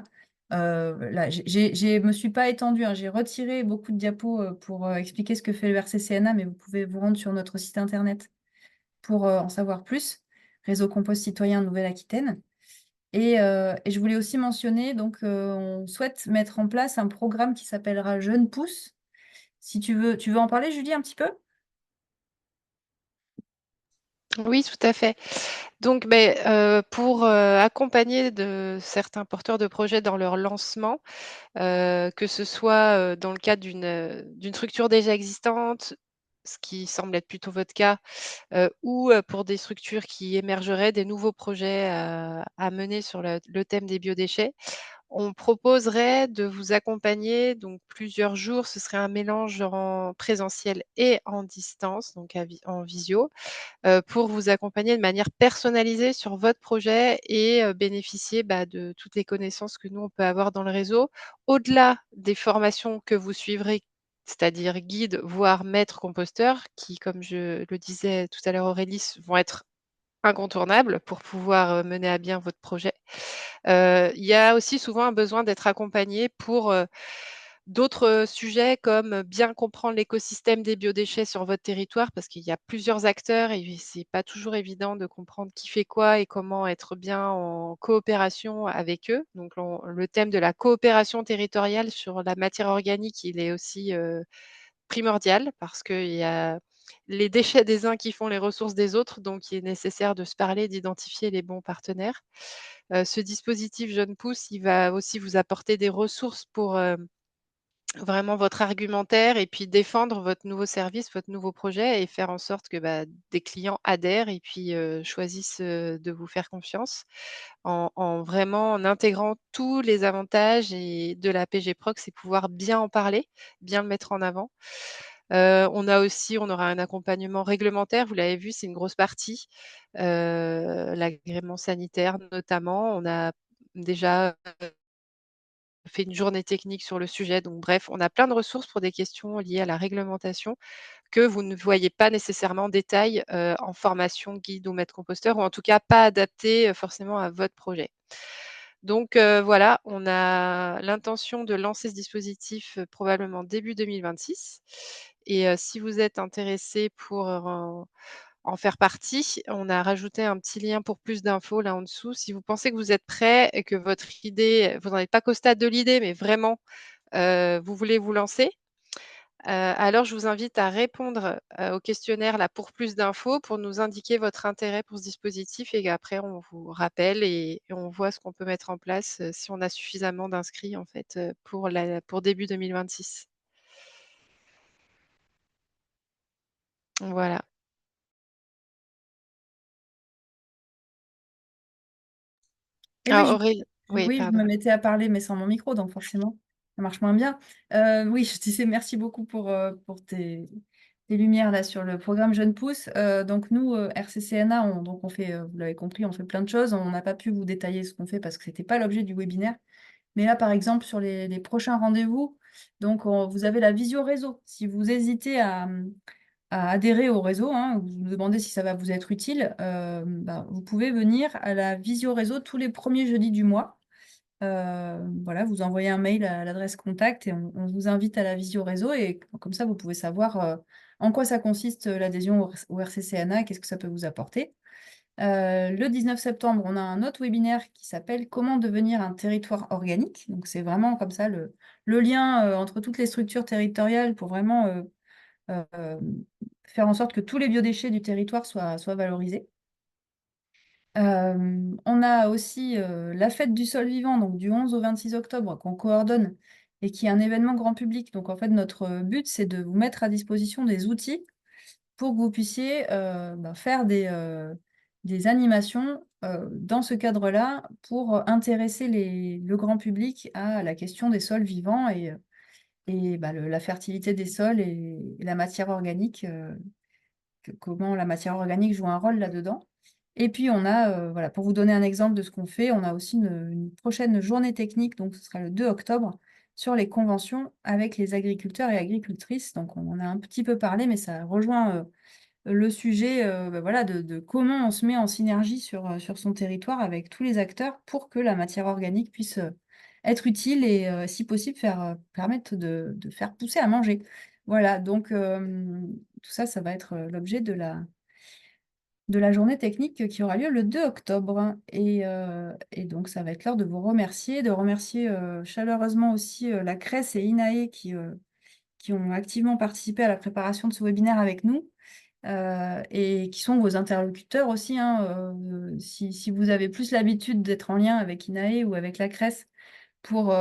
Là, je me suis pas étendue, hein, j'ai retiré beaucoup de diapos pour expliquer ce que fait le RCCNA, mais vous pouvez vous rendre sur notre site internet pour en savoir plus. Réseau Compost Citoyen Nouvelle-Aquitaine. Et je voulais aussi mentionner, donc, on souhaite mettre en place un programme qui s'appellera Jeunes Pousses. Si tu veux en parler, Julie, un petit peu? Oui, tout à fait. Donc, pour accompagner de certains porteurs de projets dans leur lancement, que ce soit dans le cadre d'une structure déjà existante, ce qui semble être plutôt votre cas, ou pour des structures qui émergeraient, des nouveaux projets à mener sur le thème des biodéchets. On proposerait de vous accompagner donc plusieurs jours. Ce serait un mélange en présentiel et en distance, donc en visio, pour vous accompagner de manière personnalisée sur votre projet et bénéficier, de toutes les connaissances que nous, on peut avoir dans le réseau. Au-delà des formations que vous suivrez, c'est-à-dire guide, voire maître composteur, qui, comme je le disais tout à l'heure Aurélie, vont être incontournables pour pouvoir mener à bien votre projet. Il y a aussi souvent un besoin d'être accompagné pour d'autres sujets comme bien comprendre l'écosystème des biodéchets sur votre territoire, parce qu'il y a plusieurs acteurs et c'est pas toujours évident de comprendre qui fait quoi et comment être bien en coopération avec eux. Donc le thème de la coopération territoriale sur la matière organique, il est aussi primordial parce qu'il y a les déchets des uns qui font les ressources des autres, donc il est nécessaire de se parler, d'identifier les bons partenaires. Ce dispositif Jeune Pousse, il va aussi vous apporter des ressources pour, vraiment votre argumentaire et puis défendre votre nouveau service, votre nouveau projet et faire en sorte que, des clients adhèrent et puis, choisissent, de vous faire confiance en vraiment en intégrant tous les avantages et de la PG Prox et pouvoir bien en parler, bien le mettre en avant. On aura un accompagnement réglementaire, vous l'avez vu, c'est une grosse partie, l'agrément sanitaire notamment. On a déjà fait une journée technique sur le sujet. Donc bref, on a plein de ressources pour des questions liées à la réglementation que vous ne voyez pas nécessairement en détail, en formation guide ou maître composteur ou en tout cas pas adapté, forcément à votre projet. Donc voilà, on a l'intention de lancer ce dispositif, probablement début 2026 et si vous êtes intéressé pour en faire partie, on a rajouté un petit lien pour plus d'infos là en dessous. Si vous pensez que vous êtes prêt et que votre idée, vous n'en êtes pas qu'au stade de l'idée, mais vraiment, vous voulez vous lancer, alors je vous invite à répondre, au questionnaire là pour plus d'infos, pour nous indiquer votre intérêt pour ce dispositif et après on vous rappelle et on voit ce qu'on peut mettre en place, si on a suffisamment d'inscrits en fait, pour début 2026. Voilà. Et Alors oui, Aurélie oui, oui, je pardon. me mettais à parler, mais sans mon micro, donc forcément, ça marche moins bien. Oui, je disais merci beaucoup pour tes lumières là sur le programme Jeunes Pousses. Donc nous, RCCNA, on fait, vous l'avez compris, on fait plein de choses. On n'a pas pu vous détailler ce qu'on fait parce que ce n'était pas l'objet du webinaire. Mais là, par exemple, sur les prochains rendez-vous, donc vous avez la visio réseau. Si vous hésitez à adhérer au réseau, hein, vous vous demandez si ça va vous être utile, vous pouvez venir à la visio réseau tous les premiers jeudis du mois. Voilà, vous envoyez un mail à l'adresse contact et on vous invite à la visio réseau et comme ça, vous pouvez savoir en quoi ça consiste l'adhésion au RCCNA et qu'est-ce que ça peut vous apporter. Le 19 septembre, on a un autre webinaire qui s'appelle « Comment devenir un territoire organique ». Donc, c'est vraiment comme ça le lien entre toutes les structures territoriales pour vraiment faire en sorte que tous les biodéchets du territoire soient valorisés. On a aussi la fête du sol vivant, donc du 11 au 26 octobre, qu'on coordonne et qui est un événement grand public. Donc, en fait, notre but, c'est de vous mettre à disposition des outils pour que vous puissiez faire des animations dans ce cadre-là pour intéresser le grand public à la question des sols vivants et la fertilité des sols et la matière organique, comment la matière organique joue un rôle là-dedans. Et puis, on a, voilà, pour vous donner un exemple de ce qu'on fait, on a aussi une prochaine journée technique, donc ce sera le 2 octobre, sur les conventions avec les agriculteurs et agricultrices. Donc, on en a un petit peu parlé, mais ça rejoint le sujet voilà, de comment on se met en synergie sur son territoire avec tous les acteurs pour que la matière organique puisse être utile et, si possible, permettre de faire pousser à manger. Voilà, donc tout ça, ça va être l'objet de la journée technique qui aura lieu le 2 octobre. Et donc, ça va être l'heure de vous remercier, chaleureusement aussi la CRES et INAE qui ont activement participé à la préparation de ce webinaire avec nous. Et qui sont vos interlocuteurs aussi, hein, si vous avez plus l'habitude d'être en lien avec INAE ou avec la CRES pour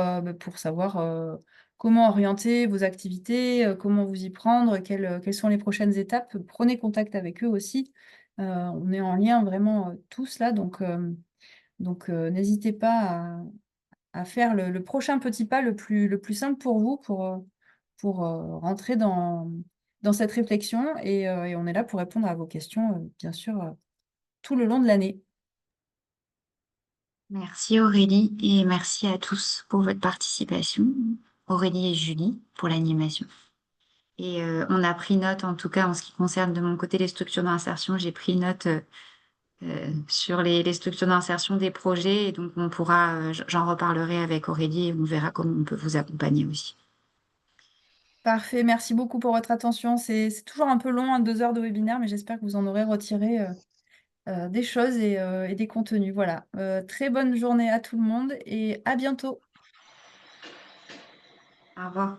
savoir comment orienter vos activités, comment vous y prendre, quelles sont les prochaines étapes, prenez contact avec eux aussi. On est en lien vraiment tous là, donc n'hésitez pas à faire le prochain petit pas le plus simple pour vous pour rentrer dans cette réflexion et on est là pour répondre à vos questions, bien sûr, tout le long de l'année. Merci Aurélie et merci à tous pour votre participation. Aurélie et Julie pour l'animation. Et on a pris note, en tout cas en ce qui concerne de mon côté les structures d'insertion, j'ai pris note sur les structures d'insertion des projets et donc on pourra, j'en reparlerai avec Aurélie et on verra comment on peut vous accompagner aussi. Parfait, merci beaucoup pour votre attention. C'est toujours un peu long, 2 heures de webinaire, mais j'espère que vous en aurez retiré des choses et des contenus. Voilà. Très bonne journée à tout le monde et à bientôt. Au revoir.